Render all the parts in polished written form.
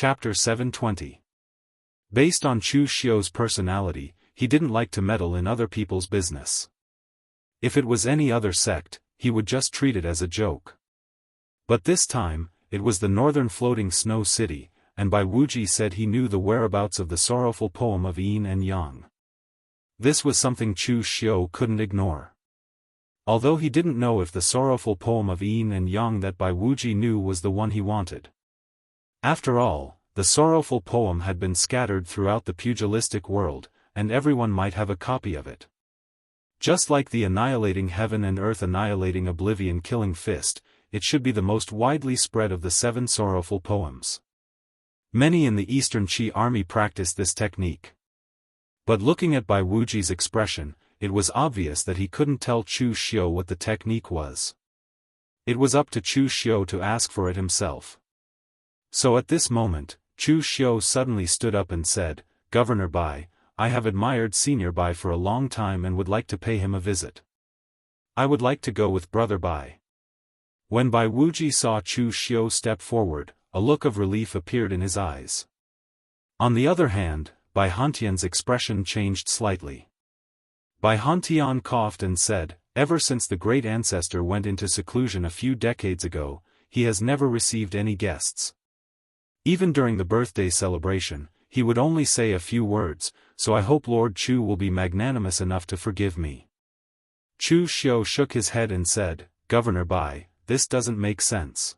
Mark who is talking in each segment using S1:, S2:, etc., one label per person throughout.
S1: Chapter 720. Based on Chu Xiu's personality, he didn't like to meddle in other people's business. If it was any other sect, he would just treat it as a joke. But this time, it was the northern floating snow city, and Bai Wuji said he knew the whereabouts of the sorrowful poem of Yin and Yang. This was something Chu Xiu couldn't ignore. Although he didn't know if the sorrowful poem of Yin and Yang that Bai Wuji knew was the one he wanted. After all, the sorrowful poem had been scattered throughout the pugilistic world, and everyone might have a copy of it. Just like the annihilating heaven and earth annihilating oblivion killing fist, it should be the most widely spread of the 7 sorrowful poems. Many in the Eastern Qi army practiced this technique. But looking at Bai Wuji's expression, it was obvious that he couldn't tell Chu Xiu what the technique was. It was up to Chu Xiu to ask for it himself. So at this moment, Chu Xiu suddenly stood up and said, "Governor Bai, I have admired Senior Bai for a long time and would like to pay him a visit. I would like to go with Brother Bai." When Bai Wuji saw Chu Xiu step forward, a look of relief appeared in his eyes. On the other hand, Bai Hantian's expression changed slightly. Bai Hantian coughed and said, "Ever since the great ancestor went into seclusion a few decades ago, he has never received any guests. Even during the birthday celebration, he would only say a few words, so I hope Lord Chu will be magnanimous enough to forgive me." Chu Xiu shook his head and said, "Governor Bai, this doesn't make sense.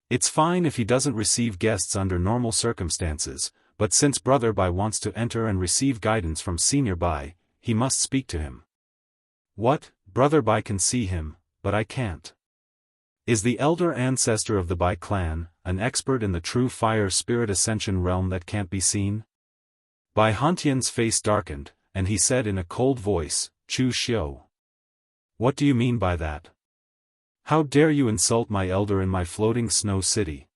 S1: It's fine if he doesn't receive guests under normal circumstances, but since Brother Bai wants to enter and receive guidance from Senior Bai, he must speak to him." "What, Brother Bai can see him, but I can't? Is the elder ancestor of the Bai clan, an expert in the true fire spirit ascension realm that can't be seen?" Bai Hantian's face darkened, and he said in a cold voice, "Chu Xiu. What do you mean by that? How dare you insult my elder in my floating snow city?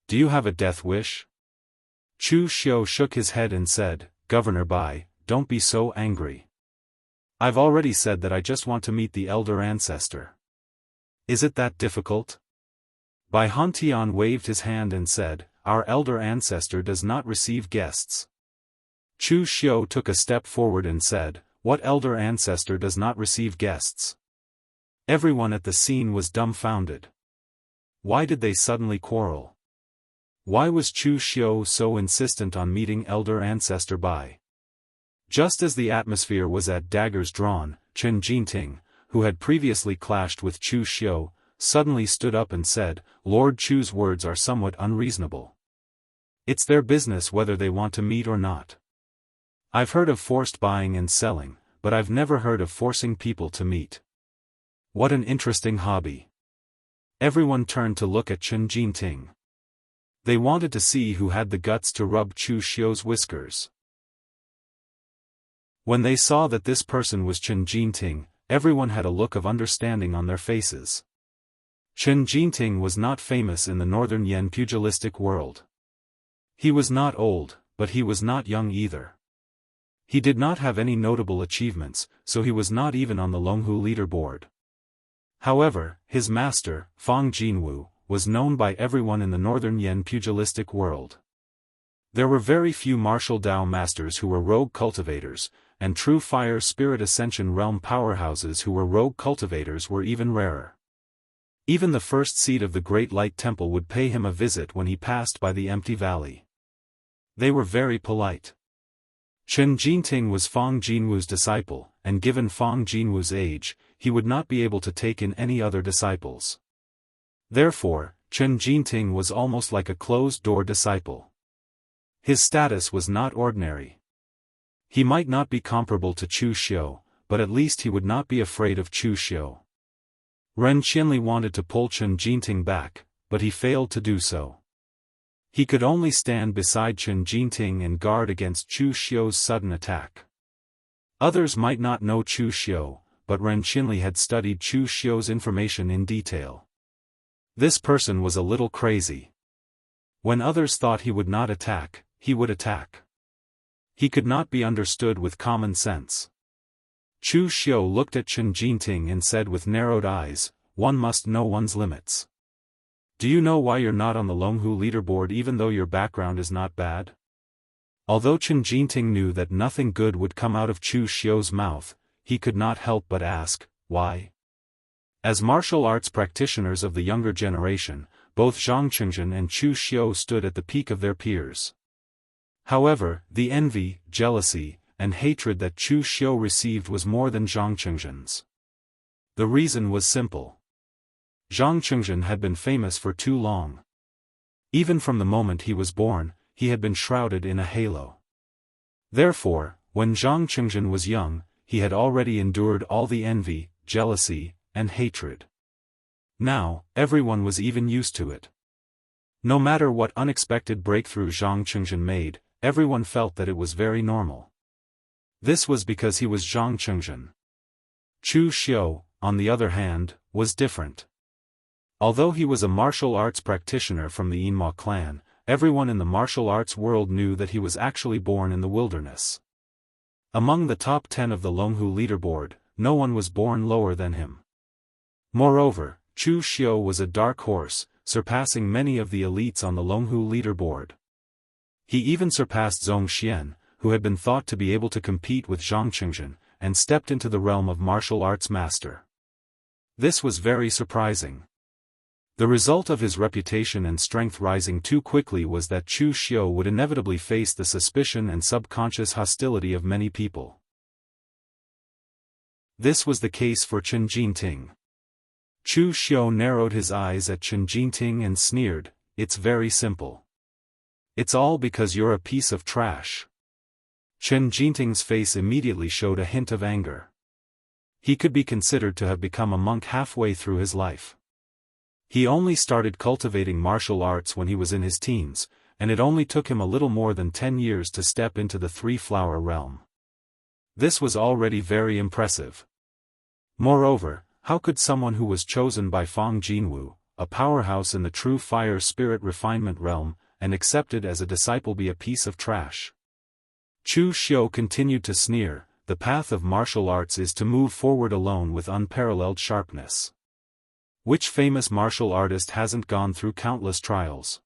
S1: Do you have a death wish?" Chu Xiu shook his head and said, "Governor Bai, don't be so angry. I've already said that I just want to meet the elder ancestor. Is it that difficult?" Bai Hantian waved his hand and said, "Our elder ancestor does not receive guests." Chu Xiu took a step forward and said, "What elder ancestor does not receive guests?" Everyone at the scene was dumbfounded. Why did they suddenly quarrel? Why was Chu Xiu so insistent on meeting elder ancestor Bai? Just as the atmosphere was at daggers drawn, Chen Jinting, who had previously clashed with Chu Xiu, suddenly stood up and said, "Lord Chu's words are somewhat unreasonable. It's their business whether they want to meet or not. I've heard of forced buying and selling, but I've never heard of forcing people to meet. What an interesting hobby." Everyone turned to look at Chen Jinting. They wanted to see who had the guts to rub Chu Xiu's whiskers. When they saw that this person was Chen Jinting, everyone had a look of understanding on their faces. Chen Jinting was not famous in the northern Yan pugilistic world. He was not old, but he was not young either. He did not have any notable achievements, so he was not even on the Longhu leaderboard. However, his master, Fang Jinwu, was known by everyone in the northern Yan pugilistic world. There were very few martial Dao masters who were rogue cultivators, and true fire spirit ascension realm powerhouses who were rogue cultivators were even rarer. Even the first seed of the Great Light Temple would pay him a visit when he passed by the empty valley. They were very polite. Chen Jinting was Fang Jinwu's disciple, and given Fang Jinwu's age, he would not be able to take in any other disciples. Therefore, Chen Jinting was almost like a closed-door disciple. His status was not ordinary. He might not be comparable to Chu Xiu, but at least he would not be afraid of Chu Xiu. Ren Qinli wanted to pull Chen Jinting back, but he failed to do so. He could only stand beside Chen Jinting and guard against Chu Xiu's sudden attack. Others might not know Chu Xiu, but Ren Qinli had studied Chu Xiu's information in detail. This person was a little crazy. When others thought he would not attack, he would attack. He could not be understood with common sense. Chu Xiu looked at Chen Jinting and said with narrowed eyes, "One must know one's limits. Do you know why you're not on the Longhu leaderboard even though your background is not bad? Although Chen Jinting knew that nothing good would come out of Chu Xiu's mouth, he could not help but ask, why? As martial arts practitioners of the younger generation, both Zhang Qingzhen and Chu Xiu stood at the peak of their peers. However, the envy, jealousy, and hatred that Chu Xiu received was more than Zhang Qingzhen's. The reason was simple. Zhang Qingzhen had been famous for too long. Even from the moment he was born, he had been shrouded in a halo. Therefore, when Zhang Qingzhen was young, he had already endured all the envy, jealousy, and hatred. Now, everyone was even used to it. No matter what unexpected breakthrough Zhang Qingzhen made, everyone felt that it was very normal. This was because he was Zhang Qingzhen. Chu Xiu, on the other hand, was different. Although he was a martial arts practitioner from the Yinma clan, everyone in the martial arts world knew that he was actually born in the wilderness. Among the top 10 of the Longhu leaderboard, no one was born lower than him. Moreover, Chu Xiu was a dark horse, surpassing many of the elites on the Longhu leaderboard. He even surpassed Zhong Xian, who had been thought to be able to compete with Zhang Qingzhen, and stepped into the realm of martial arts master. This was very surprising. The result of his reputation and strength rising too quickly was that Chu Xiu would inevitably face the suspicion and subconscious hostility of many people. This was the case for Chen Jinting. Chu Xiu narrowed his eyes at Chen Jinting and sneered, "It's very simple. It's all because you're a piece of trash." Chen Jinting's face immediately showed a hint of anger. He could be considered to have become a monk halfway through his life. He only started cultivating martial arts when he was in his teens, and it only took him a little more than 10 years to step into the three-flower realm. This was already very impressive. Moreover, how could someone who was chosen by Fang Jinwu, a powerhouse in the true fire spirit refinement realm, and accepted as a disciple be a piece of trash? Chu Xiu continued to sneer, "The path of martial arts is to move forward alone with unparalleled sharpness. Which famous martial artist hasn't gone through countless trials?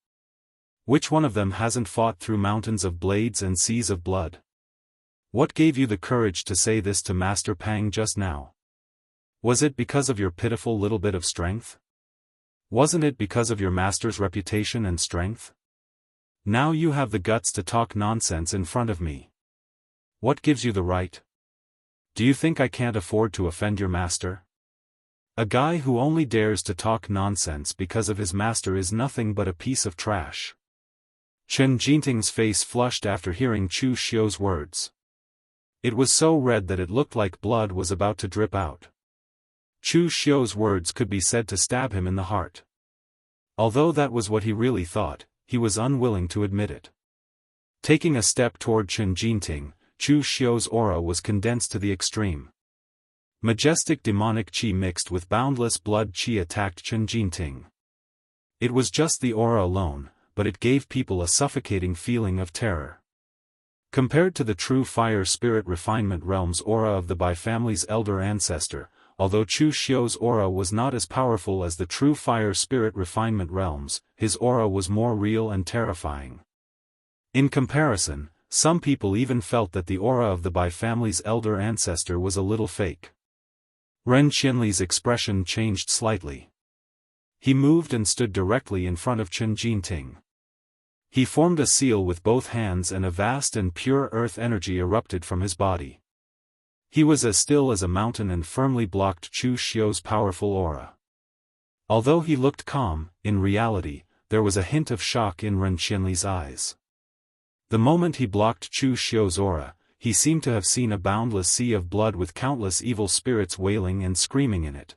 S1: Which one of them hasn't fought through mountains of blades and seas of blood? What gave you the courage to say this to Master Pang just now? Was it because of your pitiful little bit of strength? Wasn't it because of your master's reputation and strength? Now you have the guts to talk nonsense in front of me. What gives you the right? Do you think I can't afford to offend your master? A guy who only dares to talk nonsense because of his master is nothing but a piece of trash." Chen Jinting's face flushed after hearing Chu Xiu's words. It was so red that it looked like blood was about to drip out. Chu Xiu's words could be said to stab him in the heart. Although that was what he really thought, he was unwilling to admit it. Taking a step toward Chen Jinting, Chu Xiu's aura was condensed to the extreme. Majestic demonic qi mixed with boundless blood qi attacked Chen Jinting. It was just the aura alone, but it gave people a suffocating feeling of terror. Compared to the true fire spirit refinement realm's aura of the Bai family's elder ancestor, although Chu Xiu's aura was not as powerful as the true fire spirit refinement realms, his aura was more real and terrifying. In comparison, some people even felt that the aura of the Bai family's elder ancestor was a little fake. Ren Qianli's expression changed slightly. He moved and stood directly in front of Chen Jinting. He formed a seal with both hands and a vast and pure earth energy erupted from his body. He was as still as a mountain and firmly blocked Chu Xiu's powerful aura. Although he looked calm, in reality, there was a hint of shock in Ren Qianli's eyes. The moment he blocked Chu Xiu's aura, he seemed to have seen a boundless sea of blood with countless evil spirits wailing and screaming in it.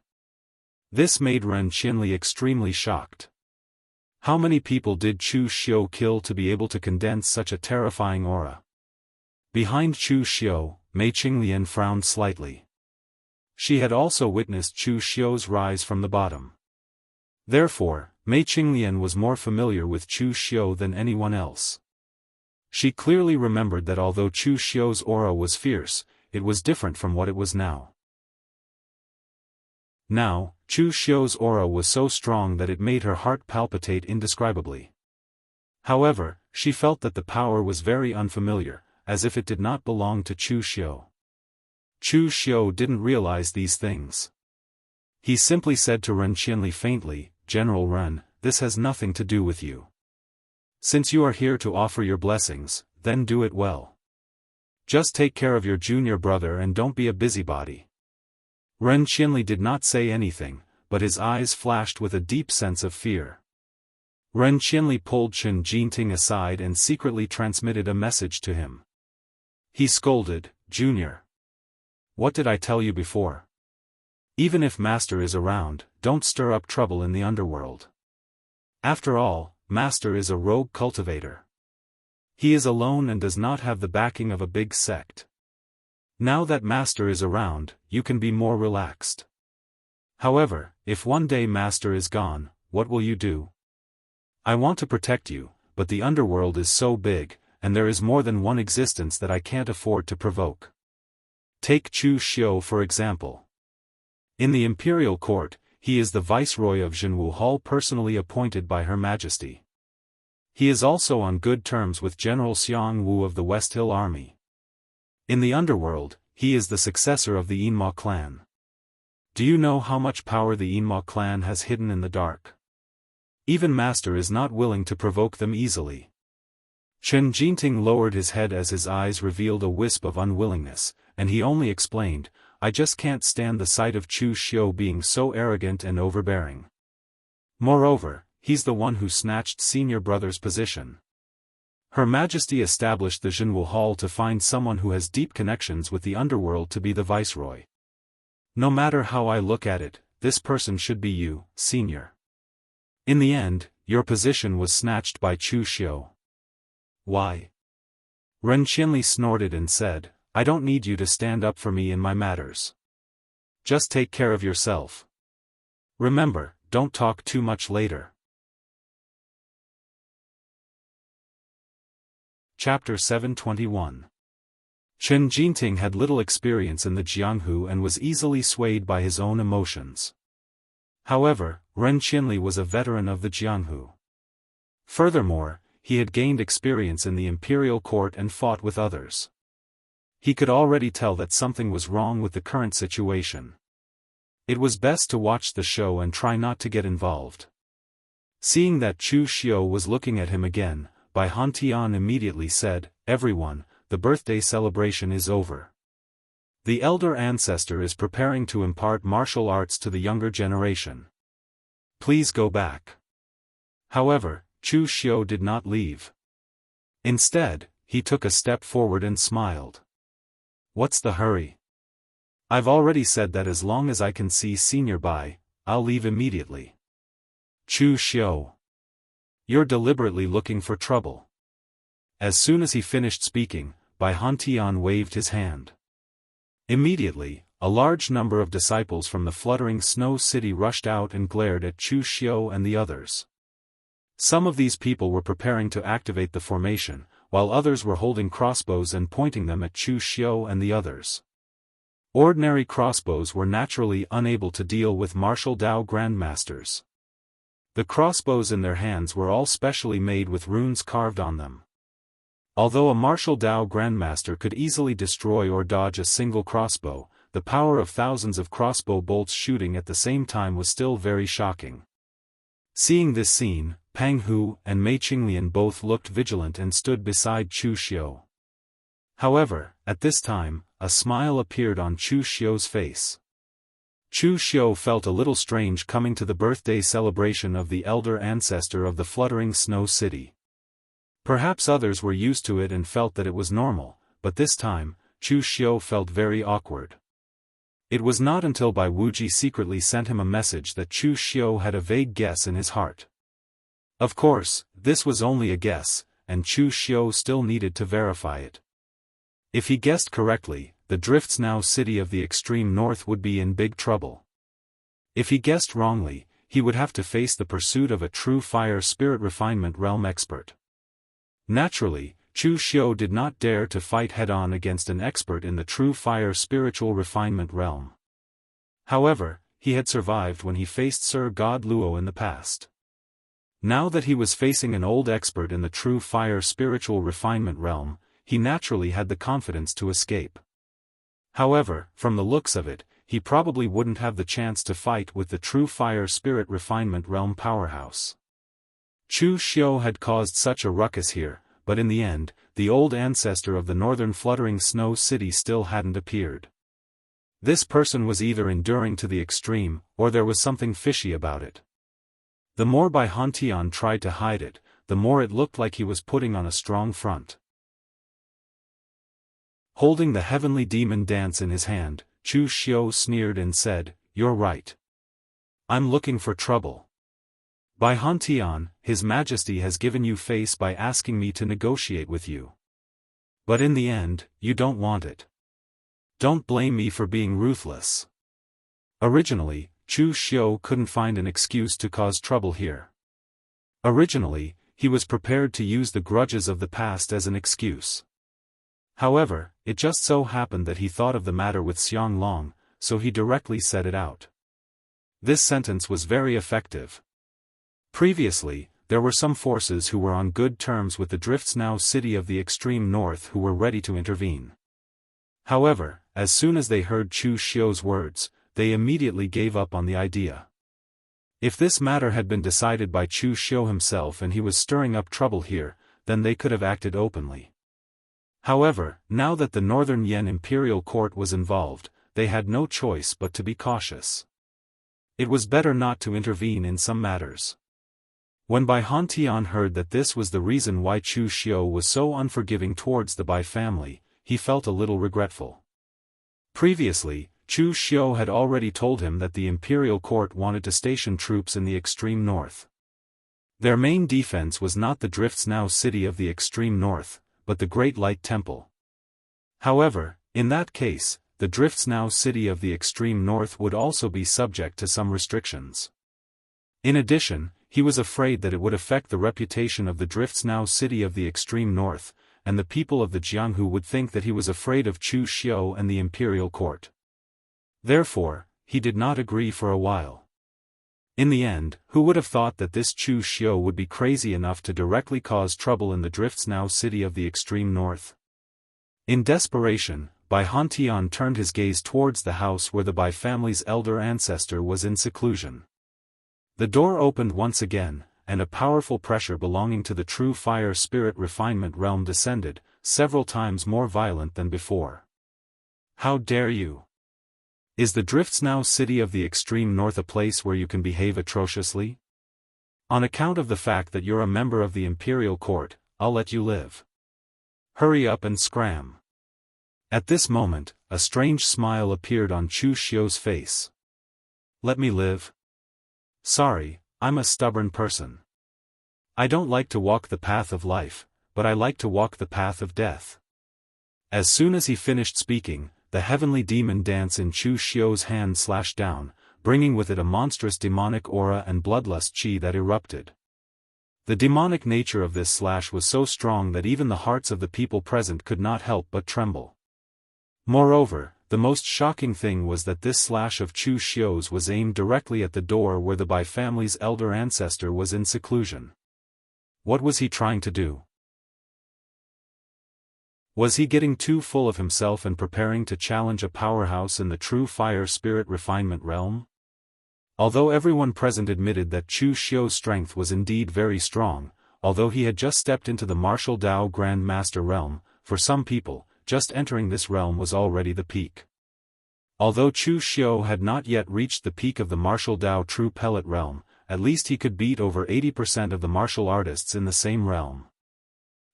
S1: This made Ren Qianli extremely shocked. How many people did Chu Xiu kill to be able to condense such a terrifying aura? Behind Chu Xiu, Mei Qinglian frowned slightly. She had also witnessed Chu Xiu's rise from the bottom. Therefore, Mei Qinglian was more familiar with Chu Xiu than anyone else. She clearly remembered that although Chu Xiu's aura was fierce, it was different from what it was now. Now, Chu Xiu's aura was so strong that it made her heart palpitate indescribably. However, she felt that the power was very unfamiliar, as if it did not belong to Chu Xiu. Chu Xiu didn't realize these things. He simply said to Ren Qianli faintly, "General Ren, this has nothing to do with you. Since you are here to offer your blessings, then do it well. Just take care of your junior brother and don't be a busybody." Ren Qianli did not say anything, but his eyes flashed with a deep sense of fear. Ren Qianli pulled Chen Jinting aside and secretly transmitted a message to him. He scolded, "Junior. What did I tell you before? Even if Master is around, don't stir up trouble in the underworld. After all, Master is a rogue cultivator. He is alone and does not have the backing of a big sect. Now that Master is around, you can be more relaxed. However, if one day Master is gone, what will you do? I want to protect you, but the underworld is so big, and there is more than one existence that I can't afford to provoke. Take Chu Xiu for example. In the imperial court, he is the viceroy of Jianghu Hall personally appointed by Her Majesty. He is also on good terms with General Xianghu of the West Hill Army. In the underworld, he is the successor of the Yinma clan. Do you know how much power the Yinma clan has hidden in the dark? Even Master is not willing to provoke them easily." Chen Jinting lowered his head as his eyes revealed a wisp of unwillingness, and he only explained, "I just can't stand the sight of Chu Xiu being so arrogant and overbearing. Moreover, he's the one who snatched senior brother's position. Her Majesty established the Jianghu Hall to find someone who has deep connections with the underworld to be the viceroy. No matter how I look at it, this person should be you, senior. In the end, your position was snatched by Chu Xiu." "Why?" Ren Qianli snorted and said, "I don't need you to stand up for me in my matters. Just take care of yourself. Remember, don't talk too much later." Chapter 721. Chen Jinting had little experience in the Jianghu and was easily swayed by his own emotions. However, Ren Qianli was a veteran of the Jianghu. Furthermore, he had gained experience in the imperial court and fought with others. He could already tell that something was wrong with the current situation. It was best to watch the show and try not to get involved. Seeing that Chu Xiu was looking at him again, Bai Hantian immediately said, "Everyone, the birthday celebration is over. The elder ancestor is preparing to impart martial arts to the younger generation. Please go back." However, Chu Xiu did not leave. Instead, he took a step forward and smiled. "What's the hurry? I've already said that as long as I can see Senior Bai, I'll leave immediately." "Chu Xiu. You're deliberately looking for trouble." As soon as he finished speaking, Bai Hantian waved his hand. Immediately, a large number of disciples from the fluttering snow city rushed out and glared at Chu Xiu and the others. Some of these people were preparing to activate the formation, while others were holding crossbows and pointing them at Chu Xiu and the others. Ordinary crossbows were naturally unable to deal with martial Dao grandmasters. The crossbows in their hands were all specially made with runes carved on them. Although a martial Dao grandmaster could easily destroy or dodge a single crossbow, the power of thousands of crossbow bolts shooting at the same time was still very shocking. Seeing this scene, Pang Hu and Mei Qinglian both looked vigilant and stood beside Chu Xiu. However, at this time, a smile appeared on Chu Xiu's face. Chu Xiu felt a little strange coming to the birthday celebration of the elder ancestor of the fluttering snow city. Perhaps others were used to it and felt that it was normal, but this time, Chu Xiu felt very awkward. It was not until Bai Wuji secretly sent him a message that Chu Xiu had a vague guess in his heart. Of course, this was only a guess, and Chu Xiu still needed to verify it. If he guessed correctly, the Drifts Now city of the extreme north would be in big trouble. If he guessed wrongly, he would have to face the pursuit of a true fire spirit refinement realm expert. Naturally, Chu Xiu did not dare to fight head-on against an expert in the true fire spiritual refinement realm. However, he had survived when he faced Sir God Luo in the past. Now that he was facing an old expert in the true fire spiritual refinement realm, he naturally had the confidence to escape. However, from the looks of it, he probably wouldn't have the chance to fight with the true fire spirit refinement realm powerhouse. Chu Xiu had caused such a ruckus here, but in the end, the old ancestor of the northern fluttering snow city still hadn't appeared. This person was either enduring to the extreme, or there was something fishy about it. The more Bai Hantian tried to hide it, the more it looked like he was putting on a strong front. Holding the heavenly demon dance in his hand, Chu Xiu sneered and said, "You're right. I'm looking for trouble. Bai Hantian, His Majesty has given you face by asking me to negotiate with you. But in the end, you don't want it. Don't blame me for being ruthless." Originally, Chu Xiu couldn't find an excuse to cause trouble here. Originally, he was prepared to use the grudges of the past as an excuse. However, it just so happened that he thought of the matter with Xiang Long, so he directly said it out. This sentence was very effective. Previously, there were some forces who were on good terms with the Drifts Now city of the extreme north who were ready to intervene. However, as soon as they heard Chu Xiu's words, they immediately gave up on the idea. If this matter had been decided by Chu Xiu himself and he was stirring up trouble here, then they could have acted openly. However, now that the Northern Yan Imperial Court was involved, they had no choice but to be cautious. It was better not to intervene in some matters. When Bai Hantian heard that this was the reason why Chu Xiu was so unforgiving towards the Bai family, he felt a little regretful. Previously, Chu Xiu had already told him that the Imperial Court wanted to station troops in the extreme north. Their main defense was not the Drifts Now city of the extreme north, but the Great Light Temple. However, in that case, the Drifts Now city of the extreme north would also be subject to some restrictions. In addition, he was afraid that it would affect the reputation of the Drifts Now city of the extreme north, and the people of the Jianghu would think that he was afraid of Chu Xiu and the Imperial Court. Therefore, he did not agree for a while. In the end, who would have thought that this Chu Xiu would be crazy enough to directly cause trouble in the Drifts Now city of the extreme north? In desperation, Bai Hantian turned his gaze towards the house where the Bai family's elder ancestor was in seclusion. The door opened once again, and a powerful pressure belonging to the true fire spirit refinement realm descended, several times more violent than before. "How dare you? Is the Drifts Now city of the extreme north a place where you can behave atrociously? On account of the fact that you're a member of the Imperial Court, I'll let you live. Hurry up and scram." At this moment, a strange smile appeared on Chu Xiu's face. "Let me live? Sorry, I'm a stubborn person. I don't like to walk the path of life, but I like to walk the path of death." As soon as he finished speaking, the heavenly demon dance in Chu Xiu's hand slashed down, bringing with it a monstrous demonic aura and bloodlust chi that erupted. The demonic nature of this slash was so strong that even the hearts of the people present could not help but tremble. Moreover, the most shocking thing was that this slash of Chu Xiu's was aimed directly at the door where the Bai family's elder ancestor was in seclusion. What was he trying to do? Was he getting too full of himself and preparing to challenge a powerhouse in the true fire spirit refinement realm? Although everyone present admitted that Chu Xiu's strength was indeed very strong, although he had just stepped into the martial Dao Grand Master realm, for some people, just entering this realm was already the peak. Although Chu Xiu had not yet reached the peak of the martial Dao True Pellet realm, at least he could beat over 80% of the martial artists in the same realm.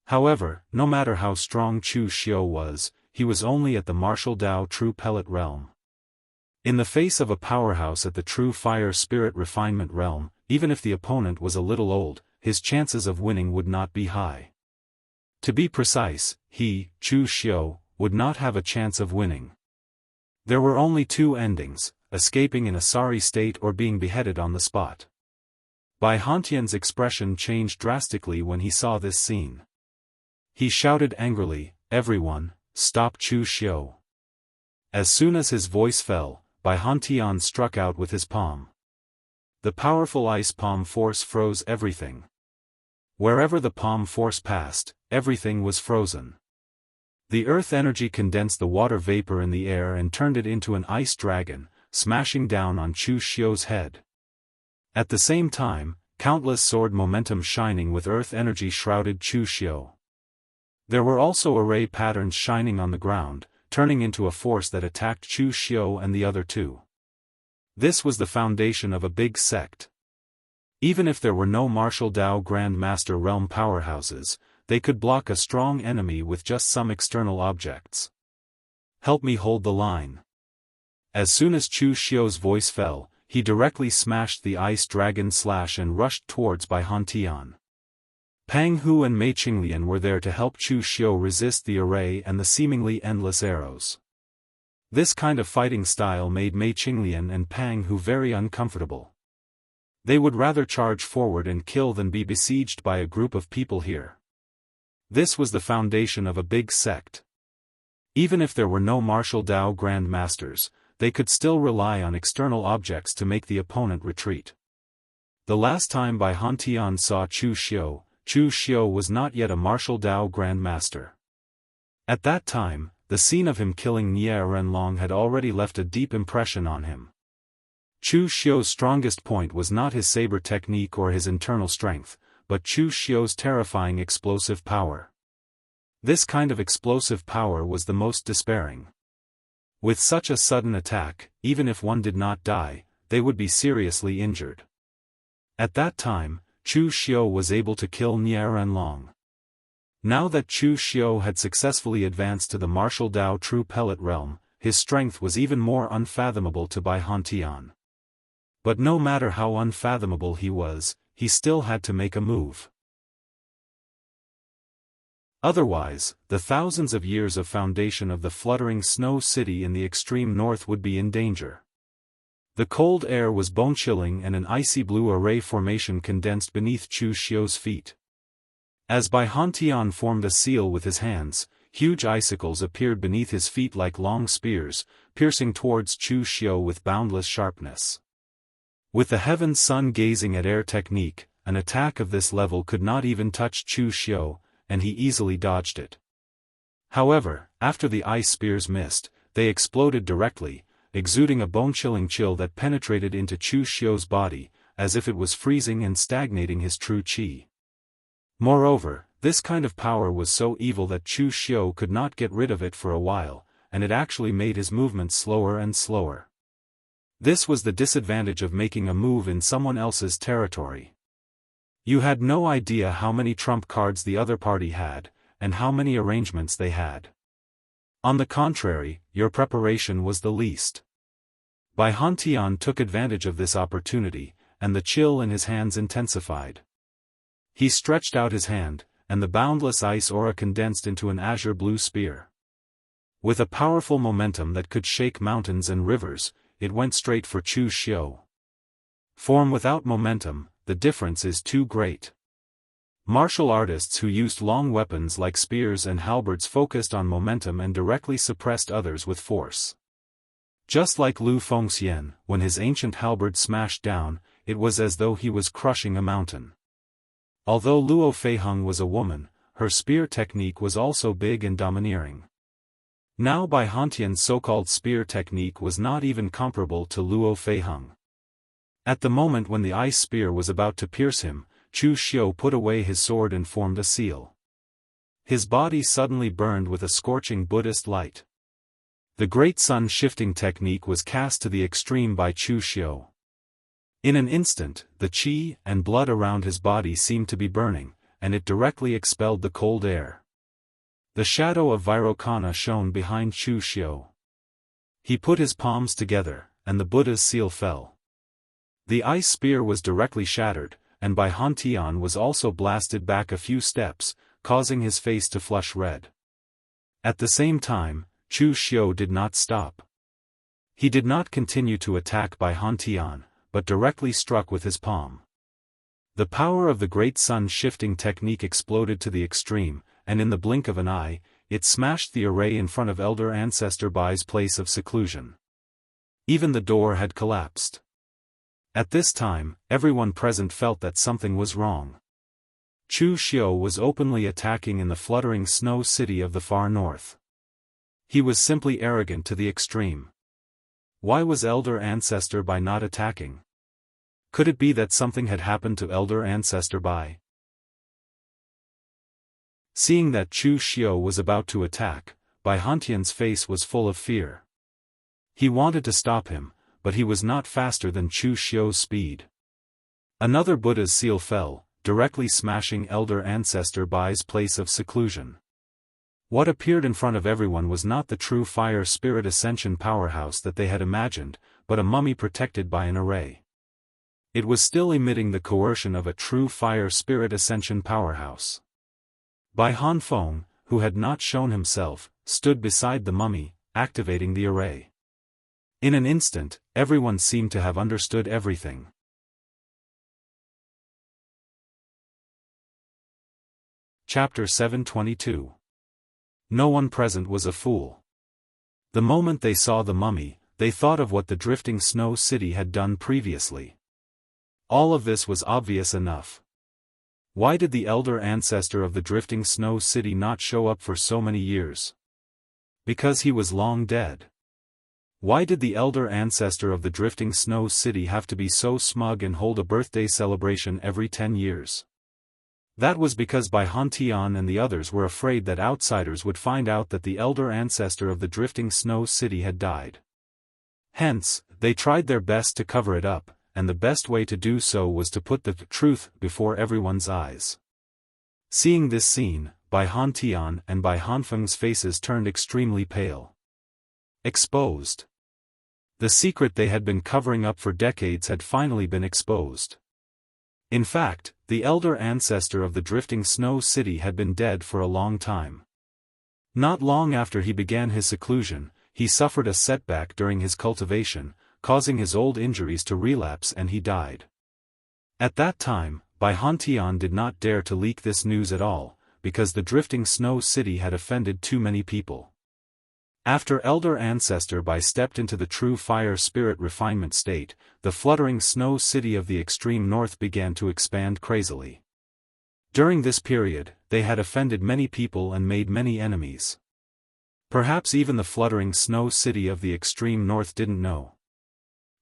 S1: However, no matter how strong Chu Xiu was, he was only at the martial Dao True Pellet realm. In the face of a powerhouse at the true fire spirit refinement realm, even if the opponent was a little old, his chances of winning would not be high. To be precise, he, Chu Xiu, would not have a chance of winning. There were only two endings, escaping in a sorry state or being beheaded on the spot. Bai Hantian's expression changed drastically when he saw this scene. He shouted angrily, "Everyone, stop Chu Xiu." As soon as his voice fell, Bai Hantian struck out with his palm. The powerful ice palm force froze everything. Wherever the palm force passed, everything was frozen. The earth energy condensed the water vapor in the air and turned it into an ice dragon, smashing down on Chu Xiu's head. At the same time, countless sword momentum shining with earth energy shrouded Chu Xiu. There were also array patterns shining on the ground, turning into a force that attacked Chu Xiu and the other two. This was the foundation of a big sect. Even if there were no martial Dao Grand Master realm powerhouses, they could block a strong enemy with just some external objects. Help me hold the line. As soon as Chu Xiu's voice fell, he directly smashed the ice dragon slash and rushed towards Bai Hantian. Pang Hu and Mei Qinglian were there to help Chu Xiu resist the array and the seemingly endless arrows. This kind of fighting style made Mei Qinglian and Pang Hu very uncomfortable. They would rather charge forward and kill than be besieged by a group of people here. This was the foundation of a big sect. Even if there were no martial Dao Grand Masters, they could still rely on external objects to make the opponent retreat. The last time Bai Hantian saw Chu Xiu was not yet a martial Dao Grand Master. At that time, the scene of him killing Nie Renlong had already left a deep impression on him. Chu Xiu's strongest point was not his saber technique or his internal strength, but Chu Xiu's terrifying explosive power. This kind of explosive power was the most despairing. With such a sudden attack, even if one did not die, they would be seriously injured. At that time, Chu Xiu was able to kill Nie Renlong. Now that Chu Xiu had successfully advanced to the martial Dao True Pellet realm, his strength was even more unfathomable to Bai Hantian. But no matter how unfathomable he was, he still had to make a move. Otherwise, the thousands of years of foundation of the fluttering snow city in the extreme north would be in danger. The cold air was bone-chilling and an icy blue array formation condensed beneath Chu Xiu's feet. As Bai Hantian formed a seal with his hands, huge icicles appeared beneath his feet like long spears, piercing towards Chu Xiu with boundless sharpness. With the heaven's sun gazing at air technique, an attack of this level could not even touch Chu Xiu, and he easily dodged it. However, after the ice spears missed, they exploded directly, exuding a bone-chilling chill that penetrated into Chu Xiu's body, as if it was freezing and stagnating his true qi. Moreover, this kind of power was so evil that Chu Xiu could not get rid of it for a while, and it actually made his movements slower and slower. This was the disadvantage of making a move in someone else's territory. You had no idea how many trump cards the other party had, and how many arrangements they had. On the contrary, your preparation was the least. Bai Hantian took advantage of this opportunity, and the chill in his hands intensified. He stretched out his hand, and the boundless ice aura condensed into an azure blue spear. With a powerful momentum that could shake mountains and rivers, it went straight for Chu Xiu. Form without momentum, the difference is too great. Martial artists who used long weapons like spears and halberds focused on momentum and directly suppressed others with force. Just like Lu Fengxian, when his ancient halberd smashed down, it was as though he was crushing a mountain. Although Luo Feiheng was a woman, her spear technique was also big and domineering. Now Bai Hantian's so-called spear technique was not even comparable to Luo Feiheng. At the moment when the ice spear was about to pierce him, Chu Xiu put away his sword and formed a seal. His body suddenly burned with a scorching Buddhist light. The great sun shifting technique was cast to the extreme by Chu Xiu. In an instant, the qi and blood around his body seemed to be burning, and it directly expelled the cold air. The shadow of Vairocana shone behind Chu Xiu. He put his palms together, and the Buddha's seal fell. The ice spear was directly shattered, and Bai Hantian was also blasted back a few steps, causing his face to flush red. At the same time, Chu Xiu did not stop. He did not continue to attack Bai Hantian, but directly struck with his palm. The power of the great sun shifting technique exploded to the extreme, and in the blink of an eye, it smashed the array in front of Elder Ancestor Bai's place of seclusion. Even the door had collapsed. At this time, everyone present felt that something was wrong. Chu Xiu was openly attacking in the fluttering snow city of the far north. He was simply arrogant to the extreme. Why was Elder Ancestor Bai not attacking? Could it be that something had happened to Elder Ancestor Bai? Seeing that Chu Xiu was about to attack, Bai Hantian's face was full of fear. He wanted to stop him, but he was not faster than Chu Xiu's speed. Another Buddha's seal fell, directly smashing Elder Ancestor Bai's place of seclusion. What appeared in front of everyone was not the true fire spirit ascension powerhouse that they had imagined, but a mummy protected by an array. It was still emitting the coercion of a true fire spirit ascension powerhouse. Bai Hanfeng, who had not shown himself, stood beside the mummy, activating the array. In an instant, everyone seemed to have understood everything. Chapter 722. No one present was a fool. The moment they saw the mummy, they thought of what the drifting snow city had done previously. All of this was obvious enough. Why did the elder ancestor of the drifting snow city not show up for so many years? Because he was long dead. Why did the elder ancestor of the drifting snow city have to be so smug and hold a birthday celebration every 10 years? That was because Bai Hantian and the others were afraid that outsiders would find out that the elder ancestor of the drifting snow city had died. Hence, they tried their best to cover it up, and the best way to do so was to put the truth before everyone's eyes. Seeing this scene, Bai Hantian and Bai Hanfeng's faces turned extremely pale. Exposed. The secret they had been covering up for decades had finally been exposed. In fact, the elder ancestor of the drifting snow city had been dead for a long time. Not long after he began his seclusion, he suffered a setback during his cultivation, causing his old injuries to relapse, and he died. At that time, Bai Hantian did not dare to leak this news at all, because the drifting snow city had offended too many people. After Elder Ancestor Bai stepped into the true fire spirit refinement state, the fluttering snow city of the extreme north began to expand crazily. During this period, they had offended many people and made many enemies. Perhaps even the fluttering snow city of the extreme north didn't know.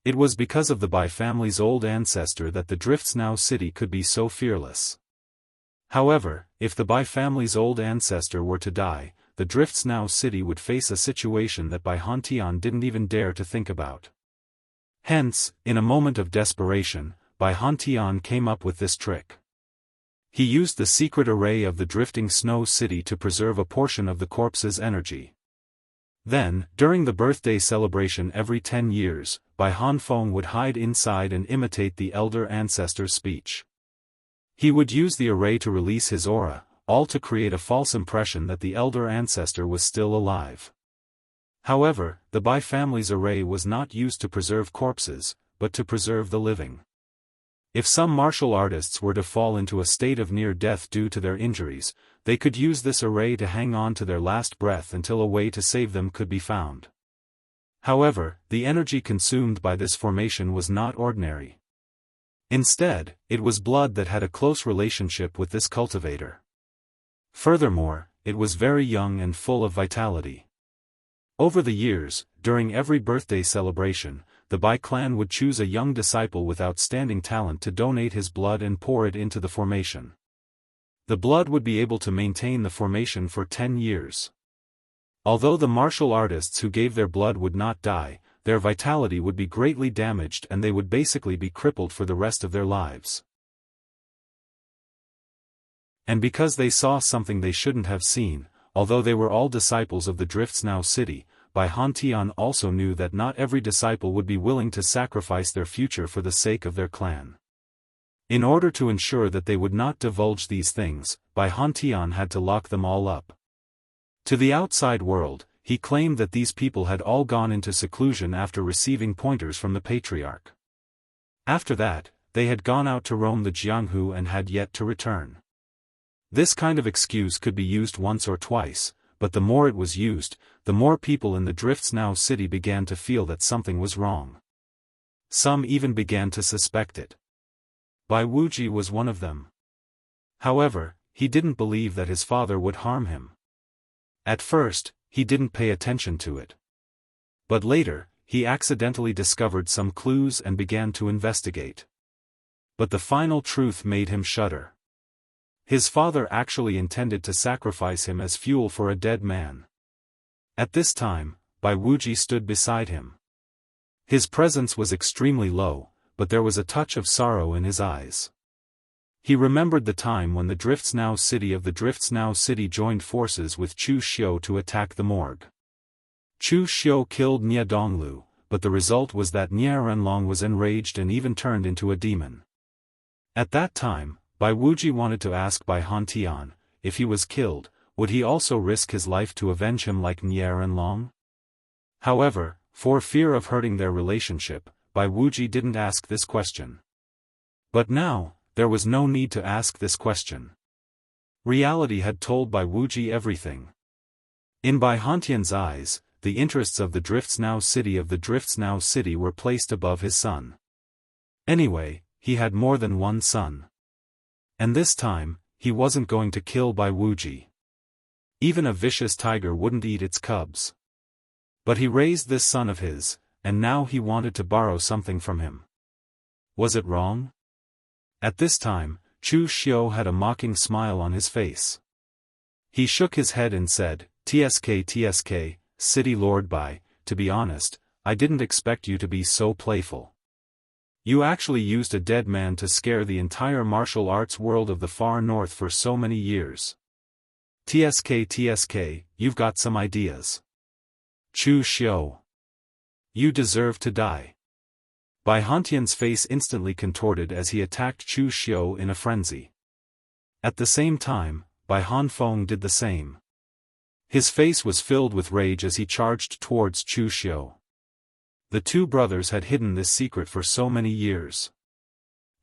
S1: It was because of the Bai family's old ancestor that the Drift Snow city could be so fearless. However, if the Bai family's old ancestor were to die, the Drift Snow city would face a situation that Bai Hantian didn't even dare to think about. Hence, in a moment of desperation, Bai Hantian came up with this trick. He used the secret array of the drifting snow city to preserve a portion of the corpse's energy. Then, during the birthday celebration every 10 years, Bai Hanfeng would hide inside and imitate the elder ancestor's speech. He would use the array to release his aura, all to create a false impression that the elder ancestor was still alive. However, the Bai family's array was not used to preserve corpses, but to preserve the living. If some martial artists were to fall into a state of near death due to their injuries, they could use this array to hang on to their last breath until a way to save them could be found. However, the energy consumed by this formation was not ordinary. Instead, it was blood that had a close relationship with this cultivator. Furthermore, it was very young and full of vitality. Over the years, during every birthday celebration, the Bai clan would choose a young disciple with outstanding talent to donate his blood and pour it into the formation. The blood would be able to maintain the formation for 10 years. Although the martial artists who gave their blood would not die, their vitality would be greatly damaged and they would basically be crippled for the rest of their lives. And because they saw something they shouldn't have seen, although they were all disciples of the Drift Snow city, Bai Hantian also knew that not every disciple would be willing to sacrifice their future for the sake of their clan. In order to ensure that they would not divulge these things, Bai Hantian had to lock them all up. To the outside world, he claimed that these people had all gone into seclusion after receiving pointers from the patriarch. After that, they had gone out to roam the Jianghu and had yet to return. This kind of excuse could be used once or twice, but the more it was used, the more people in the Drifts Now city began to feel that something was wrong. Some even began to suspect it. Bai Wuji was one of them. However, he didn't believe that his father would harm him. At first, he didn't pay attention to it. But later, he accidentally discovered some clues and began to investigate. But the final truth made him shudder. His father actually intended to sacrifice him as fuel for a dead man. At this time, Bai Wuji stood beside him. His presence was extremely low, but there was a touch of sorrow in his eyes. He remembered the time when the Drifts Now city joined forces with Chu Xiu to attack the morgue. Chu Xiu killed Nie Donglu, but the result was that Nie Renlong was enraged and even turned into a demon. At that time, Bai Wuji wanted to ask Bai Hantian, if he was killed, would he also risk his life to avenge him like Nie Renlong? However, for fear of hurting their relationship, Bai Wuji didn't ask this question. But now, there was no need to ask this question. Reality had told Bai Wuji everything. In Bai Hantian's eyes, the interests of the Drifts Now city were placed above his son. Anyway, he had more than one son. And this time, he wasn't going to kill Bai Wuji. Even a vicious tiger wouldn't eat its cubs. But he raised this son of his, and now he wanted to borrow something from him. Was it wrong? At this time, Chu Xiu had a mocking smile on his face. He shook his head and said, TSK, City Lord Bai, to be honest, I didn't expect you to be so playful. You actually used a dead man to scare the entire martial arts world of the far north for so many years. TSK, you've got some ideas. Chu Xiu. You deserve to die. Bai Hantian's face instantly contorted as he attacked Chu Xiu in a frenzy. At the same time, Bai Hanfeng did the same. His face was filled with rage as he charged towards Chu Xiu. The two brothers had hidden this secret for so many years.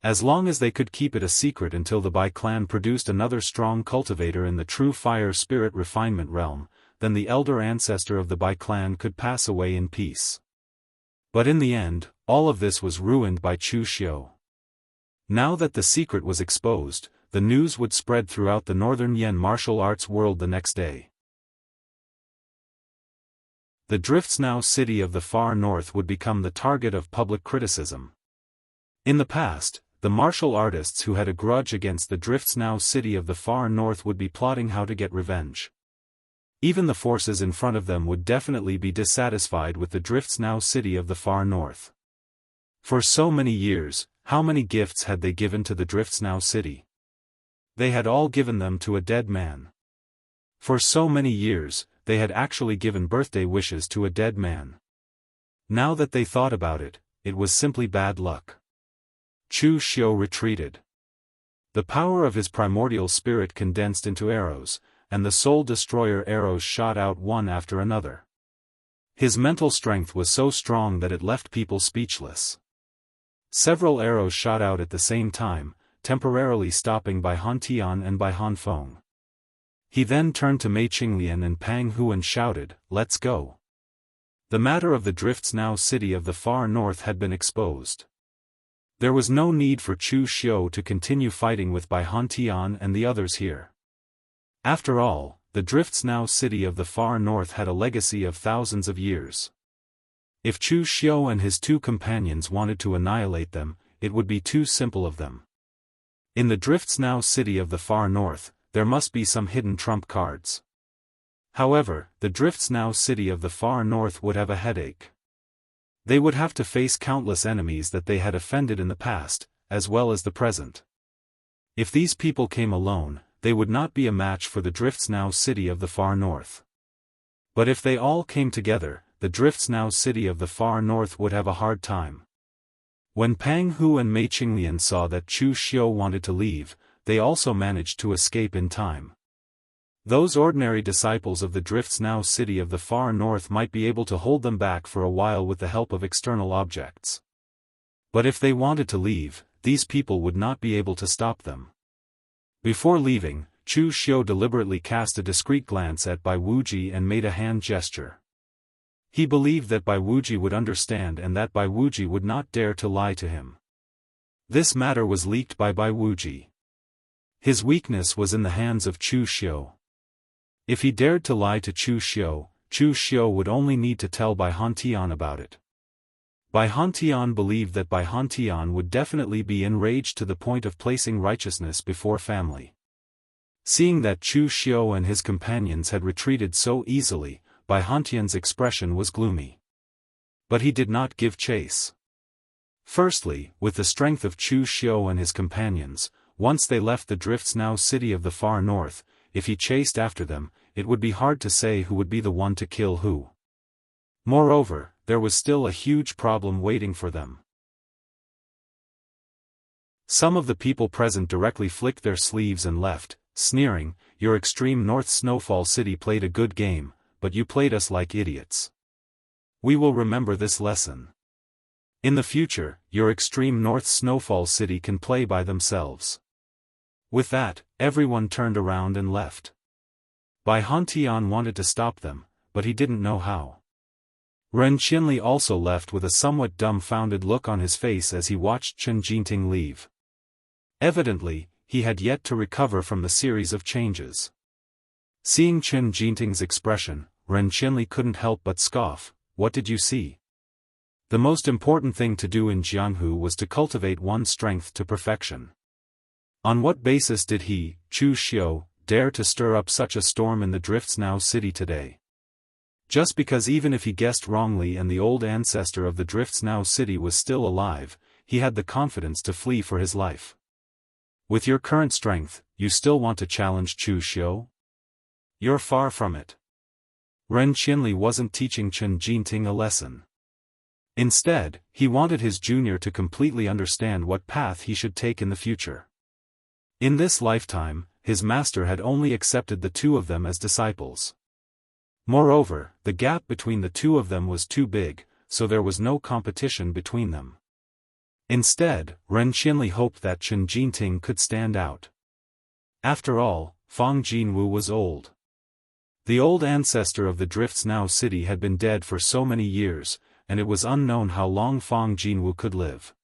S1: As long as they could keep it a secret until the Bai clan produced another strong cultivator in the true fire spirit refinement realm, then the elder ancestor of the Bai clan could pass away in peace. But in the end, all of this was ruined by Chu Xiu. Now that the secret was exposed, the news would spread throughout the northern Yen martial arts world the next day. The Drifts Now city of the far north would become the target of public criticism. In the past, the martial artists who had a grudge against the Drifts Now city of the far north would be plotting how to get revenge. Even the forces in front of them would definitely be dissatisfied with the Drifts Now city of the far north. For so many years, how many gifts had they given to the Drifts Now city? They had all given them to a dead man. For so many years, they had actually given birthday wishes to a dead man. Now that they thought about it, it was simply bad luck. Chu Xiu retreated. The power of his primordial spirit condensed into arrows, and the soul destroyer arrows shot out one after another. His mental strength was so strong that it left people speechless. Several arrows shot out at the same time, temporarily stopping Bai Hantian and Bai Hanfeng. He then turned to Mei Qinglian and Pang Hu and shouted, "Let's go." The matter of the Drifts Now city of the far north had been exposed. There was no need for Chu Xiu to continue fighting with Bai Hantian and the others here. After all, the Drifts Now city of the far north had a legacy of thousands of years. If Chu Xiu and his two companions wanted to annihilate them, it would be too simple of them. In the Drifts Now city of the far north, there must be some hidden trump cards. However, the Drifts Now city of the far north would have a headache. They would have to face countless enemies that they had offended in the past, as well as the present. If these people came alone, they would not be a match for the Drifts Now city of the far north. But if they all came together, the Drifts Now city of the far north would have a hard time. When Pang Hu and Mei Qinglian saw that Chu Xiu wanted to leave, they also managed to escape in time. Those ordinary disciples of the Drifts Now city of the far north might be able to hold them back for a while with the help of external objects. But if they wanted to leave, these people would not be able to stop them. Before leaving, Chu Xiu deliberately cast a discreet glance at Bai Wuji and made a hand gesture. He believed that Bai Wuji would understand and that Bai Wuji would not dare to lie to him. This matter was leaked by Bai Wuji. His weakness was in the hands of Chu Xiu. If he dared to lie to Chu Xiu would only need to tell Bai Hantian about it. Bai Hantian believed that Bai Hantian would definitely be enraged to the point of placing righteousness before family. Seeing that Chu Xiu and his companions had retreated so easily, Bai Hantian's expression was gloomy. But he did not give chase. Firstly, with the strength of Chu Xiu and his companions, once they left the Drifts Now city of the far north, if he chased after them, it would be hard to say who would be the one to kill who. Moreover, there was still a huge problem waiting for them. Some of the people present directly flicked their sleeves and left, sneering, "Your extreme north snowfall city played a good game, but you played us like idiots. We will remember this lesson. In the future, your extreme north snowfall city can play by themselves." With that, everyone turned around and left. Bai Hantian wanted to stop them, but he didn't know how. Ren Qinli also left with a somewhat dumbfounded look on his face as he watched Chen Jinting leave. Evidently, he had yet to recover from the series of changes. Seeing Chen Jinting's expression, Ren Qinli couldn't help but scoff. "What did you see?" The most important thing to do in Jianghu was to cultivate one's strength to perfection. On what basis did he, Chu Xiu, dare to stir up such a storm in the Drifts Now city today? Just because even if he guessed wrongly and the old ancestor of the Drifts Now city was still alive, he had the confidence to flee for his life. With your current strength, you still want to challenge Chu Xiu? You're far from it. Ren Qinli wasn't teaching Chen Jinting a lesson. Instead, he wanted his junior to completely understand what path he should take in the future. In this lifetime, his master had only accepted the two of them as disciples. Moreover, the gap between the two of them was too big, so there was no competition between them. Instead, Ren Qinli hoped that Chen Jinting could stand out. After all, Fang Jinwu was old. The old ancestor of the Drifts Now city had been dead for so many years, and it was unknown how long Fang Jinwu could live.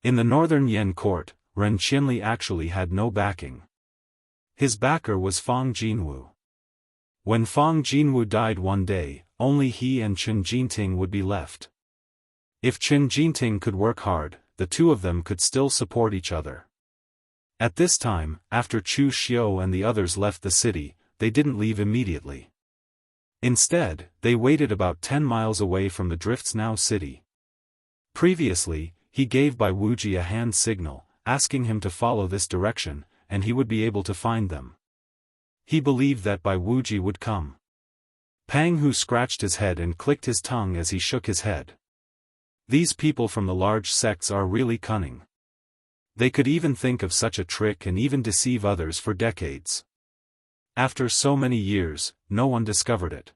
S1: In the northern Yan court, Ren Qinli actually had no backing. His backer was Fang Jinwu. When Fang Jinwu died one day, only he and Chen Jinting would be left. If Chen Jinting could work hard, the two of them could still support each other. At this time, after Chu Xiu and the others left the city, they didn't leave immediately. Instead, they waited about 10 miles away from the Drifts Now city. Previously, he gave Bai Wuji a hand signal, asking him to follow this direction, and he would be able to find them. He believed that Bai Wuji would come. Pang Hu scratched his head and clicked his tongue as he shook his head. These people from the large sects are really cunning. They could even think of such a trick and even deceive others for decades. After so many years, no one discovered it.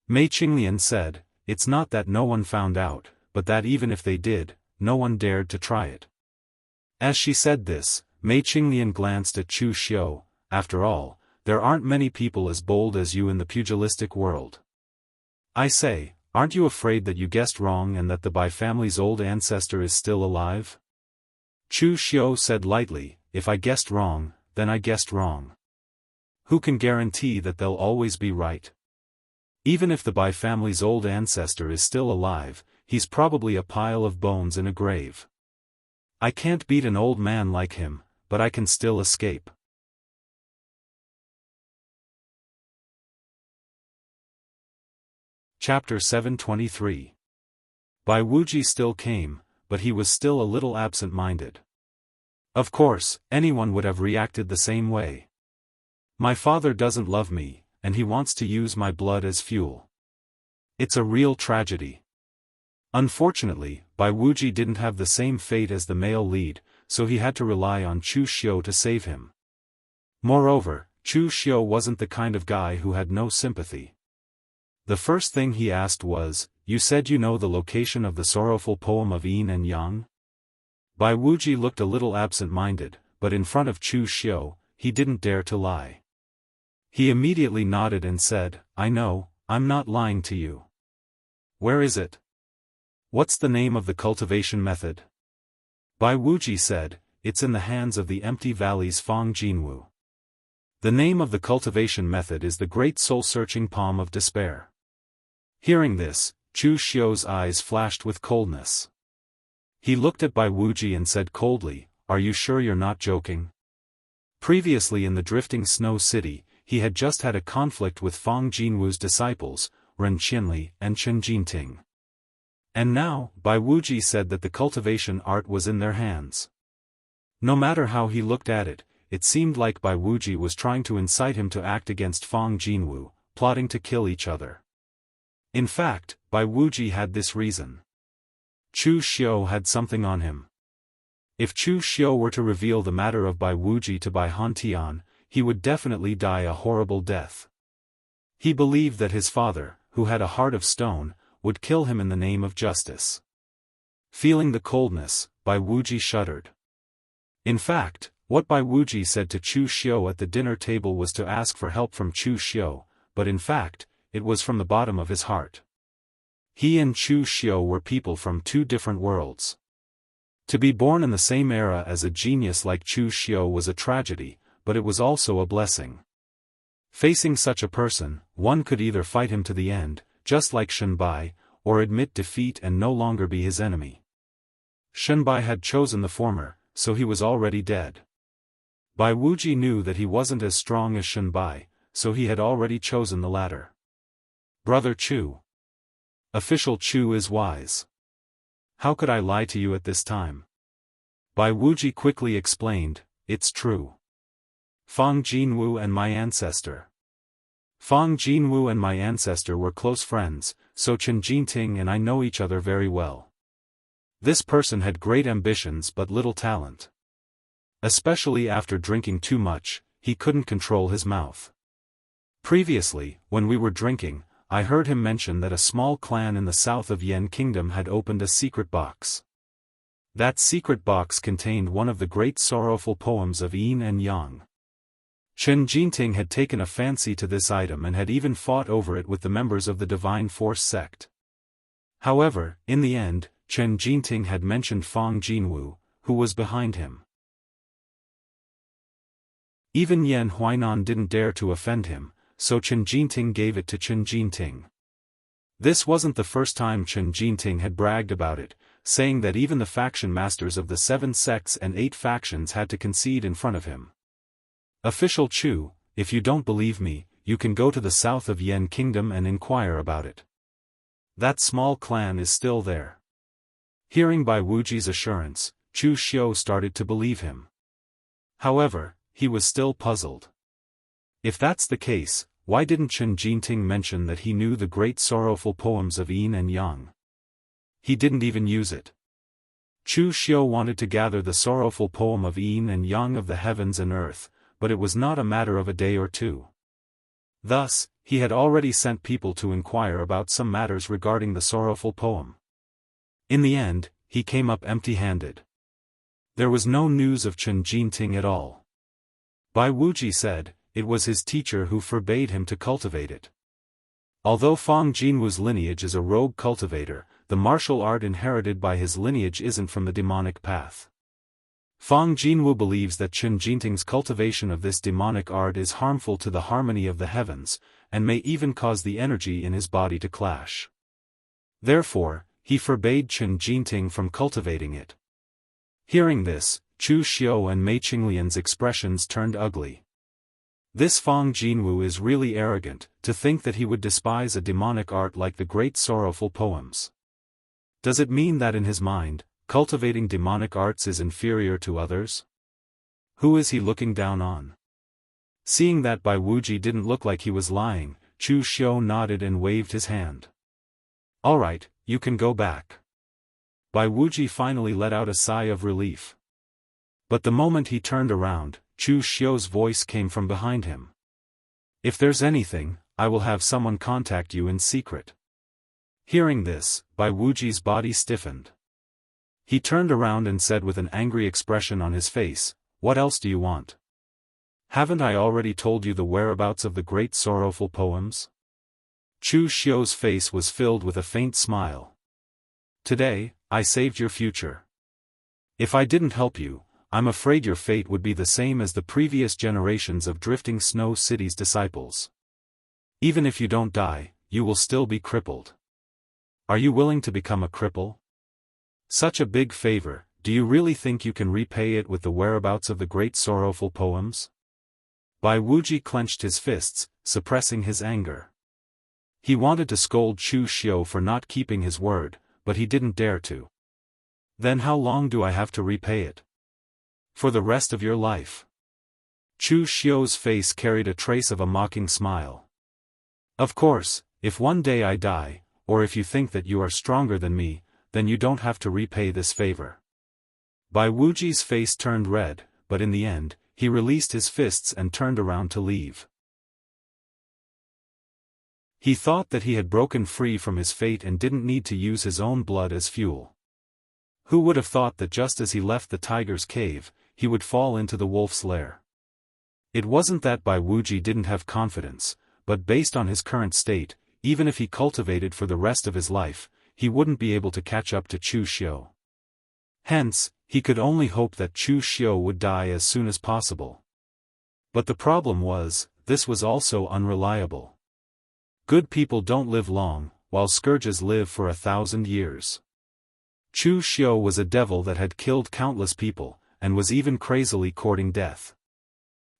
S1: Mei Qinglian said, "It's not that no one found out, but that even if they did, no one dared to try it." As she said this, Mei Qinglian glanced at Chu Xiu. "After all, there aren't many people as bold as you in the pugilistic world. I say, aren't you afraid that you guessed wrong and that the Bai family's old ancestor is still alive?" Chu Xiu said lightly, "If I guessed wrong, then I guessed wrong. Who can guarantee that they'll always be right? Even if the Bai family's old ancestor is still alive, he's probably a pile of bones in a grave. I can't beat an old man like him, but I can still escape." Chapter 723. Bai Wuji still came, but he was still a little absent-minded. Of course, anyone would have reacted the same way. My father doesn't love me, and he wants to use my blood as fuel. It's a real tragedy. Unfortunately, Bai Wuji didn't have the same fate as the male lead, so he had to rely on Chu Xiu to save him. Moreover, Chu Xiu wasn't the kind of guy who had no sympathy. The first thing he asked was, "You said you know the location of the sorrowful poem of Yin and Yang?" Bai Wuji looked a little absent-minded, but in front of Chu Xiu, he didn't dare to lie. He immediately nodded and said, I know, I'm not lying to you. Where is it? What's the name of the cultivation method? Bai Wuji said, it's in the hands of the empty valley's Fang Jinwu. The name of the cultivation method is the great soul-searching palm of despair. Hearing this, Chu Xiu's eyes flashed with coldness. He looked at Bai Wuji and said coldly, are you sure you're not joking? Previously in the drifting snow city, he had just had a conflict with Fang Jinwu's disciples, Ren Qinli and Chen Jinting. And now, Bai Wuji said that the cultivation art was in their hands. No matter how he looked at it, it seemed like Bai Wuji was trying to incite him to act against Fang Jinwu, plotting to kill each other. In fact, Bai Wuji had this reason. Chu Xiu had something on him. If Chu Xiu were to reveal the matter of Bai Wuji to Bai Hantian, he would definitely die a horrible death. He believed that his father, who had a heart of stone, would kill him in the name of justice. Feeling the coldness, Bai Wuji shuddered. In fact, what Bai Wuji said to Chu Xiu at the dinner table was to ask for help from Chu Xiu, but in fact, it was from the bottom of his heart. He and Chu Xiu were people from two different worlds. To be born in the same era as a genius like Chu Xiu was a tragedy, but it was also a blessing. Facing such a person, one could either fight him to the end, just like Shenbai, or admit defeat and no longer be his enemy. Shenbai had chosen the former, so he was already dead. Bai Wuji knew that he wasn't as strong as Shenbai, so he had already chosen the latter. Brother Chu. Official Chu is wise. How could I lie to you at this time? Bai Wuji quickly explained, it's true. Fang Jinwu and my ancestor. Fang Jinwu and my ancestor were close friends, so Chen Jinting and I know each other very well. This person had great ambitions but little talent. Especially after drinking too much, he couldn't control his mouth. Previously, when we were drinking, I heard him mention that a small clan in the south of Yan Kingdom had opened a secret box. That secret box contained one of the great sorrowful poems of Yin and Yang. Chen Jinting had taken a fancy to this item and had even fought over it with the members of the Divine Force sect. However, in the end, Chen Jinting had mentioned Fang Jinwu, who was behind him. Even Yan Huainan didn't dare to offend him, so Chen Jinting gave it to Chen Jinting. This wasn't the first time Chen Jinting had bragged about it, saying that even the faction masters of the 7 sects and 8 factions had to concede in front of him. Official Chu, if you don't believe me, you can go to the south of Yan Kingdom and inquire about it. That small clan is still there. Hearing Bai Wuji's assurance, Chu Xiu started to believe him. However, he was still puzzled. If that's the case, why didn't Chen Jinting mention that he knew the great sorrowful poems of Yin and Yang? He didn't even use it. Chu Xiu wanted to gather the sorrowful poem of Yin and Yang of the heavens and earth, but it was not a matter of a day or two. Thus, he had already sent people to inquire about some matters regarding the sorrowful poem. In the end, he came up empty-handed. There was no news of Chen Jinting at all. Bai Wuji said, it was his teacher who forbade him to cultivate it. Although Fang Jinwu's lineage is a rogue cultivator, the martial art inherited by his lineage isn't from the demonic path. Fang Jinwu believes that Chen Jinting's cultivation of this demonic art is harmful to the harmony of the heavens, and may even cause the energy in his body to clash. Therefore, he forbade Chen Jinting from cultivating it. Hearing this, Chu Xiu and Mei Qinglian's expressions turned ugly. This Fang Jinwu is really arrogant, to think that he would despise a demonic art like the great sorrowful poems. Does it mean that in his mind, cultivating demonic arts is inferior to others? Who is he looking down on? Seeing that Bai Wuji didn't look like he was lying, Chu Xiu nodded and waved his hand. Alright, you can go back. Bai Wuji finally let out a sigh of relief. But the moment he turned around, Chu Xiu's voice came from behind him. If there's anything, I will have someone contact you in secret. Hearing this, Bai Wuji's body stiffened. He turned around and said with an angry expression on his face, what else do you want? Haven't I already told you the whereabouts of the great sorrowful poems? Chu Xiu's face was filled with a faint smile. Today, I saved your future. If I didn't help you, I'm afraid your fate would be the same as the previous generations of Drifting Snow City's disciples. Even if you don't die, you will still be crippled. Are you willing to become a cripple? Such a big favor, do you really think you can repay it with the whereabouts of the great sorrowful poems? Bai Wuji clenched his fists, suppressing his anger. He wanted to scold Chu Xiu for not keeping his word, but he didn't dare to. Then how long do I have to repay it? For the rest of your life. Chu Xiu's face carried a trace of a mocking smile. Of course, if one day I die, or if you think that you are stronger than me, then you don't have to repay this favor. Bai Wuji's face turned red, but in the end, he released his fists and turned around to leave. He thought that he had broken free from his fate and didn't need to use his own blood as fuel. Who would have thought that just as he left the tiger's cave, he would fall into the wolf's lair? It wasn't that Bai Wuji didn't have confidence, but based on his current state, even if he cultivated for the rest of his life, he wouldn't be able to catch up to Chu Xiu. Hence, he could only hope that Chu Xiu would die as soon as possible. But the problem was, this was also unreliable. Good people don't live long, while scourges live for 1,000 years. Chu Xiu was a devil that had killed countless people, and was even crazily courting death.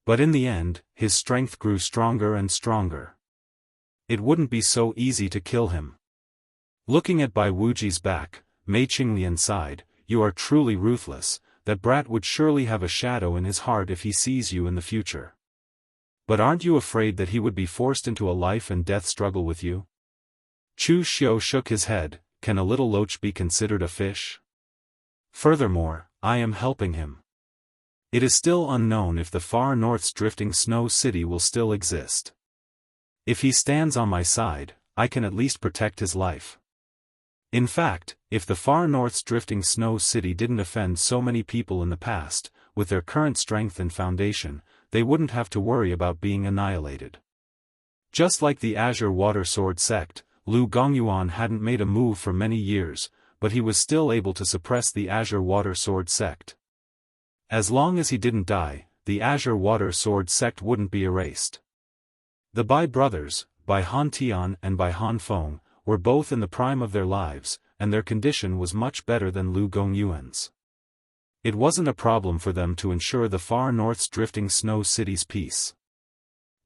S1: But in the end, his strength grew stronger and stronger. It wouldn't be so easy to kill him. Looking at Bai Wuji's back, Mei Qinglian sighed, "You are truly ruthless. That brat would surely have a shadow in his heart if he sees you in the future. But aren't you afraid that he would be forced into a life and death struggle with you?" Chu Xiu shook his head. Can a little loach be considered a fish? Furthermore, I am helping him. It is still unknown if the far north's Drifting Snow City will still exist. If he stands on my side, I can at least protect his life. In fact, if the far north's Drifting Snow City didn't offend so many people in the past, with their current strength and foundation, they wouldn't have to worry about being annihilated. Just like the Azure Water Sword sect, Lu Gongyuan hadn't made a move for many years, but he was still able to suppress the Azure Water Sword sect. As long as he didn't die, the Azure Water Sword sect wouldn't be erased. The Bai brothers, Bai Han Tian and Bai Han Feng, were both in the prime of their lives, and their condition was much better than Lu Gongyuan's. It wasn't a problem for them to ensure the far north's Drifting Snow City's peace.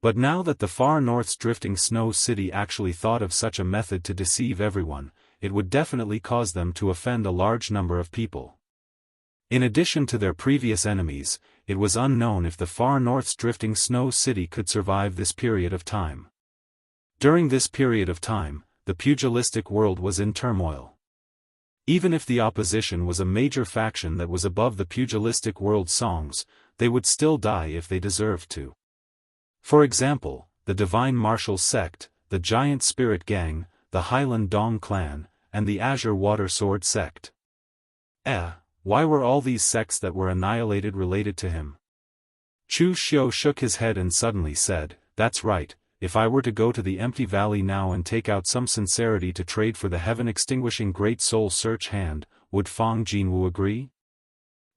S1: But now that the far north's Drifting Snow City actually thought of such a method to deceive everyone, it would definitely cause them to offend a large number of people. In addition to their previous enemies, it was unknown if the far north's Drifting Snow City could survive this period of time. During this period of time, the pugilistic world was in turmoil. Even if the opposition was a major faction that was above the pugilistic world's songs, they would still die if they deserved to. For example, the Divine Martial sect, the Giant Spirit Gang, the Highland Dong clan, and the Azure Water Sword sect. Why were all these sects that were annihilated related to him? Chu Xiu shook his head and suddenly said, "That's right, if I were to go to the empty valley now and take out some sincerity to trade for the heaven-extinguishing Great Soul Search hand, would Fang Jinwu agree?"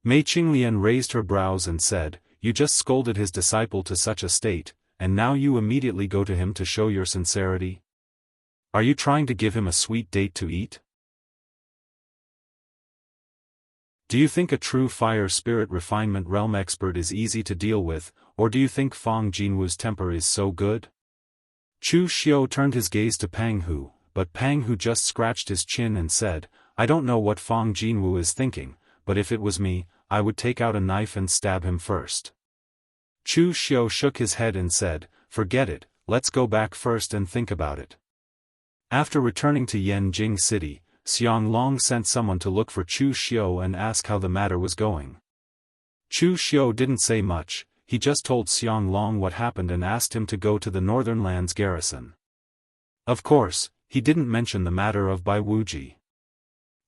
S1: Mei Qinglian raised her brows and said, "You just scolded his disciple to such a state, and now you immediately go to him to show your sincerity? Are you trying to give him a sweet date to eat? Do you think a true fire spirit refinement realm expert is easy to deal with, or do you think Fang Jinwu's temper is so good?" Chu Xiu turned his gaze to Pang Hu, but Pang Hu just scratched his chin and said, "I don't know what Fang Jinwu is thinking, but if it was me, I would take out a knife and stab him first." Chu Xiu shook his head and said, "Forget it, let's go back first and think about it." After returning to Yanjing City, Xiang Long sent someone to look for Chu Xiu and ask how the matter was going. Chu Xiu didn't say much, he just told Xiang Long what happened and asked him to go to the Northern Lands garrison. Of course, he didn't mention the matter of Bai Wuji.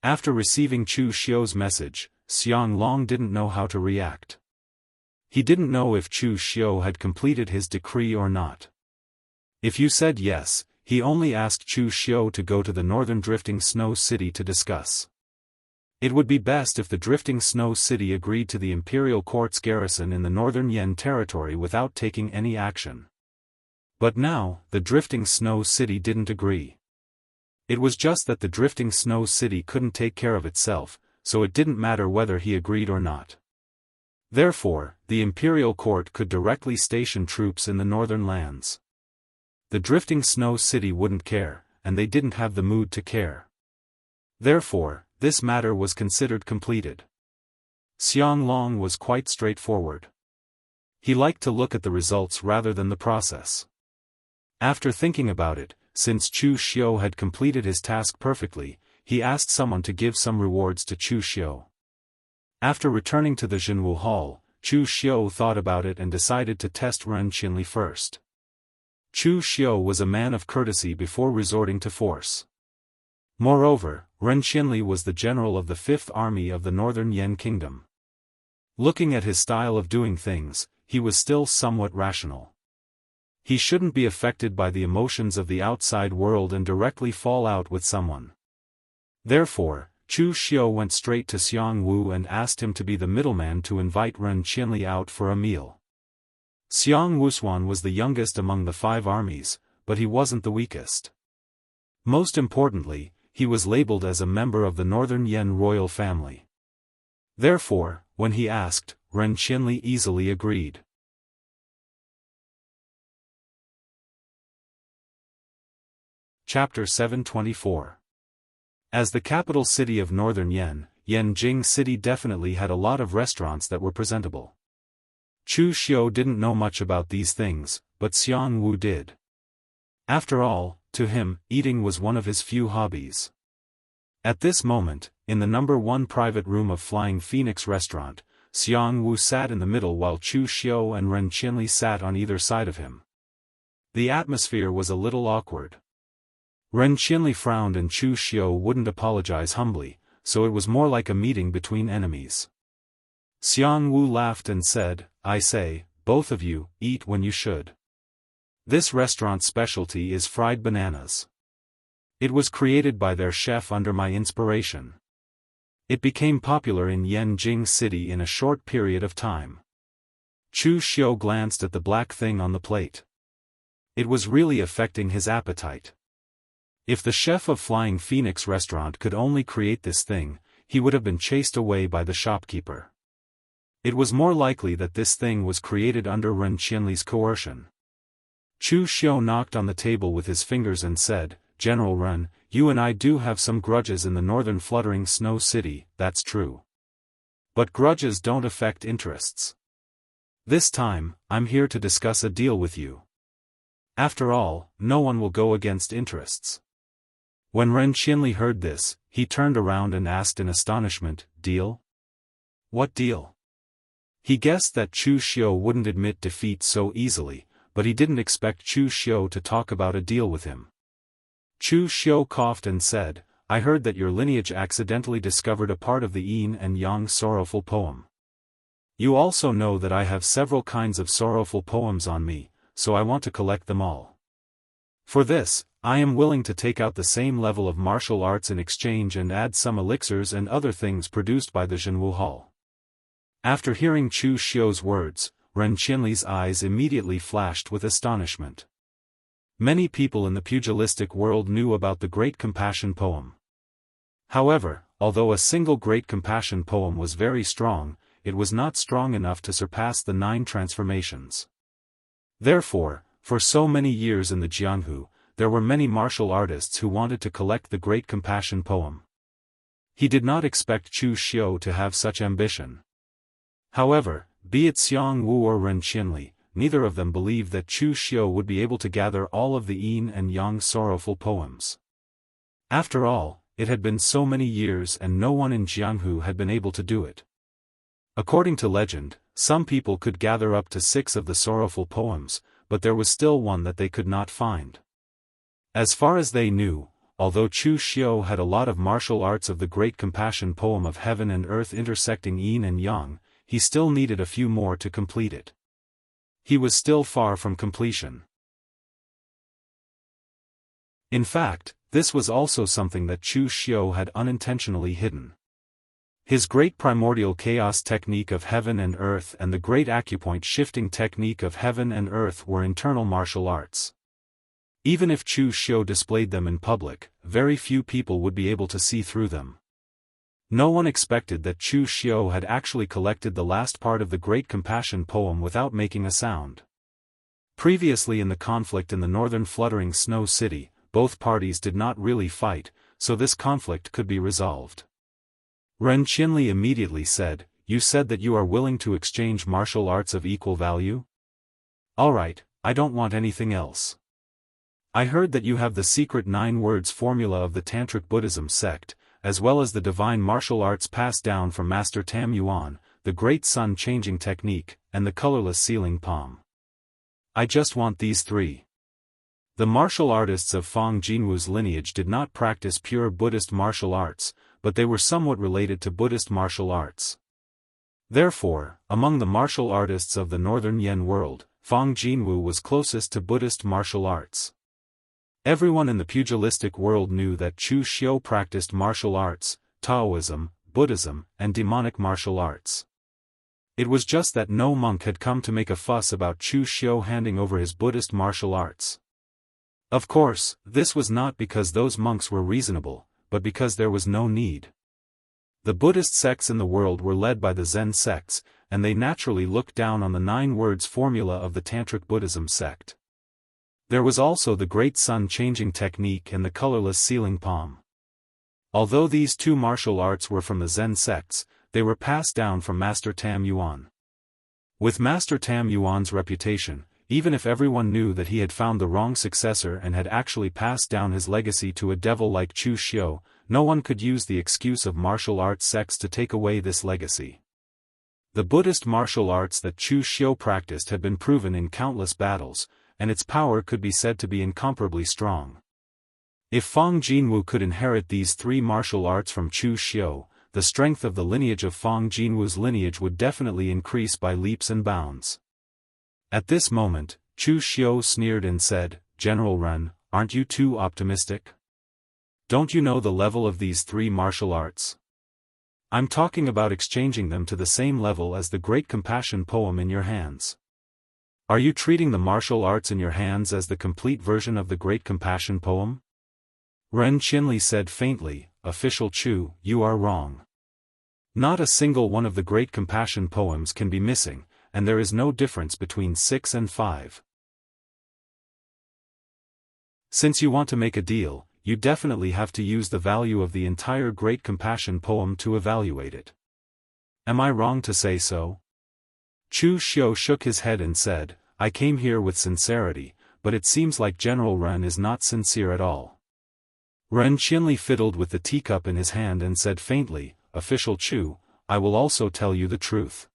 S1: After receiving Chu Xiu's message, Xiang Long didn't know how to react. He didn't know if Chu Xiu had completed his decree or not. If you said yes, he only asked Chu Xiu to go to the northern drifting snow city to discuss. It would be best if the drifting snow city agreed to the imperial court's garrison in the northern Yan territory without taking any action. But now, the drifting snow city didn't agree. It was just that the drifting snow city couldn't take care of itself, so it didn't matter whether he agreed or not. Therefore, the imperial court could directly station troops in the northern lands. The drifting snow city wouldn't care, and they didn't have the mood to care. Therefore, this matter was considered completed. Xiang Long was quite straightforward. He liked to look at the results rather than the process. After thinking about it, since Chu Xiu had completed his task perfectly, he asked someone to give some rewards to Chu Xiu. After returning to the Jianghu hall, Chu Xiu thought about it and decided to test Ren Qinli first. Chu Xiu was a man of courtesy before resorting to force. Moreover, Ren Qinli was the general of the 5th Army of the Northern Yan Kingdom. Looking at his style of doing things, he was still somewhat rational. He shouldn't be affected by the emotions of the outside world and directly fall out with someone. Therefore, Chu Xiu went straight to Xiang Wu and asked him to be the middleman to invite Ren Qinli out for a meal. Xiang Wusuan was the youngest among the 5 armies, but he wasn't the weakest. Most importantly, he was labeled as a member of the Northern Yan royal family. Therefore, when he asked, Ren Qinli easily agreed. Chapter 724. As the capital city of Northern Yan, Yanjing City definitely had a lot of restaurants that were presentable. Chu Xiu didn't know much about these things, but Xiang Wu did. After all, to him, eating was one of his few hobbies. At this moment, in the number 1 private room of Flying Phoenix restaurant, Xiang Wu sat in the middle while Chu Xiu and Ren Qinli sat on either side of him. The atmosphere was a little awkward. Ren Qinli frowned and Chu Xiu wouldn't apologize humbly, so it was more like a meeting between enemies. Xiang Wu laughed and said, I say, both of you, eat when you should. This restaurant's specialty is fried bananas. It was created by their chef under my inspiration. It became popular in Yanjing City in a short period of time. Chu Xiu glanced at the black thing on the plate. It was really affecting his appetite. If the chef of Flying Phoenix restaurant could only create this thing, he would have been chased away by the shopkeeper. It was more likely that this thing was created under Ren Qinli's coercion. Chu Xiu knocked on the table with his fingers and said, General Ren, you and I do have some grudges in the northern fluttering snow city, that's true. But grudges don't affect interests. This time, I'm here to discuss a deal with you. After all, no one will go against interests. When Ren Qinli heard this, he turned around and asked in astonishment, Deal? What deal? He guessed that Chu Xiu wouldn't admit defeat so easily, but he didn't expect Chu Xiu to talk about a deal with him. Chu Xiu coughed and said, I heard that your lineage accidentally discovered a part of the yin and yang sorrowful poem. You also know that I have several kinds of sorrowful poems on me, so I want to collect them all. For this, I am willing to take out the same level of martial arts in exchange and add some elixirs and other things produced by the Jianghu Hall. After hearing Chu Xiu's words, Ren Qinli's eyes immediately flashed with astonishment. Many people in the pugilistic world knew about the Great Compassion poem. However, although a single Great Compassion poem was very strong, it was not strong enough to surpass the 9 transformations. Therefore, for so many years in the Jianghu, there were many martial artists who wanted to collect the Great Compassion poem. He did not expect Chu Xiu to have such ambition. However, be it Xiang Wu or Ren Qinli, neither of them believed that Chu Xiu would be able to gather all of the yin and yang sorrowful poems. After all, it had been so many years and no one in Jianghu had been able to do it. According to legend, some people could gather up to 6 of the sorrowful poems, but there was still one that they could not find. As far as they knew, although Chu Xiu had a lot of martial arts of the Great Compassion poem of heaven and earth intersecting yin and yang, he still needed a few more to complete it. He was still far from completion. In fact, this was also something that Chu Xiu had unintentionally hidden. His great primordial chaos technique of heaven and earth and the great acupoint shifting technique of heaven and earth were internal martial arts. Even if Chu Xiu displayed them in public, very few people would be able to see through them. No one expected that Chu Xiu had actually collected the last part of the Great Compassion poem without making a sound. Previously in the conflict in the northern fluttering snow city, both parties did not really fight, so this conflict could be resolved. Ren Qinli immediately said, "You said that you are willing to exchange martial arts of equal value? Alright, I don't want anything else. I heard that you have the secret 9 words formula of the Tantric Buddhism sect, as well as the divine martial arts passed down from Master Tam Yuan, the great sun changing technique, and the colorless sealing palm. I just want these 3. The martial artists of Fang Jinwu's lineage did not practice pure Buddhist martial arts, but they were somewhat related to Buddhist martial arts. Therefore, among the martial artists of the northern Yen world, Fang Jinwu was closest to Buddhist martial arts. Everyone in the pugilistic world knew that Chu Xiu practiced martial arts, Taoism, Buddhism, and demonic martial arts. It was just that no monk had come to make a fuss about Chu Xiu handing over his Buddhist martial arts. Of course, this was not because those monks were reasonable, but because there was no need. The Buddhist sects in the world were led by the Zen sects, and they naturally looked down on the 9 words formula of the Tantric Buddhism sect. There was also the great sun changing technique and the colorless sealing palm. Although these 2 martial arts were from the Zen sects, they were passed down from Master Tam Yuan. With Master Tam Yuan's reputation, even if everyone knew that he had found the wrong successor and had actually passed down his legacy to a devil like Chu Xiu, no one could use the excuse of martial arts sects to take away this legacy. The Buddhist martial arts that Chu Xiu practiced had been proven in countless battles, and its power could be said to be incomparably strong. If Fang Jinwu could inherit these 3 martial arts from Chu Xiu, the strength of the lineage of Fang Jinwu's lineage would definitely increase by leaps and bounds. At this moment, Chu Xiu sneered and said, "General Ren, aren't you too optimistic? Don't you know the level of these 3 martial arts? I'm talking about exchanging them to the same level as the Great Compassion poem in your hands. Are you treating the martial arts in your hands as the complete version of the Great Compassion poem?" Ren Qinli said faintly, "Official Chu, you are wrong. Not a single one of the Great Compassion poems can be missing, and there is no difference between 6 and 5. Since you want to make a deal, you definitely have to use the value of the entire Great Compassion poem to evaluate it. Am I wrong to say so?" Chu Xiu shook his head and said, "I came here with sincerity, but it seems like General Ren is not sincere at all." Ren Qinli fiddled with the teacup in his hand and said faintly, "Official Chu, I will also tell you the truth.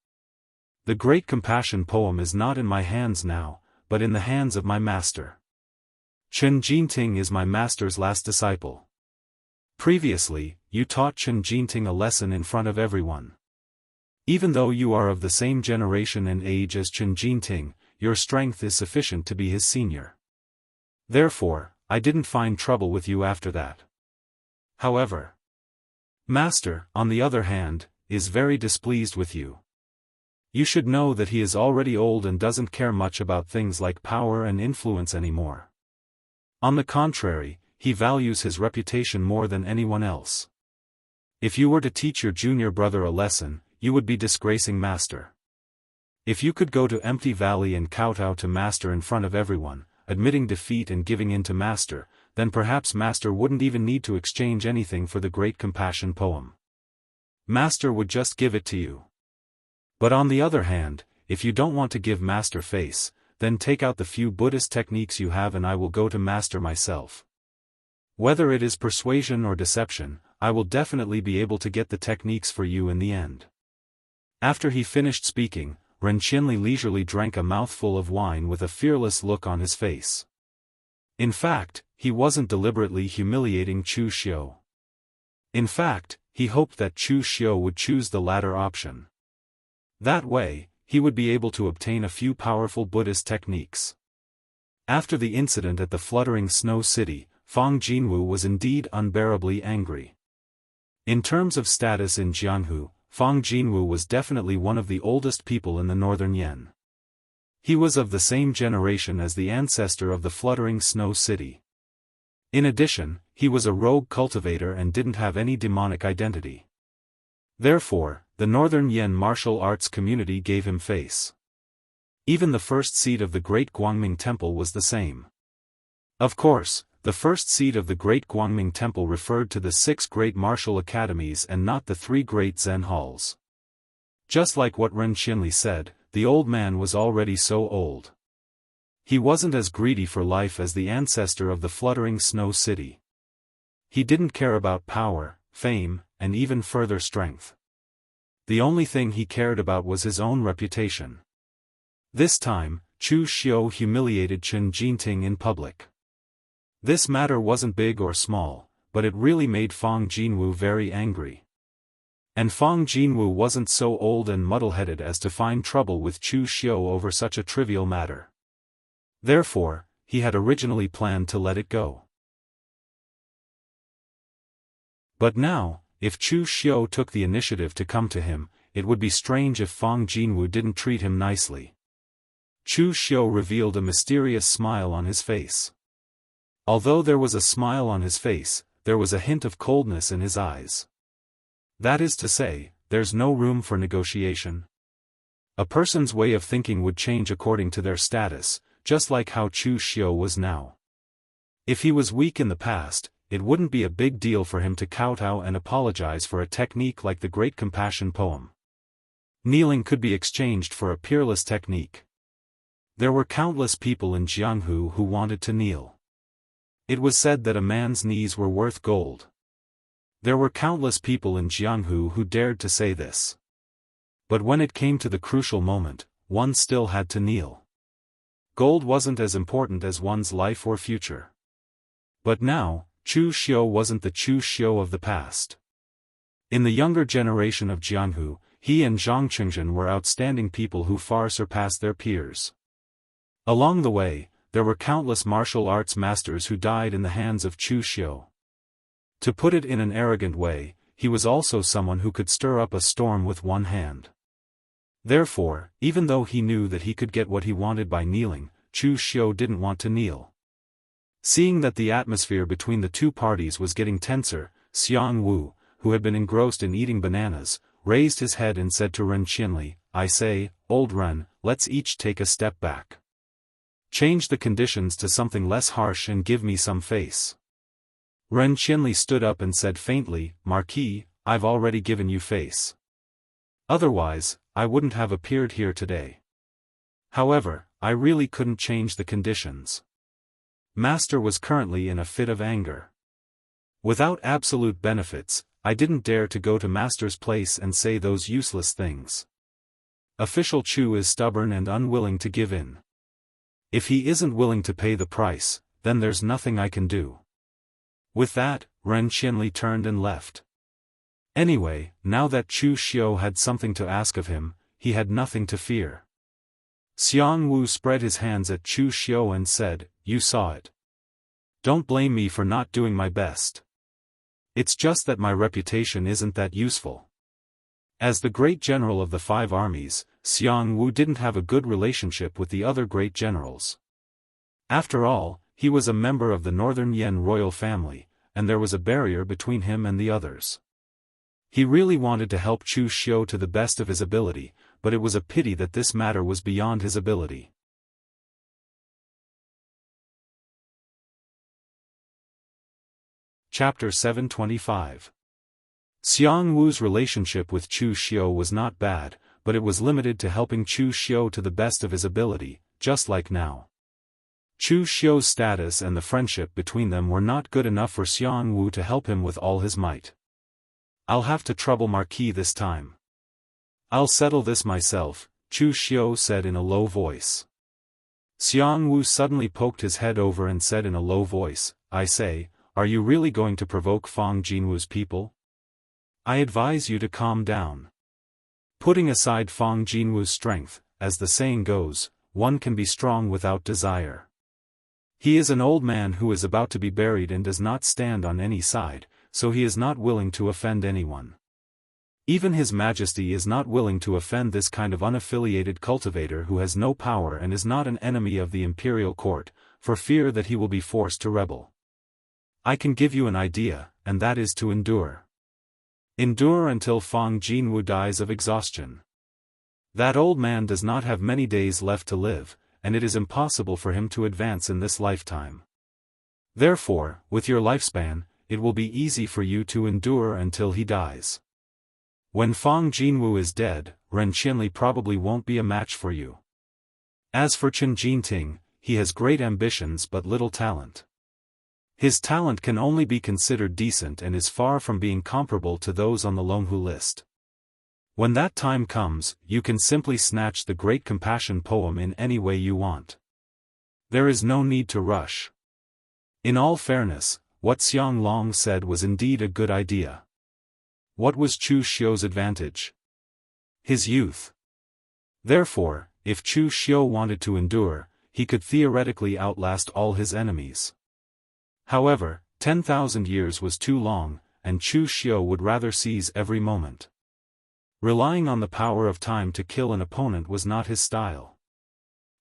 S1: The Great Compassion poem is not in my hands now, but in the hands of my master. Chen Jinting is my master's last disciple. Previously, you taught Chen Jinting a lesson in front of everyone. Even though you are of the same generation and age as Chen Jinting, your strength is sufficient to be his senior. Therefore, I didn't find trouble with you after that. However, Master, on the other hand, is very displeased with you. You should know that he is already old and doesn't care much about things like power and influence anymore. On the contrary, he values his reputation more than anyone else. If you were to teach your junior brother a lesson, you would be disgracing Master. If you could go to Empty Valley and kowtow to Master in front of everyone, admitting defeat and giving in to Master, then perhaps Master wouldn't even need to exchange anything for the Great Compassion poem. Master would just give it to you. But on the other hand, if you don't want to give Master face, then take out the few Buddhist techniques you have and I will go to Master myself. Whether it is persuasion or deception, I will definitely be able to get the techniques for you in the end." After he finished speaking, Ren Qinli leisurely drank a mouthful of wine with a fearless look on his face. In fact, he wasn't deliberately humiliating Chu Xiu. In fact, he hoped that Chu Xiu would choose the latter option. That way, he would be able to obtain a few powerful Buddhist techniques. After the incident at the fluttering snow city, Fang Jinwu was indeed unbearably angry. In terms of status in Jianghu, Fang Jinwu was definitely one of the oldest people in the northern Yan. He was of the same generation as the ancestor of the fluttering snow city. In addition, he was a rogue cultivator and didn't have any demonic identity. Therefore, the northern Yan martial arts community gave him face. Even the first seat of the Great Guangming Temple was the same. Of course, the first seat of the Great Guangming Temple referred to the 6 great martial academies and not the 3 great Zen halls. Just like what Ren Xinli said, the old man was already so old. He wasn't as greedy for life as the ancestor of the fluttering snow city. He didn't care about power, fame, and even further strength. The only thing he cared about was his own reputation. This time, Chu Xiu humiliated Chen Jinting in public. This matter wasn't big or small, but it really made Fang Jinwu very angry. And Fang Jinwu wasn't so old and muddle-headed as to find trouble with Chu Xiu over such a trivial matter. Therefore, he had originally planned to let it go. But now, if Chu Xiu took the initiative to come to him, it would be strange if Fang Jinwu didn't treat him nicely. Chu Xiu revealed a mysterious smile on his face. Although there was a smile on his face, there was a hint of coldness in his eyes. That is to say, there's no room for negotiation. A person's way of thinking would change according to their status, just like how Chu Xiu was now. If he was weak in the past, it wouldn't be a big deal for him to kowtow and apologize for a technique like the Great Compassion poem. Kneeling could be exchanged for a peerless technique. There were countless people in Jianghu who wanted to kneel. It was said that a man's knees were worth gold. There were countless people in Jianghu who dared to say this. But when it came to the crucial moment, one still had to kneel. Gold wasn't as important as one's life or future. But now, Chu Xiu wasn't the Chu Xiu of the past. In the younger generation of Jianghu, he and Zhang Qingzhen were outstanding people who far surpassed their peers. Along the way, there were countless martial arts masters who died in the hands of Chu Xiu. To put it in an arrogant way, he was also someone who could stir up a storm with one hand. Therefore, even though he knew that he could get what he wanted by kneeling, Chu Xiu didn't want to kneel. Seeing that the atmosphere between the two parties was getting tenser, Xiangwu, who had been engrossed in eating bananas, raised his head and said to Ren Xinli, "I say, old Ren, let's each take a step back. Change the conditions to something less harsh and give me some face." Ren Xinli stood up and said faintly, "Marquis, I've already given you face. Otherwise, I wouldn't have appeared here today. However, I really couldn't change the conditions. Master was currently in a fit of anger. Without absolute benefits, I didn't dare to go to Master's place and say those useless things. Official Chu is stubborn and unwilling to give in. If he isn't willing to pay the price, then there's nothing I can do." With that, Ren Xinli turned and left. Anyway, now that Chu Xiu had something to ask of him, he had nothing to fear. Xiangwu spread his hands at Chu Xiu and said, "You saw it. Don't blame me for not doing my best. It's just that my reputation isn't that useful." As the great general of the 5 armies, Xiangwu didn't have a good relationship with the other great generals. After all, he was a member of the Northern Yan royal family, and there was a barrier between him and the others. He really wanted to help Chu Xiu to the best of his ability, but it was a pity that this matter was beyond his ability. Chapter 725. Xiangwu's relationship with Chu Xiu was not bad, but it was limited to helping Chu Xiu to the best of his ability, just like now. Chu Xiu's status and the friendship between them were not good enough for Xiangwu to help him with all his might. "I'll have to trouble Marquis this time. I'll settle this myself," Chu Xiu said in a low voice. Xiangwu suddenly poked his head over and said in a low voice, "I say, are you really going to provoke Fang Jinwu's people? I advise you to calm down. Putting aside Fang Jinwu's strength, as the saying goes, one can be strong without desire. He is an old man who is about to be buried and does not stand on any side, so he is not willing to offend anyone. Even His Majesty is not willing to offend this kind of unaffiliated cultivator who has no power and is not an enemy of the imperial court, for fear that he will be forced to rebel. I can give you an idea, and that is to endure. Endure until Fang Jinwu dies of exhaustion. That old man does not have many days left to live, and it is impossible for him to advance in this lifetime. Therefore, with your lifespan, it will be easy for you to endure until he dies. When Fang Jinwu is dead, Ren Qianli probably won't be a match for you. As for Chen Jinting, he has great ambitions but little talent. His talent can only be considered decent and is far from being comparable to those on the Longhu list. When that time comes, you can simply snatch the Great Compassion poem in any way you want. There is no need to rush. In all fairness, what Xiang Long said was indeed a good idea. What was Chu Xiu's advantage? His youth. Therefore, if Chu Xiu wanted to endure, he could theoretically outlast all his enemies. However, 10,000 years was too long, and Chu Xiu would rather seize every moment. Relying on the power of time to kill an opponent was not his style.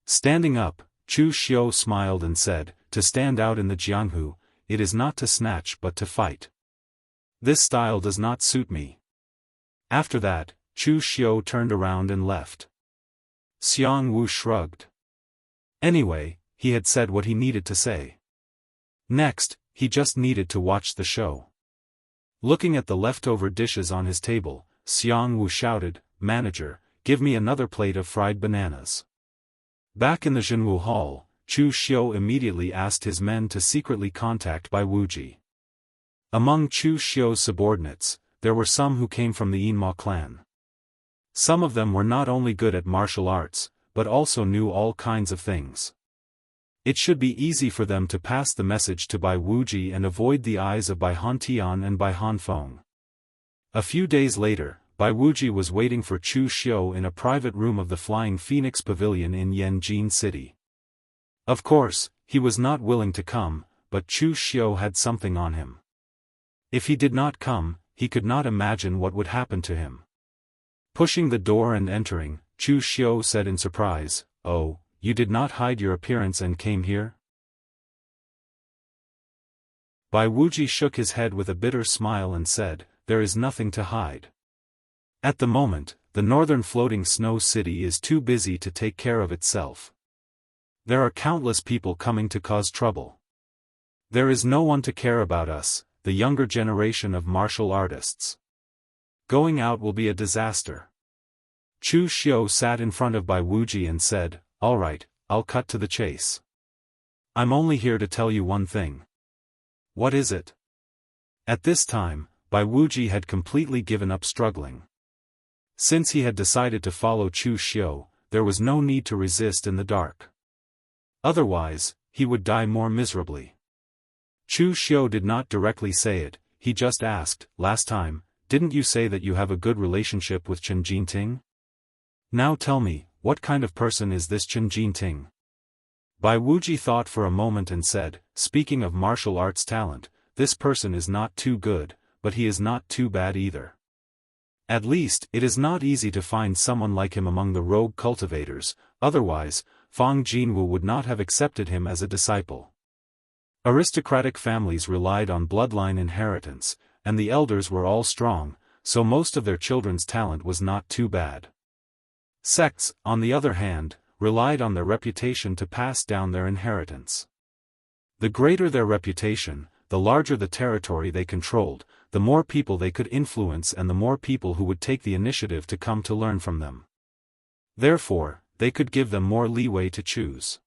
S1: Standing up, Chu Xiu smiled and said, "To stand out in the Jianghu, it is not to snatch but to fight. This style does not suit me." After that, Chu Xiu turned around and left. Xiang Wu shrugged. Anyway, he had said what he needed to say. Next, he just needed to watch the show. Looking at the leftover dishes on his table, Xiang Wu shouted, "Manager, give me another plate of fried bananas." Back in the Zhenwu Hall, Chu Xiu immediately asked his men to secretly contact Bai Wuji. Among Chu Xiu's subordinates, there were some who came from the Yinma clan. Some of them were not only good at martial arts, but also knew all kinds of things. It should be easy for them to pass the message to Bai Wuji and avoid the eyes of Bai Hantian and Bai Hanfeng. A few days later, Bai Wuji was waiting for Chu Xiu in a private room of the Flying Phoenix Pavilion in Yanjin City. Of course, he was not willing to come, but Chu Xiu had something on him. If he did not come, he could not imagine what would happen to him. Pushing the door and entering, Chu Xiu said in surprise, "Oh, you did not hide your appearance and came here?" Bai Wuji shook his head with a bitter smile and said, "There is nothing to hide. At the moment, the northern floating snow city is too busy to take care of itself. There are countless people coming to cause trouble. There is no one to care about us, the younger generation of martial artists. Going out will be a disaster." Chu Xiu sat in front of Bai Wuji and said, "All right, I'll cut to the chase. I'm only here to tell you one thing." "What is it?" At this time, Bai Wuji had completely given up struggling. Since he had decided to follow Chu Xiu, there was no need to resist in the dark. Otherwise, he would die more miserably. Chu Xiu did not directly say it, he just asked, "Last time, didn't you say that you have a good relationship with Chen Jinting? Now tell me, what kind of person is this Chen Jinting?" Bai Wuji thought for a moment and said, "Speaking of martial arts talent, this person is not too good, but he is not too bad either. At least, it is not easy to find someone like him among the rogue cultivators, otherwise, Fang Jinwu would not have accepted him as a disciple." Aristocratic families relied on bloodline inheritance, and the elders were all strong, so most of their children's talent was not too bad. Sects, on the other hand, relied on their reputation to pass down their inheritance. The greater their reputation, the larger the territory they controlled, the more people they could influence and the more people who would take the initiative to come to learn from them. Therefore, they could give them more leeway to choose.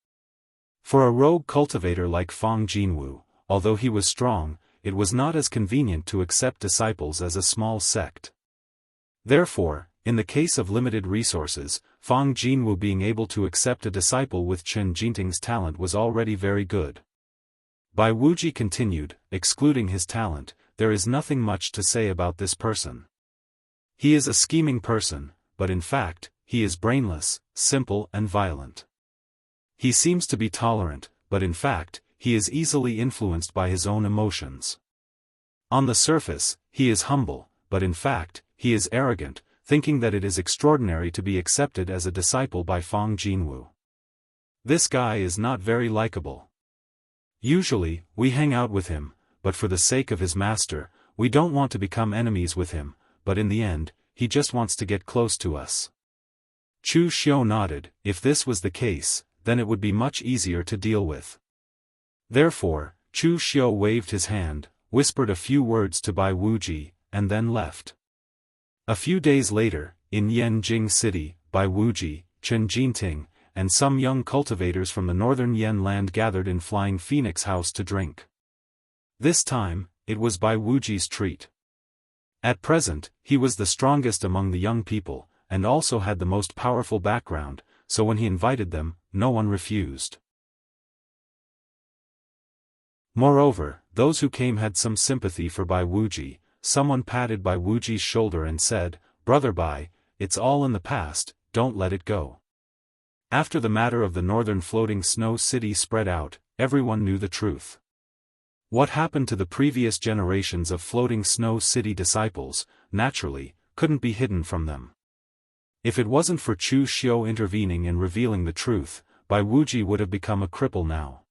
S1: For a rogue cultivator like Fang Jinwu, although he was strong, it was not as convenient to accept disciples as a small sect. Therefore, in the case of limited resources, Fang Jinwu being able to accept a disciple with Chen Jinting's talent was already very good. Bai Wuji continued, "Excluding his talent, there is nothing much to say about this person. He is a scheming person, but in fact, he is brainless, simple and violent. He seems to be tolerant, but in fact, he is easily influenced by his own emotions. On the surface, he is humble, but in fact, he is arrogant, thinking that it is extraordinary to be accepted as a disciple by Fang Jinwu. This guy is not very likable. Usually, we hang out with him, but for the sake of his master, we don't want to become enemies with him, but in the end, he just wants to get close to us. Chu Xiu nodded. If this was the case, then it would be much easier to deal with. Therefore, Chu Xiu waved his hand, whispered a few words to Bai Wuji, and then left. A few days later, in Yanjing City, Bai Wuji, Chen Jinting, and some young cultivators from the northern Yan land gathered in Flying Phoenix House to drink. This time, it was Bai Wuji's treat. At present, he was the strongest among the young people, and also had the most powerful background, so when he invited them, no one refused. Moreover, those who came had some sympathy for Bai Wuji. Someone patted Bai Wuji's shoulder and said, "Brother Bai, it's all in the past, don't let it go." After the matter of the northern floating snow city spread out, everyone knew the truth. What happened to the previous generations of floating snow city disciples, naturally, couldn't be hidden from them. If it wasn't for Chu Xiu intervening and revealing the truth, Bai Wuji would have become a cripple now.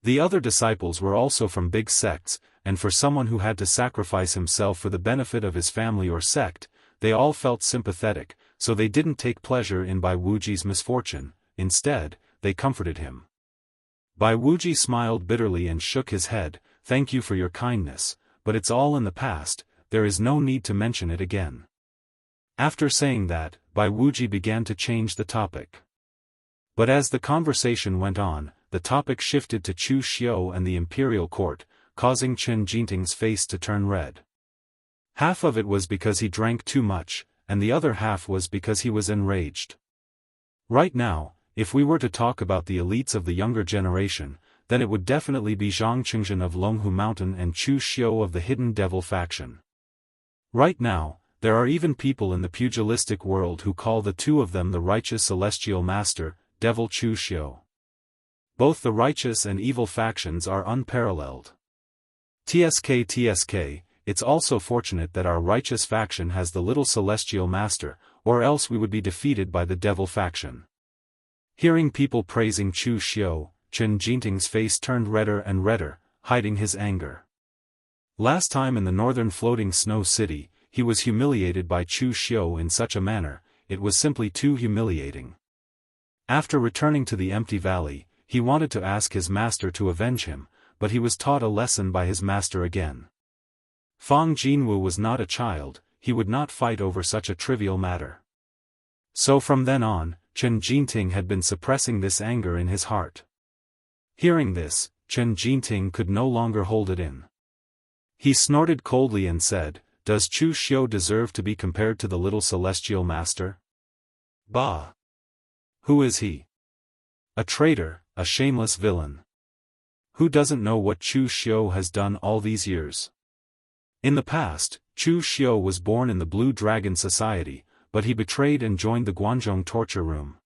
S1: The other disciples were also from big sects, and for someone who had to sacrifice himself for the benefit of his family or sect, they all felt sympathetic, so they didn't take pleasure in Bai Wuji's misfortune. Instead, they comforted him. Bai Wuji smiled bitterly and shook his head. "Thank you for your kindness, but it's all in the past, there is no need to mention it again." After saying that, Bai Wuji began to change the topic. But as the conversation went on, the topic shifted to Chu Xiu and the imperial court, causing Chen Jinting's face to turn red. Half of it was because he drank too much, and the other half was because he was enraged. Right now, if we were to talk about the elites of the younger generation, then it would definitely be Zhang Qingzhen of Longhu Mountain and Chu Xiu of the Hidden Devil faction. Right now, there are even people in the pugilistic world who call the two of them the righteous celestial master, Devil Chu Xiu. Both the righteous and evil factions are unparalleled. TSK, it's also fortunate that our righteous faction has the little celestial master, or else we would be defeated by the devil faction. Hearing people praising Chu Xiu, Chen Jinting's face turned redder and redder, hiding his anger. Last time in the northern floating snow city, he was humiliated by Chu Xiu in such a manner, it was simply too humiliating. After returning to the empty valley, he wanted to ask his master to avenge him, but he was taught a lesson by his master again. Fang Jinwu was not a child, he would not fight over such a trivial matter. So from then on, Chen Jinting had been suppressing this anger in his heart. Hearing this, Chen Jinting could no longer hold it in. He snorted coldly and said, "Does Chu Xiu deserve to be compared to the little celestial master? Bah! Who is he? A traitor, a shameless villain. Who doesn't know what Chu Xiu has done all these years?" In the past, Chu Xiu was born in the Blue Dragon Society, but he betrayed and joined the Guanzhong torture room.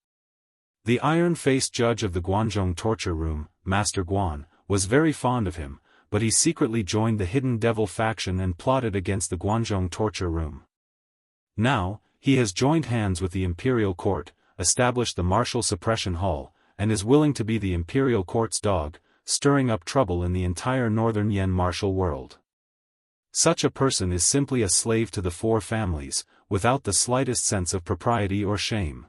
S1: The iron-faced judge of the Guanzhong torture room, Master Guan, was very fond of him, but he secretly joined the Hidden Devil faction and plotted against the Guanzhong torture room. Now, he has joined hands with the Imperial Court, established the Martial Suppression Hall, and is willing to be the Imperial Court's dog, stirring up trouble in the entire northern Yan martial world. Such a person is simply a slave to the four families, without the slightest sense of propriety or shame.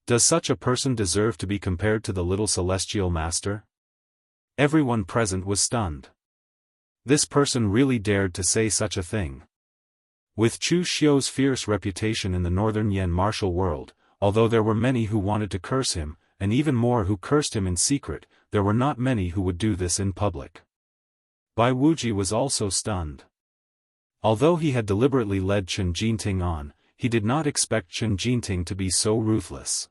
S1: Does such a person deserve to be compared to the little celestial master? Everyone present was stunned. This person really dared to say such a thing. With Chu Xiu's fierce reputation in the northern Yan martial world, although there were many who wanted to curse him, and even more who cursed him in secret, there were not many who would do this in public. Bai Wuji was also stunned. Although he had deliberately led Chen Jinting on, he did not expect Chen Jinting to be so ruthless.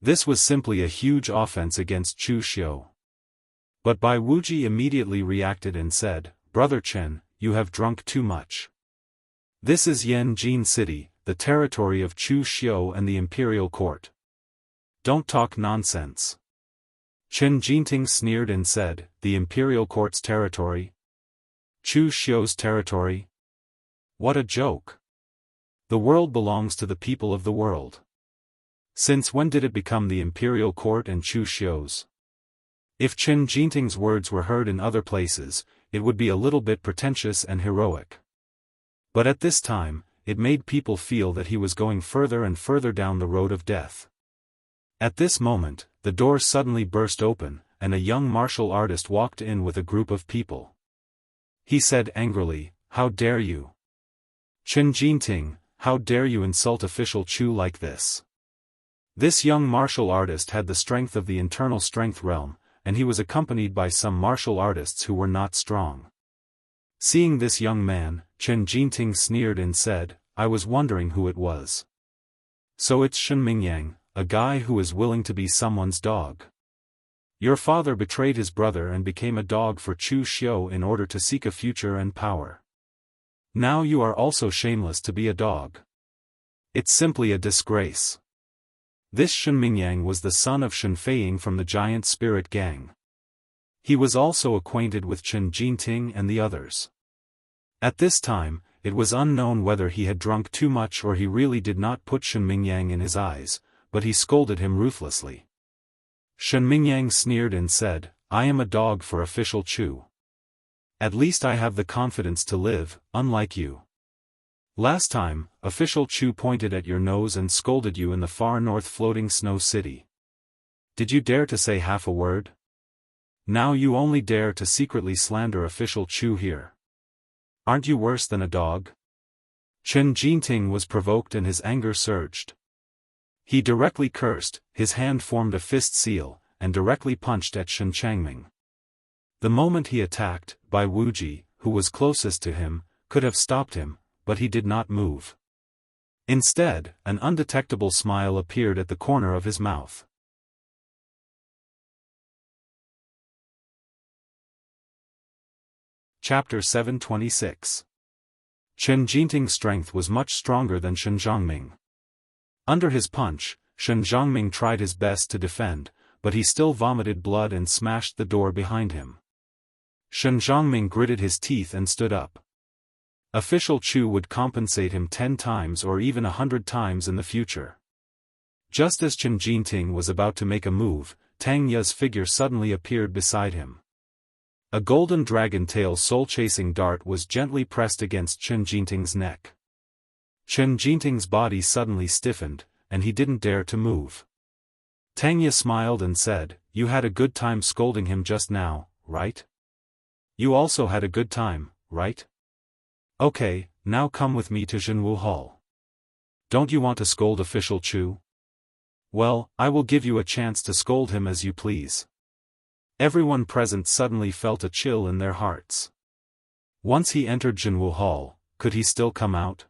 S1: This was simply a huge offense against Chu Xiu. But Bai Wuji immediately reacted and said, "Brother Chen, you have drunk too much. This is Yanjin City, the territory of Chu Xiu and the imperial court. Don't talk nonsense. Chen Jinting sneered and said, the imperial court's territory? Chu Xiu's territory? What a joke. The world belongs to the people of the world. Since when did it become the imperial court and Chu Xiu's? If Chen Jinting's words were heard in other places, it would be a little bit pretentious and heroic. But at this time, it made people feel that he was going further and further down the road of death. At this moment, the door suddenly burst open, and a young martial artist walked in with a group of people. He said angrily, "How dare you? Chen Jinting, how dare you insult official Chu like this?" This young martial artist had the strength of the internal strength realm, and he was accompanied by some martial artists who were not strong. Seeing this young man, Chen Jinting sneered and said, "I was wondering who it was. So it's Shen Mingyang, a guy who is willing to be someone's dog. Your father betrayed his brother and became a dog for Chu Xiu in order to seek a future and power. Now you are also shameless to be a dog. It's simply a disgrace." This Shen Mingyang was the son of Shen Feiying from the giant spirit gang. He was also acquainted with Chen Jinting and the others. At this time, it was unknown whether he had drunk too much or he really did not put Shen Mingyang in his eyes, but he scolded him ruthlessly. Shen Mingyang sneered and said, "I am a dog for official Chu. At least I have the confidence to live, unlike you. Last time, official Chu pointed at your nose and scolded you in the far north floating snow city. Did you dare to say half a word? Now you only dare to secretly slander official Chu here. Aren't you worse than a dog?" Chen Jinting was provoked and his anger surged. He directly cursed, his hand formed a fist seal, and directly punched at Shen Changming. The moment he attacked, Bai Wuji, who was closest to him, could have stopped him, but he did not move. Instead, an undetectable smile appeared at the corner of his mouth. Chapter 726. Chen Jinting's strength was much stronger than Shen Zhongming. Under his punch, Shen Zhongming tried his best to defend, but he still vomited blood and smashed the door behind him. Shen Zhongming gritted his teeth and stood up. Official Chu would compensate him 10 times or even 100 times in the future. Just as Chen Jinting was about to make a move, Tang Ye's figure suddenly appeared beside him. A golden dragon tail soul-chasing dart was gently pressed against Chen Jinting's neck. Chen Jinting's body suddenly stiffened, and he didn't dare to move. Tang Ye smiled and said, "You had a good time scolding him just now, right? You also had a good time, right? Okay, now come with me to Jianghu Hall. Don't you want to scold official Chu? Well, I will give you a chance to scold him as you please." Everyone present suddenly felt a chill in their hearts. Once he entered Jianghu Hall, could he still come out?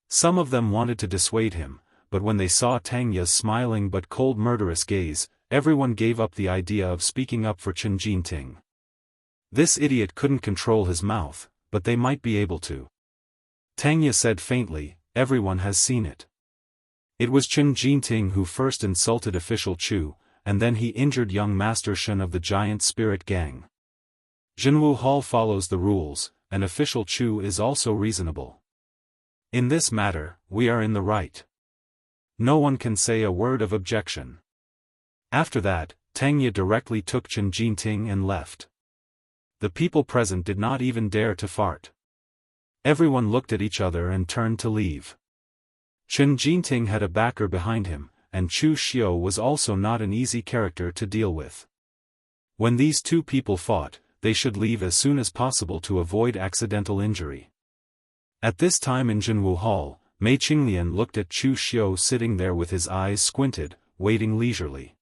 S1: Some of them wanted to dissuade him, but when they saw Tang Ye's smiling but cold murderous gaze, everyone gave up the idea of speaking up for Chen Jinting. This idiot couldn't control his mouth, but they might be able to. Tang Ye said faintly, "Everyone has seen it. It was Chen Jinting who first insulted official Chu, and then he injured young Master Shen of the giant spirit gang. Jianghu Hall follows the rules, and official Chu is also reasonable. In this matter, we are in the right. No one can say a word of objection." After that, Tang Ye directly took Chen Jinting and left. The people present did not even dare to fart. Everyone looked at each other and turned to leave. Chen Jinting had a backer behind him, and Chu Xiu was also not an easy character to deal with. When these two people fought, they should leave as soon as possible to avoid accidental injury. At this time in Jianghu Hall, Mei Qinglian looked at Chu Xiu sitting there with his eyes squinted, waiting leisurely.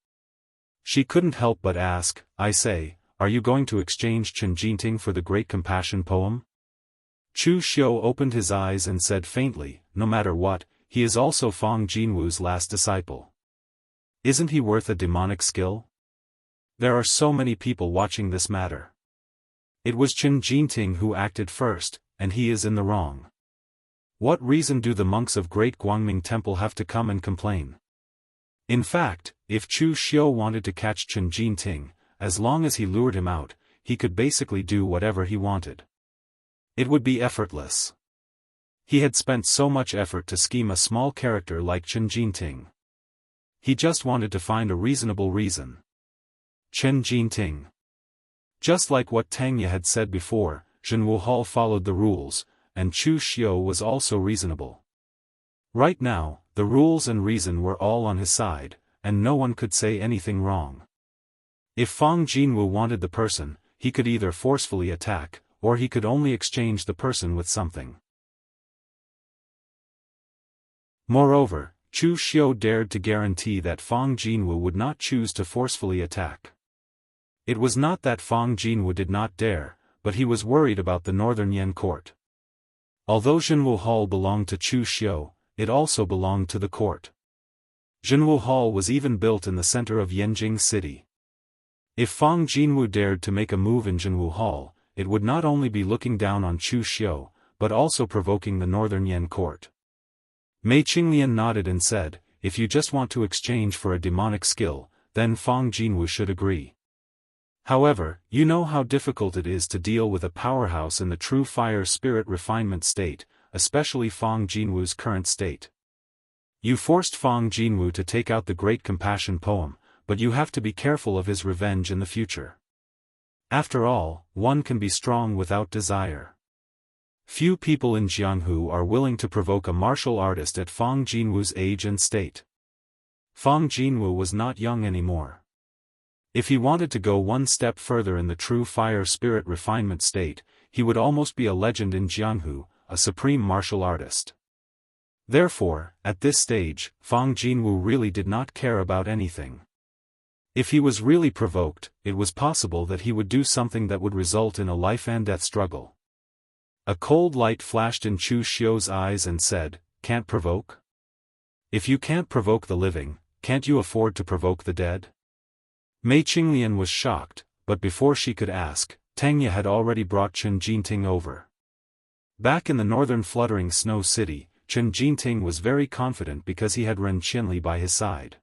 S1: She couldn't help but ask, "I say, are you going to exchange Chen Jinting for the Great Compassion poem?" Chu Xiu opened his eyes and said faintly, "No matter what, he is also Fang Jinwu's last disciple. Isn't he worth a demonic skill? There are so many people watching this matter. It was Chen Jinting who acted first, and he is in the wrong. What reason do the monks of Great Guangming Temple have to come and complain? In fact, if Chu Xiu wanted to catch Chen Jinting, as long as he lured him out, he could basically do whatever he wanted. It would be effortless. He had spent so much effort to scheme a small character like Chen Jinting. He just wanted to find a reasonable reason. Chen Jinting. Just like what Tangya had said before, Jianghu Hall followed the rules, and Chu Xiu was also reasonable. Right now, the rules and reason were all on his side, and no one could say anything wrong. If Fang Jinwu wanted the person, he could either forcefully attack, or he could only exchange the person with something. Moreover, Chu Xiu dared to guarantee that Fang Jinwu would not choose to forcefully attack. It was not that Fang Jinwu did not dare, but he was worried about the Northern Yan court. Although Jianghu Hall belonged to Chu Xiu, it also belonged to the court. Jianghu Hall was even built in the center of Yanjing City. If Fang Jinwu dared to make a move in Jianghu Hall, it would not only be looking down on Chu Xiu, but also provoking the Northern Yan court. Mei Qinglian nodded and said, "If you just want to exchange for a demonic skill, then Fang Jinwu should agree. However, you know how difficult it is to deal with a powerhouse in the true fire spirit refinement state, especially Fang Jinwu's current state. You forced Fang Jinwu to take out the Great Compassion poem, but you have to be careful of his revenge in the future. After all, one can be strong without desire. Few people in Jianghu are willing to provoke a martial artist at Fang Jinwu's age and state. Fang Jinwu was not young anymore. If he wanted to go one step further in the true fire spirit refinement state, he would almost be a legend in Jianghu, a supreme martial artist. Therefore, at this stage, Fang Jinwu really did not care about anything. If he was really provoked, it was possible that he would do something that would result in a life-and-death struggle. A cold light flashed in Chu Xiu's eyes and said, "Can't provoke? If you can't provoke the living, can't you afford to provoke the dead?" Mei Qinglian was shocked, but before she could ask, Tangya had already brought Chen Jinting over. Back in the northern fluttering snow city, Chen Jinting was very confident because he had Ren Qinli by his side.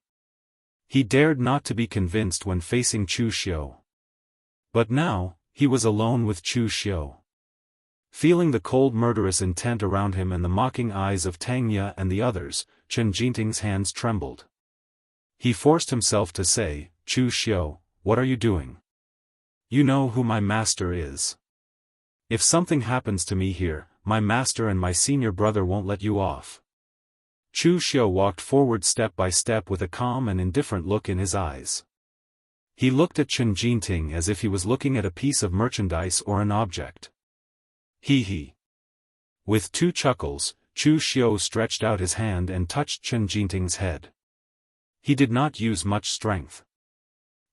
S1: He dared not to be convinced when facing Chu Xiu. But now, he was alone with Chu Xiu. Feeling the cold murderous intent around him and the mocking eyes of Tangya and the others, Chen Jinting's hands trembled. He forced himself to say, "Chu Xiu, what are you doing? You know who my master is. If something happens to me here, my master and my senior brother won't let you off." Chu Xiu walked forward step by step with a calm and indifferent look in his eyes. He looked at Chen Jinting as if he was looking at a piece of merchandise or an object. He. With two chuckles, Chu Xiu stretched out his hand and touched Chen Jinting's head. He did not use much strength.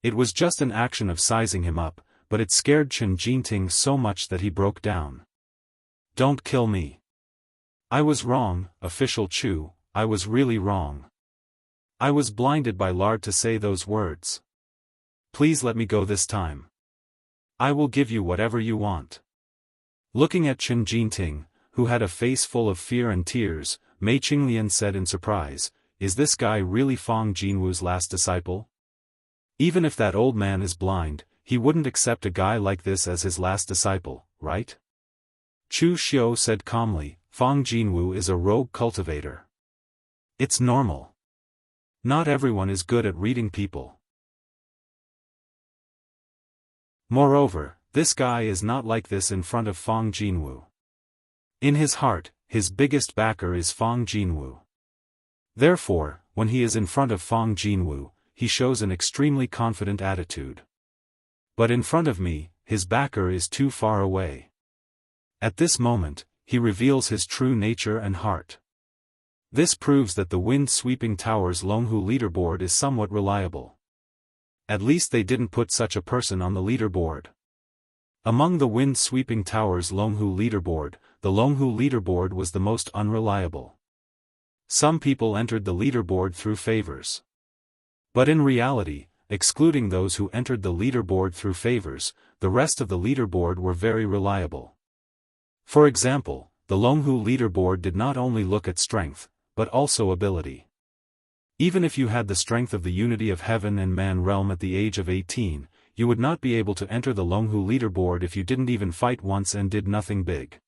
S1: It was just an action of sizing him up, but it scared Chen Jinting so much that he broke down. "Don't kill me. I was wrong, official Chu, I was really wrong. I was blinded by lard to say those words. Please let me go this time. I will give you whatever you want." Looking at Chen Jinting, who had a face full of fear and tears, Mei Qinglian said in surprise, "Is this guy really Fang Jinwu's last disciple? Even if that old man is blind, he wouldn't accept a guy like this as his last disciple, right?" Chu Xiu said calmly, "Fang Jinwu is a rogue cultivator. It's normal. Not everyone is good at reading people. Moreover, this guy is not like this in front of Fang Jinwu. In his heart, his biggest backer is Fang Jinwu. Therefore, when he is in front of Fang Jinwu, he shows an extremely confident attitude. But in front of me, his backer is too far away. At this moment, he reveals his true nature and heart. This proves that the wind-sweeping tower's Longhu leaderboard is somewhat reliable. At least they didn't put such a person on the leaderboard. Among the wind-sweeping tower's Longhu leaderboard, the Longhu leaderboard was the most unreliable. Some people entered the leaderboard through favors. But in reality, excluding those who entered the leaderboard through favors, the rest of the leaderboard were very reliable. For example, the Longhu leaderboard did not only look at strength, but also ability. Even if you had the strength of the unity of heaven and man realm at the age of 18, you would not be able to enter the Longhu leaderboard if you didn't even fight once and did nothing big.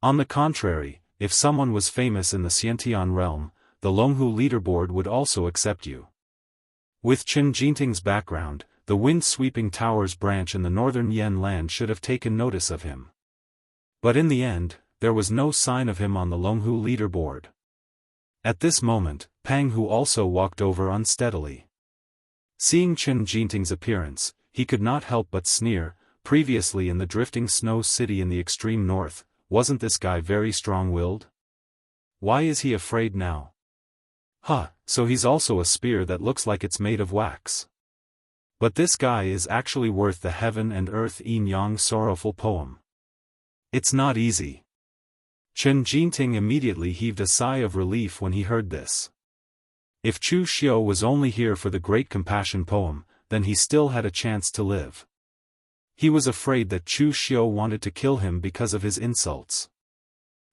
S1: On the contrary, if someone was famous in the Xiantian realm, the Longhu leaderboard would also accept you. With Chen Jinting's background, the wind-sweeping towers branch in the northern Yen land should have taken notice of him. But in the end, there was no sign of him on the Longhu leaderboard. At this moment, Pang Hu also walked over unsteadily. Seeing Chen Jinting's appearance, he could not help but sneer. Previously in the drifting snow city in the extreme north, wasn't this guy very strong-willed? Why is he afraid now? So he's also a spear that looks like it's made of wax. But this guy is actually worth the heaven and earth yin-yang sorrowful poem. It's not easy. Chen Jinting immediately heaved a sigh of relief when he heard this. If Chu Xiu was only here for the great compassion poem, then he still had a chance to live. He was afraid that Chu Xiu wanted to kill him because of his insults.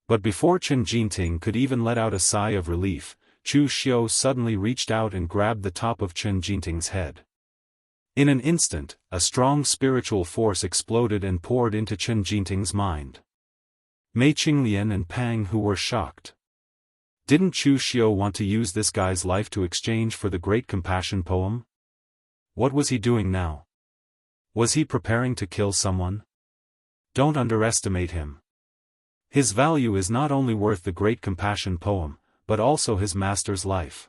S1: But before Chen Jinting could even let out a sigh of relief, Chu Xiu suddenly reached out and grabbed the top of Chen Jinting's head. In an instant, a strong spiritual force exploded and poured into Chen Jinting's mind. Mei Qinglian and Pang Hu were shocked. Didn't Chu Xiu want to use this guy's life to exchange for the great compassion poem? What was he doing now? Was he preparing to kill someone? Don't underestimate him. His value is not only worth the great compassion poem, but also his master's life.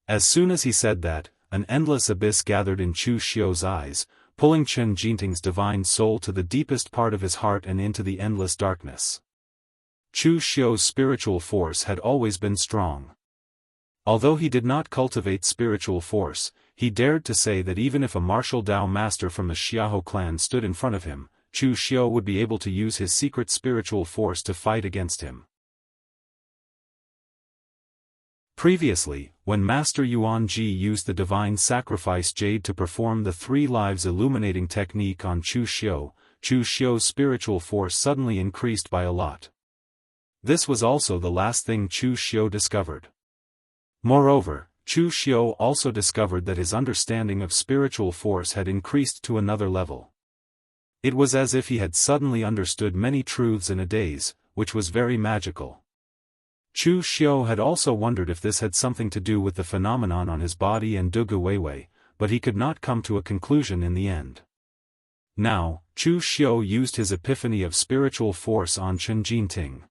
S1: As soon as he said that, an endless abyss gathered in Chu Xiu's eyes, pulling Chen Jinting's divine soul to the deepest part of his heart and into the endless darkness. Chu Xiu's spiritual force had always been strong. Although he did not cultivate spiritual force, he dared to say that even if a martial Dao master from the Xiahou clan stood in front of him, Chu Xiu would be able to use his secret spiritual force to fight against him. Previously, when Master Yuan Ji used the divine sacrifice jade to perform the 3 lives illuminating technique on Chu Xiu's spiritual force suddenly increased by a lot. This was also the last thing Chu Xiu discovered. Moreover, Chu Xiu also discovered that his understanding of spiritual force had increased to another level. It was as if he had suddenly understood many truths in a daze, which was very magical. Chu Xiu had also wondered if this had something to do with the phenomenon on his body and Dugu Weiwei, but he could not come to a conclusion in the end. Now, Chu Xiu used his epiphany of spiritual force on Chen Jinting.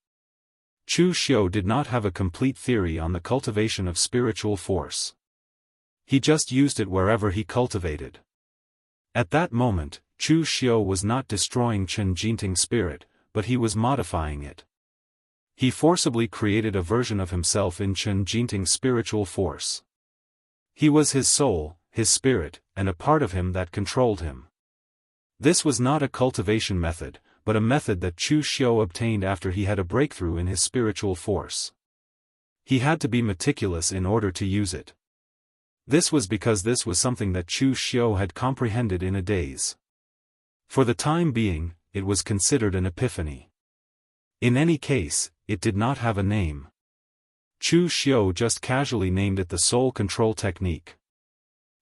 S1: Chu Xiu did not have a complete theory on the cultivation of spiritual force. He just used it wherever he cultivated. At that moment, Chu Xiu was not destroying Chen Jinting's spirit, but he was modifying it. He forcibly created a version of himself in Chen Jinting's spiritual force. He was his soul, his spirit, and a part of him that controlled him. This was not a cultivation method, but a method that Chu Xiu obtained after he had a breakthrough in his spiritual force. He had to be meticulous in order to use it. This was because this was something that Chu Xiu had comprehended in a daze. For the time being, it was considered an epiphany. In any case, it did not have a name. Chu Xiu just casually named it the soul control technique.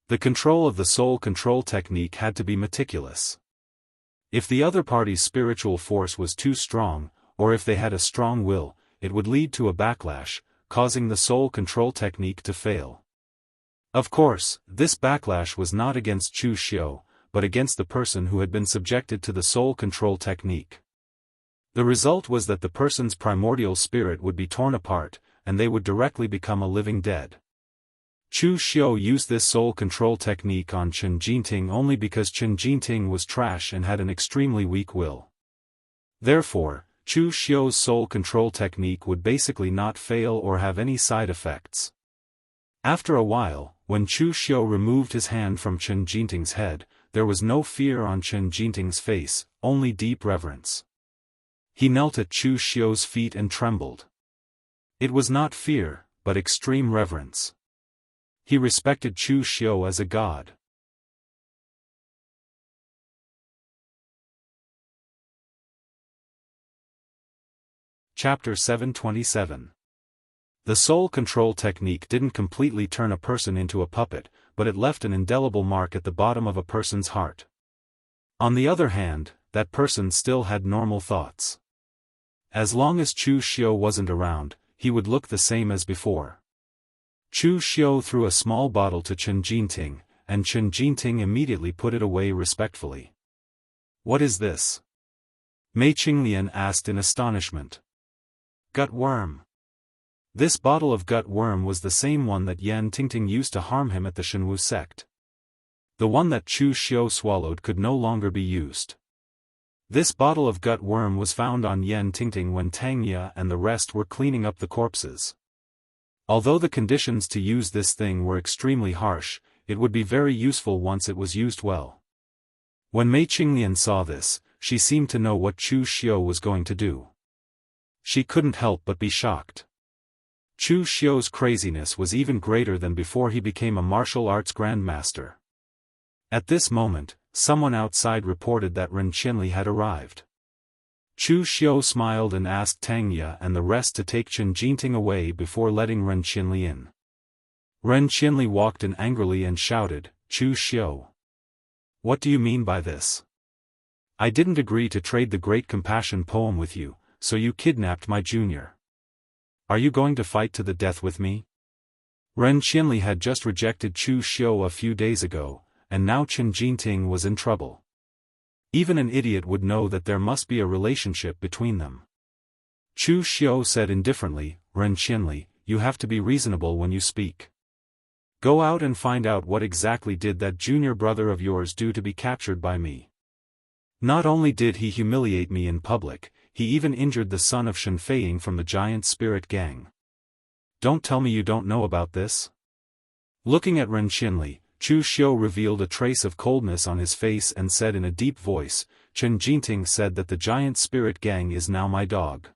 S1: The control of the soul control technique had to be meticulous. If the other party's spiritual force was too strong, or if they had a strong will, it would lead to a backlash, causing the soul control technique to fail. Of course, this backlash was not against Chu Xiu, but against the person who had been subjected to the soul control technique. The result was that the person's primordial spirit would be torn apart, and they would directly become a living dead. Chu Xiu used this soul control technique on Chen Jinting only because Chen Jinting was trash and had an extremely weak will. Therefore, Chu Xiu's soul control technique would basically not fail or have any side effects. After a while, when Chu Xiu removed his hand from Chen Jinting's head, there was no fear on Chen Jinting's face, only deep reverence. He knelt at Chu Xiu's feet and trembled. It was not fear, but extreme reverence. He respected Chu Xiu as a god. Chapter 727. The soul control technique didn't completely turn a person into a puppet, but it left an indelible mark at the bottom of a person's heart. On the other hand, that person still had normal thoughts. As long as Chu Xiu wasn't around, he would look the same as before. Chu Xiu threw a small bottle to Chen Jinting, and Chen Jinting immediately put it away respectfully. "What is this?" Mei Qinglian asked in astonishment. "Gut worm." This bottle of gut worm was the same one that Yan Tingting used to harm him at the Shenwu sect. The one that Chu Xiu swallowed could no longer be used. This bottle of gut worm was found on Yan Tingting when Tangya and the rest were cleaning up the corpses. Although the conditions to use this thing were extremely harsh, it would be very useful once it was used well. When Mei Qinglian saw this, she seemed to know what Chu Xiu was going to do. She couldn't help but be shocked. Chu Xiu's craziness was even greater than before he became a martial arts grandmaster. At this moment, someone outside reported that Ren Qinli had arrived. Chu Xiu smiled and asked Tangya and the rest to take Chen Jinting away before letting Ren Qinli in. Ren Qinli walked in angrily and shouted, "Chu Xiu! What do you mean by this? I didn't agree to trade the Great Compassion poem with you, so you kidnapped my junior. Are you going to fight to the death with me?" Ren Qinli had just rejected Chu Xiu a few days ago, and now Chen Jinting was in trouble. Even an idiot would know that there must be a relationship between them. Chu Xiu said indifferently, "Ren Qinli, you have to be reasonable when you speak. Go out and find out what exactly did that junior brother of yours do to be captured by me. Not only did he humiliate me in public, he even injured the son of Shen Feiying from the giant spirit gang. Don't tell me you don't know about this." Looking at Ren Qinli, Chu Xiu revealed a trace of coldness on his face and said in a deep voice, "Chen Jinting said that the giant spirit gang is now my dog.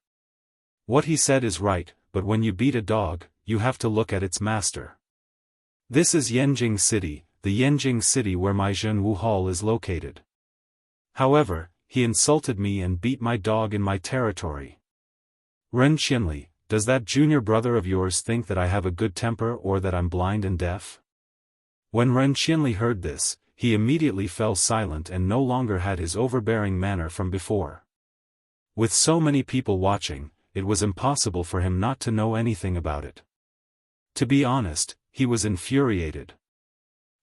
S1: What he said is right, but when you beat a dog, you have to look at its master. This is Yanjing City, the Yanjing City where my Jianghu Hall is located. However, he insulted me and beat my dog in my territory. Ren Qinli, does that junior brother of yours think that I have a good temper or that I'm blind and deaf?" When Ren Qinli heard this, he immediately fell silent and no longer had his overbearing manner from before. With so many people watching, it was impossible for him not to know anything about it. To be honest, he was infuriated.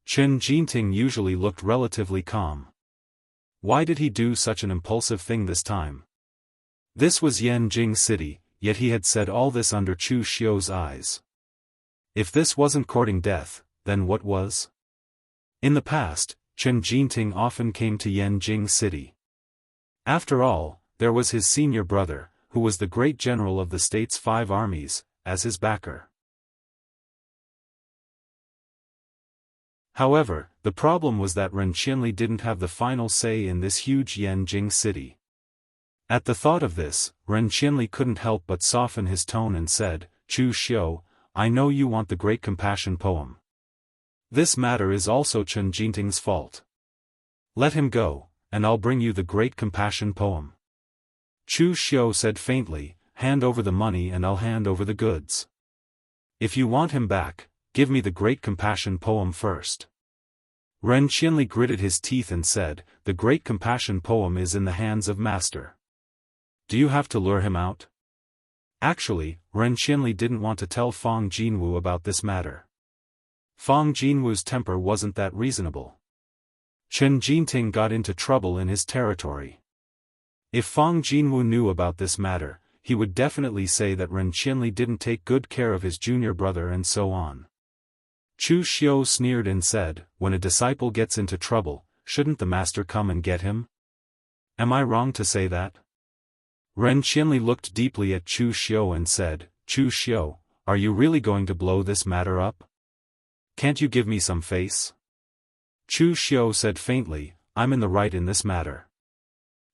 S1: Chen Jinting usually looked relatively calm. Why did he do such an impulsive thing this time? This was Yanjing City, yet he had said all this under Chu Xiu's eyes. If this wasn't courting death, then what was? In the past, Chen Jinting often came to Yanjing City. After all, there was his senior brother, who was the great general of the state's 5 armies, as his backer. However, the problem was that Ren Qinli didn't have the final say in this huge Yanjing city. At the thought of this, Ren Qinli couldn't help but soften his tone and said, "Chu Xiu, I know you want the Great Compassion poem. This matter is also Chen Jinting's fault. Let him go, and I'll bring you the Great Compassion poem." Chu Xiu said faintly, "Hand over the money and I'll hand over the goods. If you want him back, give me the Great Compassion poem first." Ren Qinli gritted his teeth and said, "The Great Compassion poem is in the hands of Master. Do you have to lure him out?" Actually, Ren Qinli didn't want to tell Fang Jinwu about this matter. Fang Jinwu's temper wasn't that reasonable. Chen Jinting got into trouble in his territory. If Fang Jinwu knew about this matter, he would definitely say that Ren Qinli didn't take good care of his junior brother and so on. Chu Xiu sneered and said, "When a disciple gets into trouble, shouldn't the master come and get him? Am I wrong to say that?" Ren Qinli looked deeply at Chu Xiu and said, "Chu Xiu, are you really going to blow this matter up? Can't you give me some face?" Chu Xiu said faintly, "I'm in the right in this matter.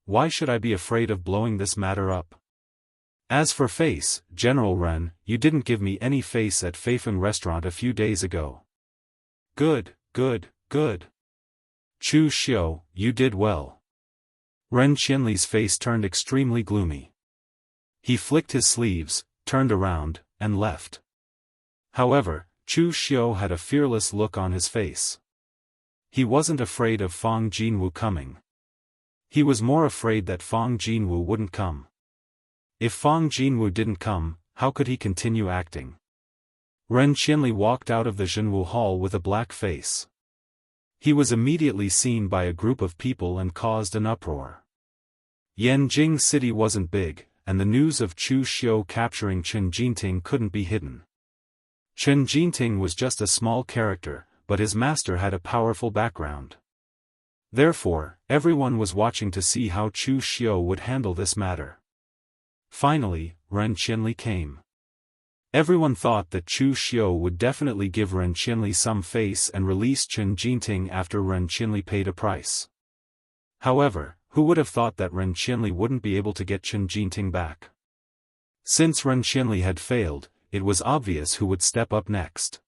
S1: Why should I be afraid of blowing this matter up? As for face, General Ren, you didn't give me any face at Feifeng restaurant a few days ago." Good, good, good. Chu Xiu, you did well." Ren Qinli's face turned extremely gloomy. He flicked his sleeves, turned around, and left. However, Chu Xiu had a fearless look on his face. He wasn't afraid of Fang Jinwu coming. He was more afraid that Fang Jinwu wouldn't come. If Fang Jinwu didn't come, how could he continue acting? Ren Qianli walked out of the Jianghu hall with a black face. He was immediately seen by a group of people and caused an uproar. Yanjing City wasn't big, and the news of Chu Xiu capturing Chen Jinting couldn't be hidden. Chen Jinting was just a small character, but his master had a powerful background. Therefore, everyone was watching to see how Chu Xiu would handle this matter. Finally, Ren Qianli came. Everyone thought that Chu Xiu would definitely give Ren Qianli some face and release Chen Jinting after Ren Qianli paid a price. However, who would have thought that Ren Qianli wouldn't be able to get Chen Jinting back? Since Ren Qianli had failed, it was obvious who would step up next.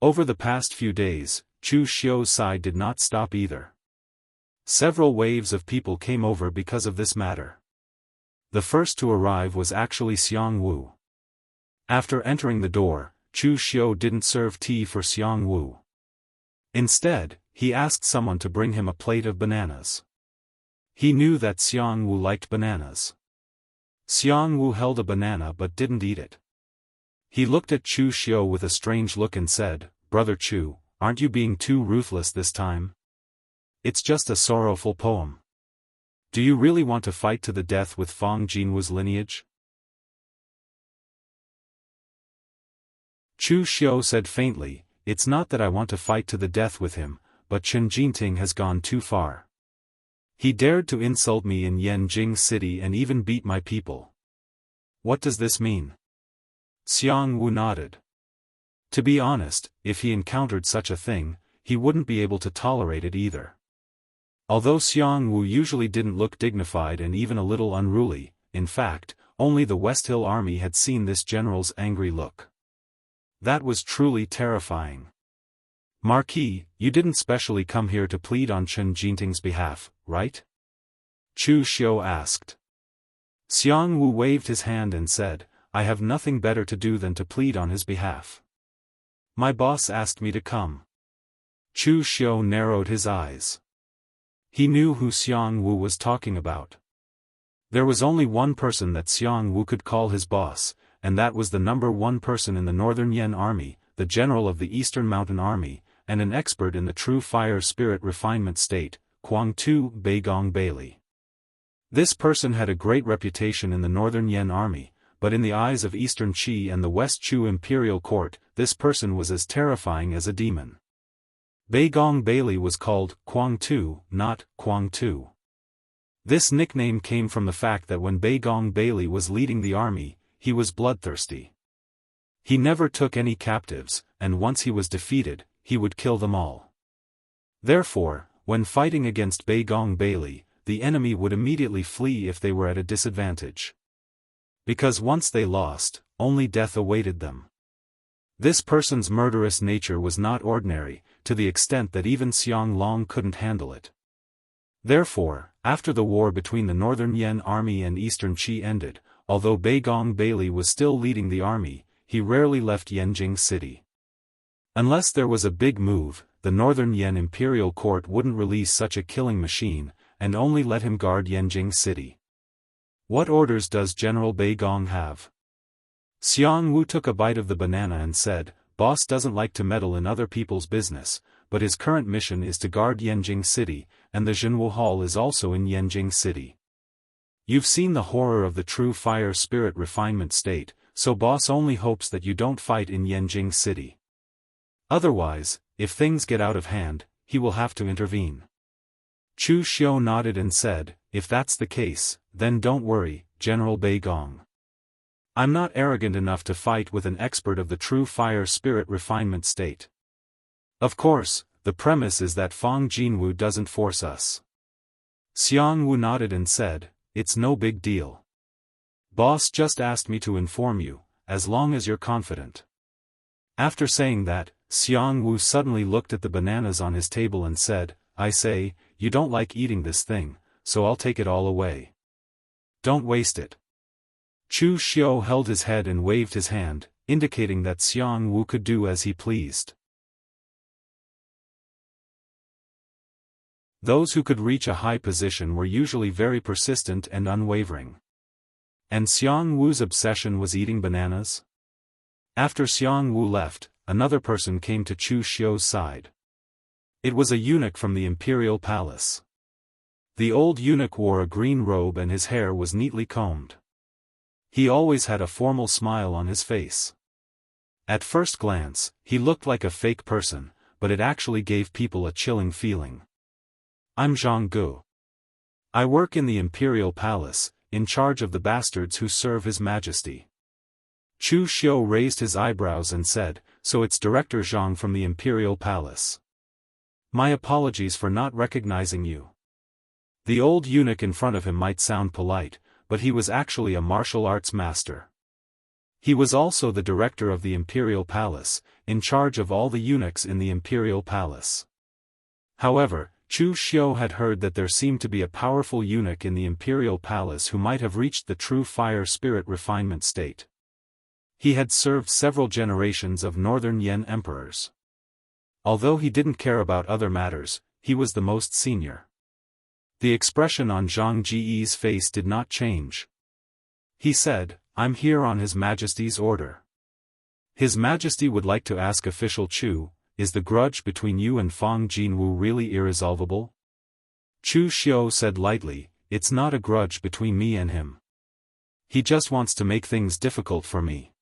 S1: Over the past few days, Chu Xiu's side did not stop either. Several waves of people came over because of this matter. The first to arrive was actually Xiang Wu. After entering the door, Chu Xiu didn't serve tea for Xiang Wu. Instead, he asked someone to bring him a plate of bananas. He knew that Xiang Wu liked bananas. Xiang Wu held a banana but didn't eat it. He looked at Chu Xiu with a strange look and said, "Brother Chu, aren't you being too ruthless this time? It's just a sorrowful poem. Do you really want to fight to the death with Fang Jinwu's lineage?" Chu Xiu said faintly, "It's not that I want to fight to the death with him, but Chen Jinting has gone too far. He dared to insult me in Yanjing City and even beat my people. What does this mean?" Xiang Wu nodded. To be honest, if he encountered such a thing, he wouldn't be able to tolerate it either. Although Xiang Wu usually didn't look dignified and even a little unruly, in fact, only the West Hill army had seen this general's angry look. That was truly terrifying. "Marquis, you didn't specially come here to plead on Chen Jinting's behalf, right?" Chu Xiu asked. Xiang Wu waved his hand and said, "I have nothing better to do than to plead on his behalf. My boss asked me to come." Chu Xiu narrowed his eyes. He knew who Xiang Wu was talking about. There was only one person that Xiang Wu could call his boss, and that was the #1 person in the Northern Yan Army, the general of the Eastern Mountain Army, and an expert in the true fire spirit refinement state, Guangtu Beigong Bailey. This person had a great reputation in the Northern Yan Army, but in the eyes of Eastern Qi and the West Chu Imperial Court, this person was as terrifying as a demon. Beigong Bailey was called Guangtu, not Guangtu. This nickname came from the fact that when Beigong Bailey was leading the army, he was bloodthirsty. He never took any captives, and once he was defeated, he would kill them all. Therefore, when fighting against Beigong Bailey, the enemy would immediately flee if they were at a disadvantage. Because once they lost, only death awaited them. This person's murderous nature was not ordinary, to the extent that even Xiang Long couldn't handle it. Therefore, after the war between the Northern Yan Army and Eastern Qi ended, although Beigong Bailey was still leading the army, he rarely left Yanjing City. Unless there was a big move, the Northern Yan Imperial Court wouldn't release such a killing machine, and only let him guard Yanjing City. What orders does General Beigong have? Xiang Wu took a bite of the banana and said, "Boss doesn't like to meddle in other people's business, but his current mission is to guard Yanjing City, and the Jianghu Hall is also in Yanjing City. You've seen the horror of the true fire spirit refinement state, so boss only hopes that you don't fight in Yanjing City. Otherwise, if things get out of hand, he will have to intervene." Chu Xiu nodded and said, "If that's the case, then don't worry, General Beigong. I'm not arrogant enough to fight with an expert of the true fire spirit refinement state. Of course, the premise is that Fang Jinwu doesn't force us." Xiang Wu nodded and said, "It's no big deal. Boss just asked me to inform you, as long as you're confident." After saying that, Xiang Wu suddenly looked at the bananas on his table and said, "I say, you don't like eating this thing, so I'll take it all away. Don't waste it." Chu Xiu held his head and waved his hand, indicating that Xiang Wu could do as he pleased. Those who could reach a high position were usually very persistent and unwavering. And Xiang Wu's obsession was eating bananas? After Xiang Wu left, another person came to Chu Xiu's side. It was a eunuch from the imperial palace. The old eunuch wore a green robe and his hair was neatly combed. He always had a formal smile on his face. At first glance, he looked like a fake person, but it actually gave people a chilling feeling. I'm Jianghu. I work in the imperial palace, in charge of the bastards who serve His Majesty. Chu Xiu raised his eyebrows and said, so it's Director Zhang from the imperial palace. My apologies for not recognizing you. The old eunuch in front of him might sound polite, but he was actually a martial arts master. He was also the director of the imperial palace, in charge of all the eunuchs in the imperial palace. However, Chu Xiu had heard that there seemed to be a powerful eunuch in the imperial palace who might have reached the true fire spirit refinement state. He had served several generations of northern Yan emperors. Although he didn't care about other matters, he was the most senior. The expression on Zhang Ji's face did not change. He said, I'm here on His Majesty's order. His Majesty would like to ask official Chu, is the grudge between you and Fang Jinwu really irresolvable? Chu Xiu said lightly, it's not a grudge between me and him. He just wants to make things difficult for me.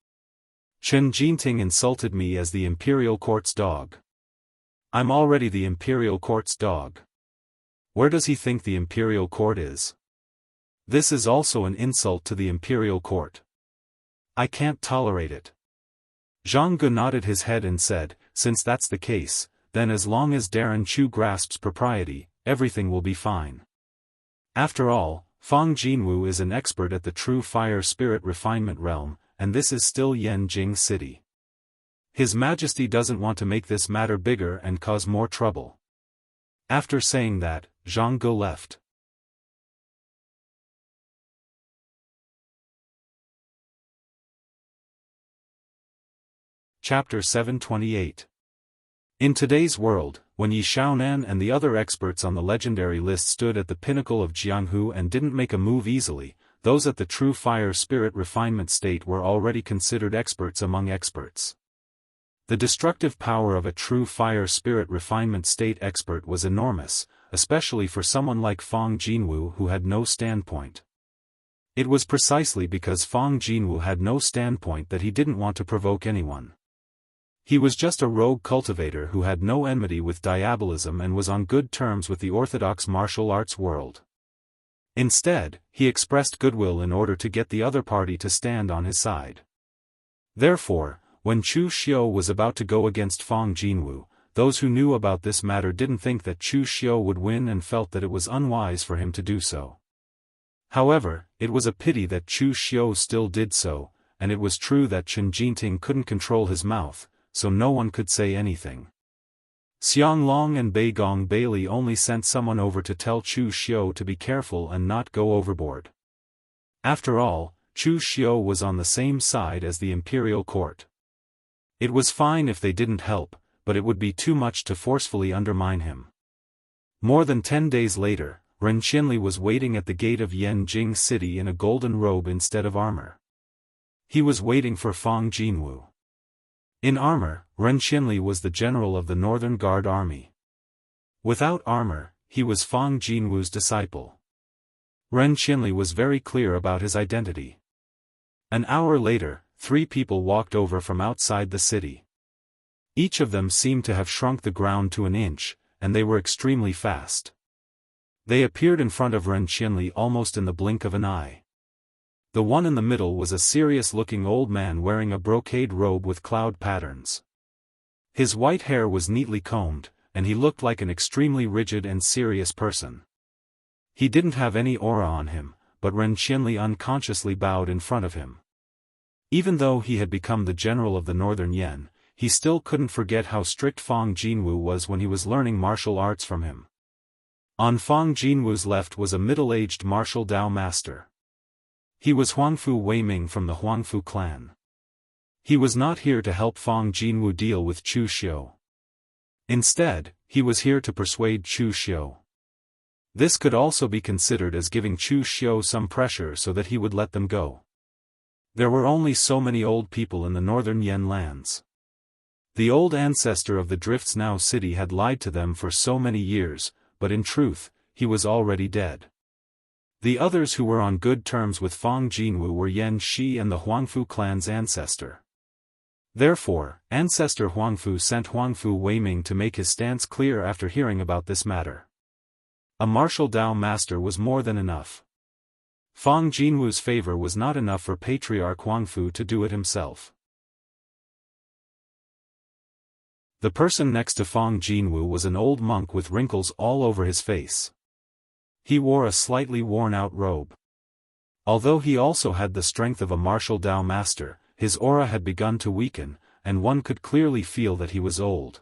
S1: Chen Jinting insulted me as the imperial court's dog. I'm already the imperial court's dog. Where does he think the imperial court is? This is also an insult to the imperial court. I can't tolerate it. Zhang Ge nodded his head and said, since that's the case, then as long as Darren Chu grasps propriety, everything will be fine. After all, Fang Jinwu is an expert at the true fire spirit refinement realm, and this is still Yanjing City. His Majesty doesn't want to make this matter bigger and cause more trouble. After saying that, Zhang Ge left. Chapter 728. In today's world, when Yi Xiaonan and the other experts on the legendary list stood at the pinnacle of Jianghu and didn't make a move easily, those at the true fire spirit refinement state were already considered experts among experts. The destructive power of a true fire spirit refinement state expert was enormous, especially for someone like Fang Jinwu who had no standpoint. It was precisely because Fang Jinwu had no standpoint that he didn't want to provoke anyone. He was just a rogue cultivator who had no enmity with diabolism and was on good terms with the orthodox martial arts world. Instead, he expressed goodwill in order to get the other party to stand on his side. Therefore, when Chu Xiu was about to go against Fang Jinwu, those who knew about this matter didn't think that Chu Xiu would win and felt that it was unwise for him to do so. However, it was a pity that Chu Xiu still did so, and it was true that Chen Jinting couldn't control his mouth, so no one could say anything. Xiang Long and Beigong Bailey only sent someone over to tell Chu Xiu to be careful and not go overboard. After all, Chu Xiu was on the same side as the imperial court. It was fine if they didn't help, but it would be too much to forcefully undermine him. More than 10 days later, Ren Xinli was waiting at the gate of Yanjing City in a golden robe instead of armor. He was waiting for Fang Jinwu. In armor, Ren Xinli was the general of the Northern Guard Army. Without armor, he was Fang Jinwu's disciple. Ren Xinli was very clear about his identity. An hour later, 3 people walked over from outside the city. Each of them seemed to have shrunk the ground to an inch, and they were extremely fast. They appeared in front of Ren Xinli almost in the blink of an eye. The one in the middle was a serious-looking old man wearing a brocade robe with cloud patterns. His white hair was neatly combed, and he looked like an extremely rigid and serious person. He didn't have any aura on him, but Ren Xinli unconsciously bowed in front of him. Even though he had become the general of the Northern Yan, he still couldn't forget how strict Fang Jinwu was when he was learning martial arts from him. On Fang Jinwu's left was a middle-aged martial Dao master. He was Huangfu Weiming from the Huangfu clan. He was not here to help Fang Jinwu deal with Chu Xiu. Instead, he was here to persuade Chu Xiu. This could also be considered as giving Chu Xiu some pressure so that he would let them go. There were only so many old people in the northern Yan lands. The old ancestor of the Drifts Now city had lied to them for so many years, but in truth, he was already dead. The others who were on good terms with Fang Jinwu were Yan Shi and the Huangfu clan's ancestor. Therefore, Ancestor Huangfu sent Huangfu Weiming to make his stance clear after hearing about this matter. A martial Dao master was more than enough. Fang Jinwu's favor was not enough for Patriarch Huangfu to do it himself. The person next to Fang Jinwu was an old monk with wrinkles all over his face. He wore a slightly worn-out robe. Although he also had the strength of a martial Dao master, his aura had begun to weaken, and one could clearly feel that he was old.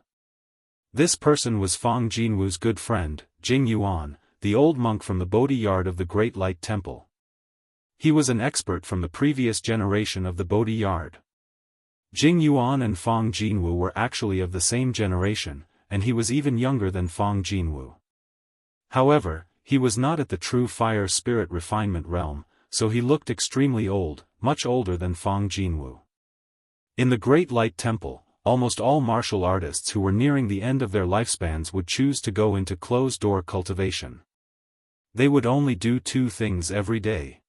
S1: This person was Fang Jinwu's good friend, Jing Yuan, the old monk from the Bodhi Yard of the Great Light Temple. He was an expert from the previous generation of the Bodhi Yard. Jing Yuan and Fang Jinwu were actually of the same generation, and he was even younger than Fang Jinwu. However, he was not at the true fire spirit refinement realm, so he looked extremely old, much older than Fang Jinwu. In the Great Light Temple, almost all martial artists who were nearing the end of their lifespans would choose to go into closed-door cultivation. They would only do two things every day.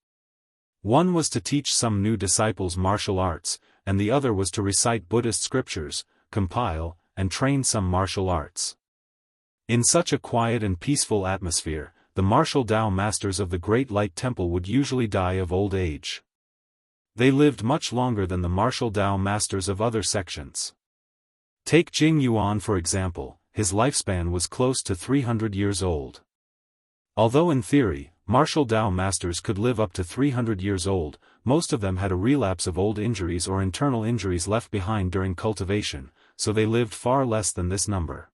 S1: One was to teach some new disciples martial arts, and the other was to recite Buddhist scriptures, compile, and train some martial arts. In such a quiet and peaceful atmosphere, the martial Dao masters of the Great Light Temple would usually die of old age. They lived much longer than the martial Dao masters of other sections. Take Jing Yuan for example, his lifespan was close to 300 years old. Although in theory, martial Dao masters could live up to 300 years old, most of them had a relapse of old injuries or internal injuries left behind during cultivation, so they lived far less than this number.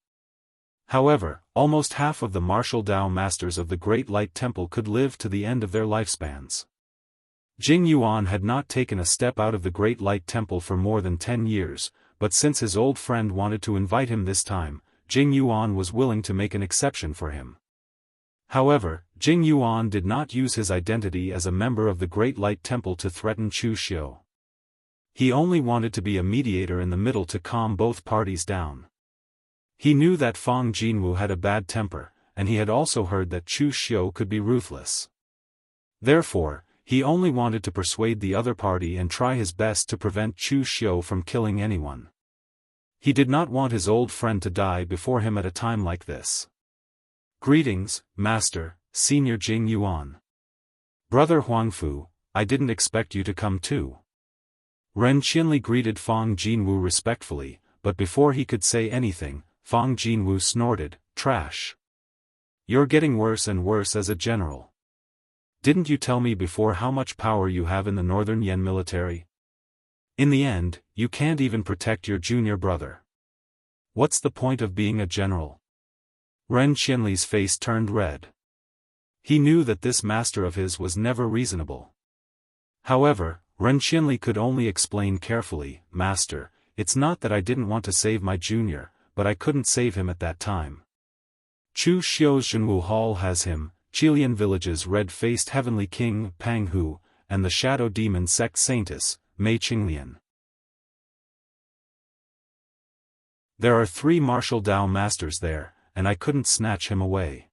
S1: However, almost half of the martial Dao masters of the Great Light Temple could live to the end of their lifespans. Jing Yuan had not taken a step out of the Great Light Temple for more than 10 years, but since his old friend wanted to invite him this time, Jing Yuan was willing to make an exception for him. However, Jing Yuan did not use his identity as a member of the Great Light Temple to threaten Chu Xiu. He only wanted to be a mediator in the middle to calm both parties down. He knew that Fang Jinwu had a bad temper, and he had also heard that Chu Xiu could be ruthless. Therefore, he only wanted to persuade the other party and try his best to prevent Chu Xiu from killing anyone. He did not want his old friend to die before him at a time like this. Greetings, Master, Senior Jing Yuan. Brother Huangfu, I didn't expect you to come too. Ren Qinli greeted Fang Jinwu respectfully, but before he could say anything, Fang Jinwu snorted, "Trash. You're getting worse and worse as a general. Didn't you tell me before how much power you have in the Northern Yan military? In the end, you can't even protect your junior brother. What's the point of being a general?" Ren Qinli's face turned red. He knew that this master of his was never reasonable. However, Ren Qinli could only explain carefully, "Master, it's not that I didn't want to save my junior, but I couldn't save him at that time. Chu Xiu's Zhenwu Hall has him, Qilian Village's red-faced heavenly king, Pang Hu, and the shadow demon sect saintess, Mei Qinglian. There are 3 martial Dao masters there, and I couldn't snatch him away.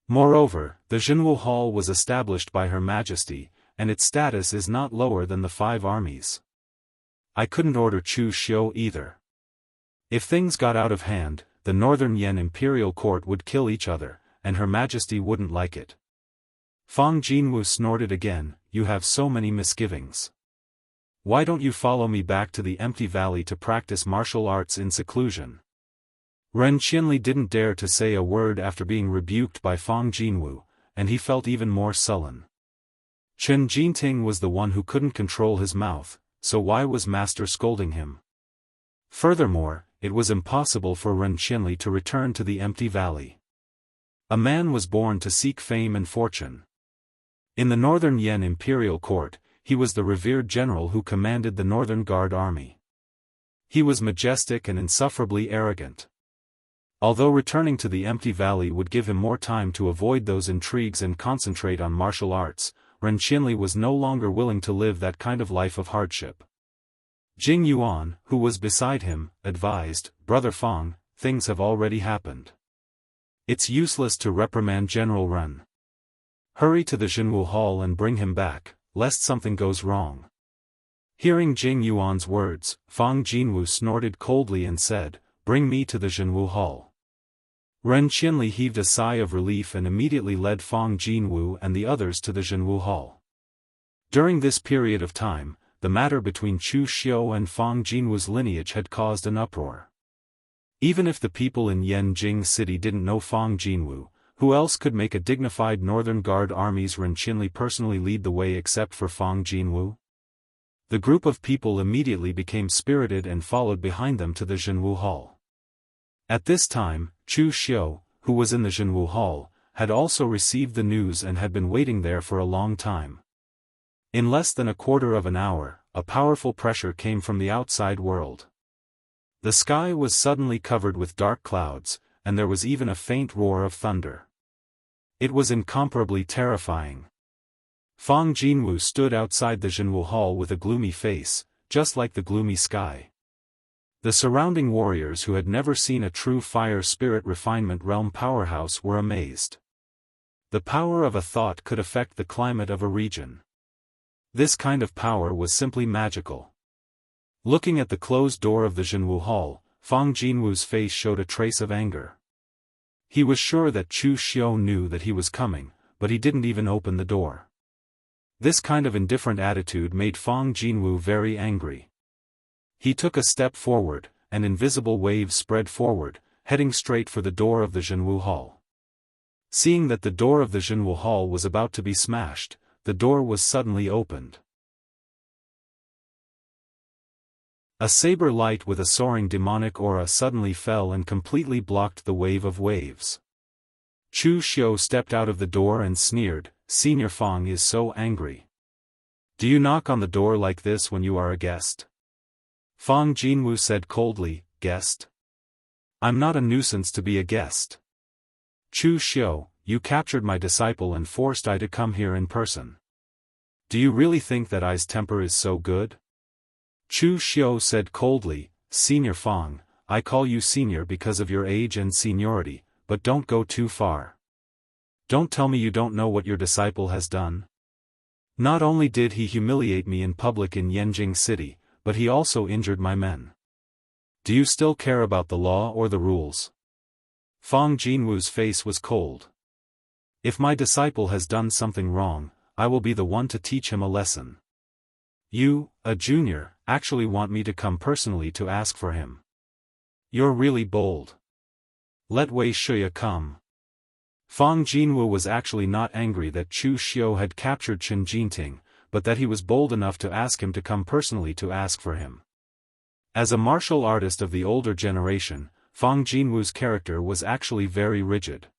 S1: Moreover, the Zhenwu Hall was established by Her Majesty, and its status is not lower than the 5 armies. I couldn't order Chu Xiu either. If things got out of hand, the Northern Yan Imperial Court would kill each other, and Her Majesty wouldn't like it." Fang Jinwu snorted again, "You have so many misgivings. Why don't you follow me back to the empty valley to practice martial arts in seclusion?" Ren Qinli didn't dare to say a word after being rebuked by Fang Jinwu, and he felt even more sullen. Chen Jinting was the one who couldn't control his mouth, so why was Master scolding him? Furthermore, it was impossible for Ren Qinli to return to the empty valley. A man was born to seek fame and fortune. In the Northern Yan imperial court, he was the revered general who commanded the Northern Guard army. He was majestic and insufferably arrogant. Although returning to the empty valley would give him more time to avoid those intrigues and concentrate on martial arts, Ren Qinli was no longer willing to live that kind of life of hardship. Jing Yuan, who was beside him, advised, "Brother Fang, things have already happened. It's useless to reprimand General Ren. Hurry to the Jianghu hall and bring him back, lest something goes wrong." Hearing Jing Yuan's words, Fang Jinwu snorted coldly and said, "Bring me to the Jianghu hall." Ren Qinli heaved a sigh of relief and immediately led Fang Jinwu and the others to the Jianghu hall. During this period of time, the matter between Chu Xiu and Fang Jinwu's lineage had caused an uproar. Even if the people in Yanjing City didn't know Fang Jinwu, who else could make a dignified Northern Guard army's Ren Qinli personally lead the way except for Fang Jinwu? The group of people immediately became spirited and followed behind them to the Jianghu hall. At this time, Chu Xiu, who was in the Jianghu hall, had also received the news and had been waiting there for a long time. In less than a quarter of an hour, a powerful pressure came from the outside world. The sky was suddenly covered with dark clouds, and there was even a faint roar of thunder. It was incomparably terrifying. Fang Jinwu stood outside the Jianghu hall with a gloomy face, just like the gloomy sky. The surrounding warriors who had never seen a true fire spirit refinement realm powerhouse were amazed. The power of a thought could affect the climate of a region. This kind of power was simply magical. Looking at the closed door of the Jianghu hall, Fang Jinwu's face showed a trace of anger. He was sure that Chu Xiu knew that he was coming, but he didn't even open the door. This kind of indifferent attitude made Fang Jinwu very angry. He took a step forward, and invisible waves spread forward, heading straight for the door of the Jianghu hall. Seeing that the door of the Jianghu hall was about to be smashed, the door was suddenly opened. A saber light with a soaring demonic aura suddenly fell and completely blocked the wave of waves. Chu Xiu stepped out of the door and sneered, "Senior Fang is so angry. Do you knock on the door like this when you are a guest?" Fang Jinwu said coldly, "Guest? I'm not a nuisance to be a guest. Chu Xiu, you captured my disciple and forced I to come here in person. Do you really think that I's temper is so good?" Chu Xiu said coldly, "Senior Fang, I call you senior because of your age and seniority, but don't go too far. Don't tell me you don't know what your disciple has done. Not only did he humiliate me in public in Yanjing City, but he also injured my men. Do you still care about the law or the rules?" Fang Jinwu's face was cold. "If my disciple has done something wrong, I will be the one to teach him a lesson. You, a junior, actually want me to come personally to ask for him. You're really bold. Let Wei Shuya come." Fang Jinwu was actually not angry that Chu Xiu had captured Chen Jinting, but that he was bold enough to ask him to come personally to ask for him. As a martial artist of the older generation, Fang Jinwu's character was actually very rigid.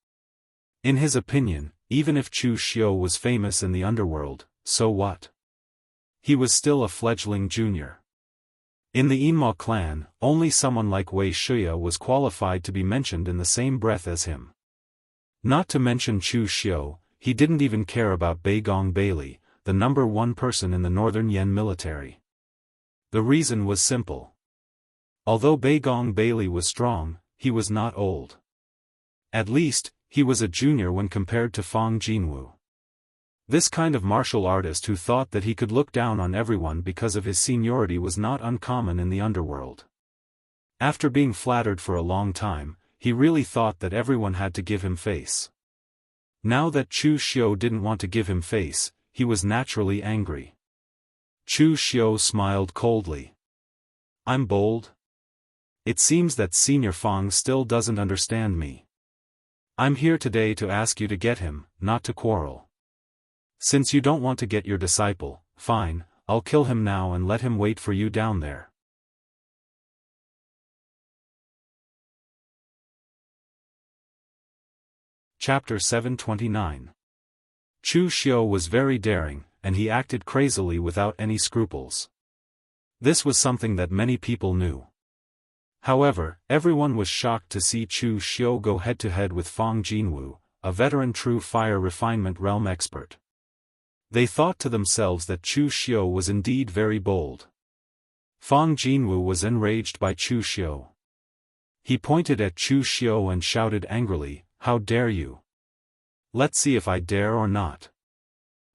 S1: In his opinion, even if Chu Xiu was famous in the underworld, so what? He was still a fledgling junior. In the Yinma clan, only someone like Wei Shuya was qualified to be mentioned in the same breath as him. Not to mention Chu Xiu, he didn't even care about Beigong Bailey, the #1 person in the Northern Yan military. The reason was simple. Although Beigong Bailey was strong, he was not old. At least, he was a junior when compared to Fang Jinwu. This kind of martial artist who thought that he could look down on everyone because of his seniority was not uncommon in the underworld. After being flattered for a long time, he really thought that everyone had to give him face. Now that Chu Xiu didn't want to give him face, he was naturally angry. Chu Xiu smiled coldly. "I'm bold? It seems that Senior Fang still doesn't understand me. I'm here today to ask you to get him, not to quarrel. Since you don't want to get your disciple, fine, I'll kill him now and let him wait for you down there." Chapter 729. Chu Xiu was very daring, and he acted crazily without any scruples. This was something that many people knew. However, everyone was shocked to see Chu Xiu go head-to-head with Fang Jinwu, a veteran true fire refinement realm expert. They thought to themselves that Chu Xiu was indeed very bold. Fang Jinwu was enraged by Chu Xiu. He pointed at Chu Xiu and shouted angrily, "How dare you? Let's see if I dare or not."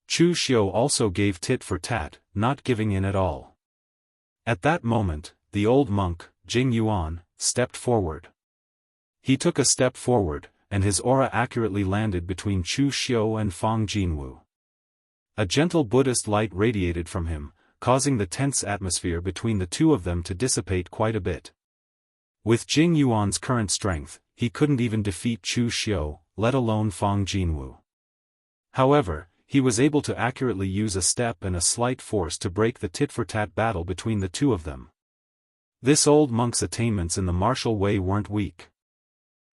S1: Chu Xiu also gave tit for tat, not giving in at all. At that moment, the old monk, Jing Yuan, stepped forward. He took a step forward, and his aura accurately landed between Chu Xiu and Fang Jinwu. A gentle Buddhist light radiated from him, causing the tense atmosphere between the two of them to dissipate quite a bit. With Jing Yuan's current strength, he couldn't even defeat Chu Xiu, let alone Fang Jinwu. However, he was able to accurately use a step and a slight force to break the tit-for-tat battle between the two of them. This old monk's attainments in the martial way weren't weak.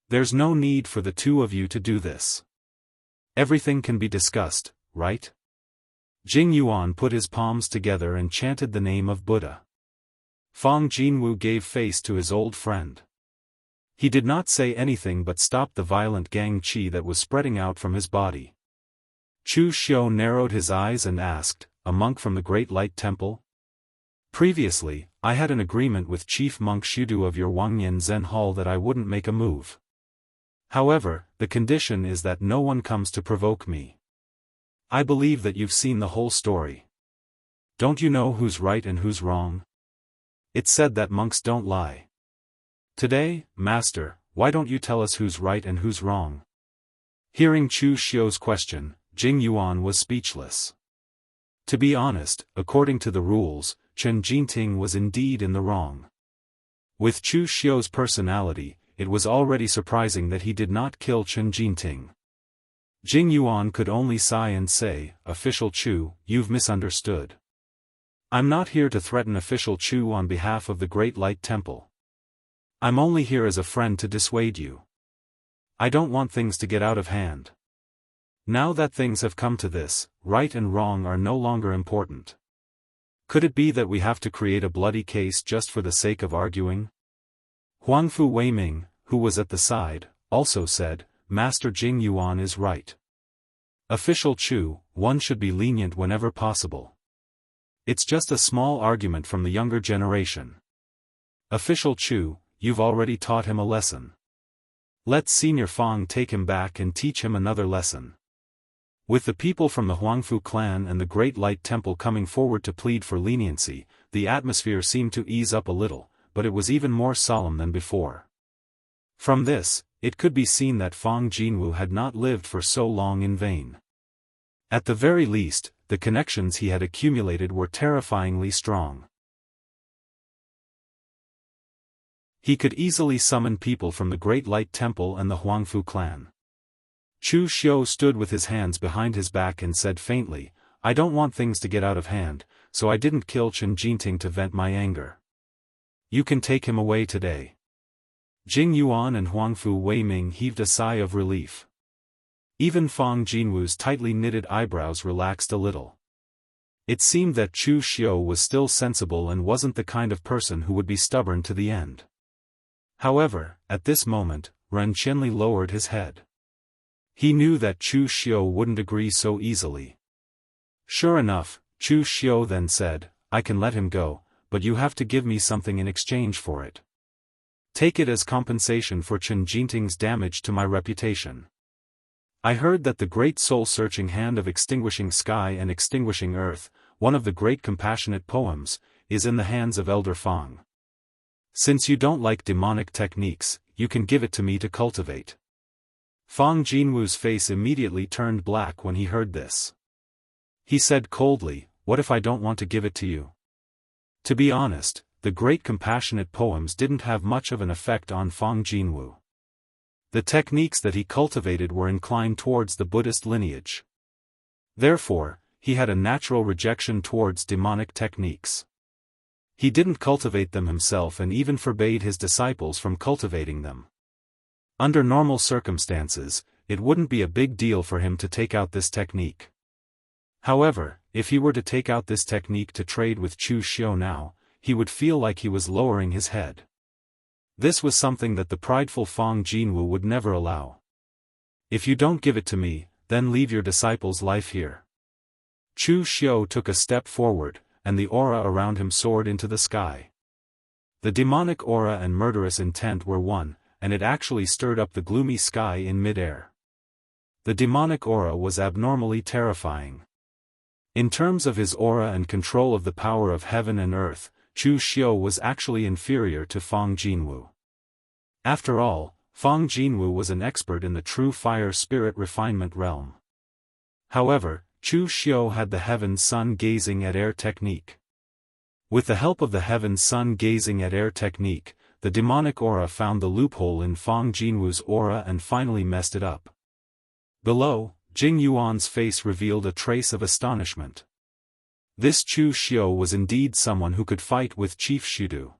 S1: There's no need for the two of you to do this. Everything can be discussed, right? Jing Yuan put his palms together and chanted the name of Buddha. Fang Jinwu gave face to his old friend. He did not say anything but stopped the violent gang qi that was spreading out from his body. Chu Xiu narrowed his eyes and asked, "A monk from the Great Light Temple? Previously, I had an agreement with Chief Monk Shudu of your Wangyan Zen Hall that I wouldn't make a move. However, the condition is that no one comes to provoke me. I believe that you've seen the whole story. Don't you know who's right and who's wrong? It's said that monks don't lie. Today, Master, why don't you tell us who's right and who's wrong?" Hearing Chu Xiu's question, Jing Yuan was speechless. To be honest, according to the rules, Chen Jinting was indeed in the wrong. With Chu Xiu's personality, it was already surprising that he did not kill Chen Jinting. Jing Yuan could only sigh and say, "Official Chu, you've misunderstood. I'm not here to threaten Official Chu on behalf of the Great Light Temple. I'm only here as a friend to dissuade you. I don't want things to get out of hand. Now that things have come to this, right and wrong are no longer important. Could it be that we have to create a bloody case just for the sake of arguing?" Huangfu Weiming, who was at the side, also said, "Master Jing Yuan is right. Official Chu, one should be lenient whenever possible. It's just a small argument from the younger generation. Official Chu, you've already taught him a lesson. Let Senior Fang take him back and teach him another lesson." With the people from the Huangfu clan and the Great Light Temple coming forward to plead for leniency, the atmosphere seemed to ease up a little, but it was even more solemn than before. From this, it could be seen that Fang Jinwu had not lived for so long in vain. At the very least, the connections he had accumulated were terrifyingly strong. He could easily summon people from the Great Light Temple and the Huangfu clan. Chu Xiu stood with his hands behind his back and said faintly, "I don't want things to get out of hand, so I didn't kill Chen Jinting to vent my anger. You can take him away today." Jing Yuan and Huangfu Weiming heaved a sigh of relief. Even Fang Jinwu's tightly knitted eyebrows relaxed a little. It seemed that Chu Xiu was still sensible and wasn't the kind of person who would be stubborn to the end. However, at this moment, Ren Qianli lowered his head. He knew that Chu Xiu wouldn't agree so easily. Sure enough, Chu Xiu then said, "I can let him go, but you have to give me something in exchange for it. Take it as compensation for Chen Jinting's damage to my reputation. I heard that the great soul-searching hand of extinguishing sky and extinguishing earth, one of the great compassionate poems, is in the hands of Elder Fang. Since you don't like demonic techniques, you can give it to me to cultivate." Fang Jinwu's face immediately turned black when he heard this. He said coldly, "What if I don't want to give it to you?" To be honest, the great compassionate poems didn't have much of an effect on Fang Jinwu. The techniques that he cultivated were inclined towards the Buddhist lineage. Therefore, he had a natural rejection towards demonic techniques. He didn't cultivate them himself and even forbade his disciples from cultivating them. Under normal circumstances, it wouldn't be a big deal for him to take out this technique. However, if he were to take out this technique to trade with Chu Xiu now, he would feel like he was lowering his head. This was something that the prideful Fang Jinwu would never allow. If you don't give it to me, then leave your disciple's life here. Chu Xiu took a step forward, and the aura around him soared into the sky. The demonic aura and murderous intent were one, and it actually stirred up the gloomy sky in mid-air. The demonic aura was abnormally terrifying. In terms of his aura and control of the power of heaven and earth, Chu Xiu was actually inferior to Fang Jinwu. After all, Fang Jinwu was an expert in the true fire spirit refinement realm. However, Chu Xiu had the heaven sun gazing at air technique. With the help of the heaven sun gazing at air technique, the demonic aura found the loophole in Fang Jinwu's aura and finally messed it up. Below, Jing Yuan's face revealed a trace of astonishment. This Chu Xiu was indeed someone who could fight with Chief Shudu.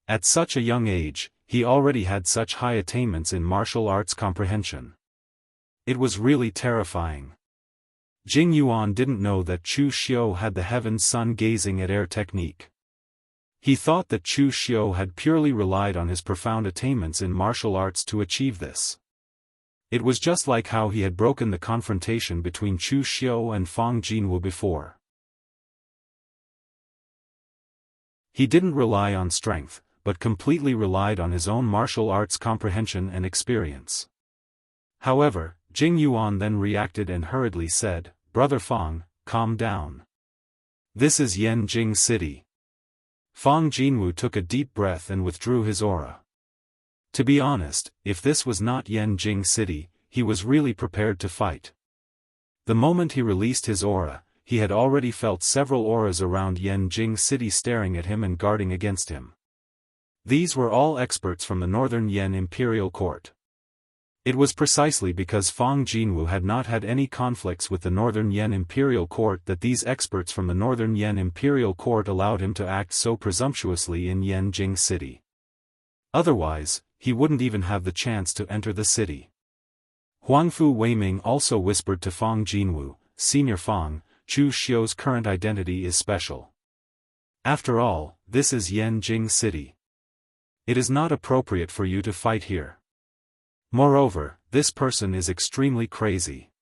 S1: At such a young age, he already had such high attainments in martial arts comprehension. It was really terrifying. Jing Yuan didn't know that Chu Xiu had the heaven sun gazing at air technique. He thought that Chu Xiu had purely relied on his profound attainments in martial arts to achieve this. It was just like how he had broken the confrontation between Chu Xiu and Fang Jinwu before. He didn't rely on strength, but completely relied on his own martial arts comprehension and experience. However, Jing Yuan then reacted and hurriedly said, "Brother Fang, calm down. This is Yanjing City." Fang Jinwu took a deep breath and withdrew his aura. To be honest, if this was not Yanjing City, he was really prepared to fight. The moment he released his aura, he had already felt several auras around Yanjing City staring at him and guarding against him. These were all experts from the Northern Yan Imperial Court. It was precisely because Fang Jinwu had not had any conflicts with the Northern Yan Imperial Court that these experts from the Northern Yan Imperial Court allowed him to act so presumptuously in Yanjing City. Otherwise, he wouldn't even have the chance to enter the city. Huangfu Weiming also whispered to Fang Jinwu, "Senior Fang, Chu Xiu's current identity is special. After all, this is Yanjing City. It is not appropriate for you to fight here. Moreover, this person is extremely crazy.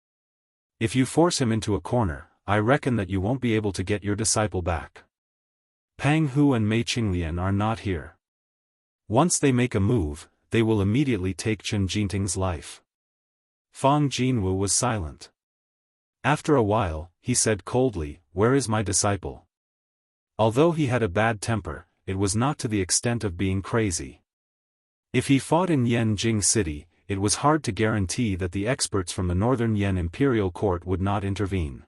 S1: If you force him into a corner, I reckon that you won't be able to get your disciple back. Pang Hu and Mei Qinglian are not here. Once they make a move, they will immediately take Chen Jinting's life." Fang Jinwu was silent. After a while, he said coldly, "Where is my disciple?" Although he had a bad temper, it was not to the extent of being crazy. If he fought in Yanjing City, it was hard to guarantee that the experts from the Northern Yan Imperial Court would not intervene.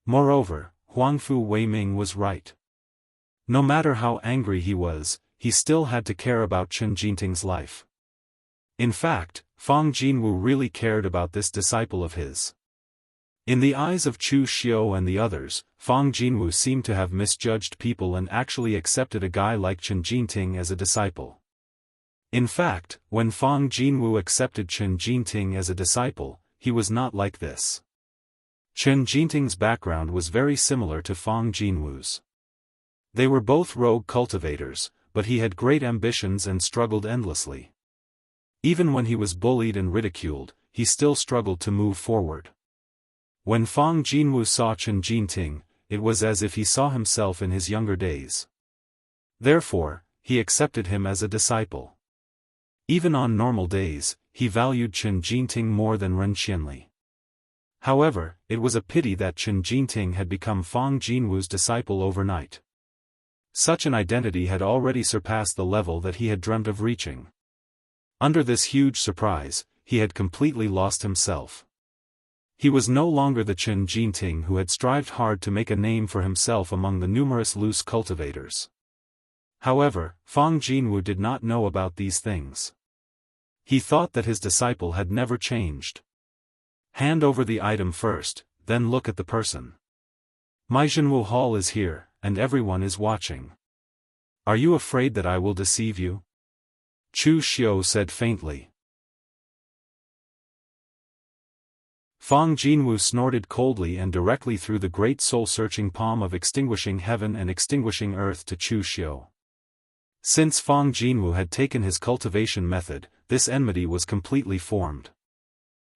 S1: Moreover, Huangfu Weiming was right. No matter how angry he was, he still had to care about Chen Jinting's life. In fact, Fang Jinwu really cared about this disciple of his. In the eyes of Chu Xiu and the others, Fang Jinwu seemed to have misjudged people and actually accepted a guy like Chen Jinting as a disciple. In fact, when Fang Jinwu accepted Chen Jinting as a disciple, he was not like this. Chen Jinting's background was very similar to Fang Jinwu's. They were both rogue cultivators, but he had great ambitions and struggled endlessly. Even when he was bullied and ridiculed, he still struggled to move forward. When Fang Jinwu saw Chen Jinting, it was as if he saw himself in his younger days. Therefore, he accepted him as a disciple. Even on normal days, he valued Chen Jinting more than Ren Qianli. However, it was a pity that Chen Jinting had become Fang Jinwu's disciple overnight. Such an identity had already surpassed the level that he had dreamt of reaching. Under this huge surprise, he had completely lost himself. He was no longer the Chen Jinting who had strived hard to make a name for himself among the numerous loose cultivators. However, Fang Jinwu did not know about these things. He thought that his disciple had never changed. Hand over the item first, then look at the person. Maizhenwu Hall is here, and everyone is watching. Are you afraid that I will deceive you? Chu Xiu said faintly. Fang Jinwu snorted coldly and directly threw the great soul-searching palm of extinguishing heaven and extinguishing earth to Chu Xiu. Since Fang Jinwu had taken his cultivation method, this enmity was completely formed.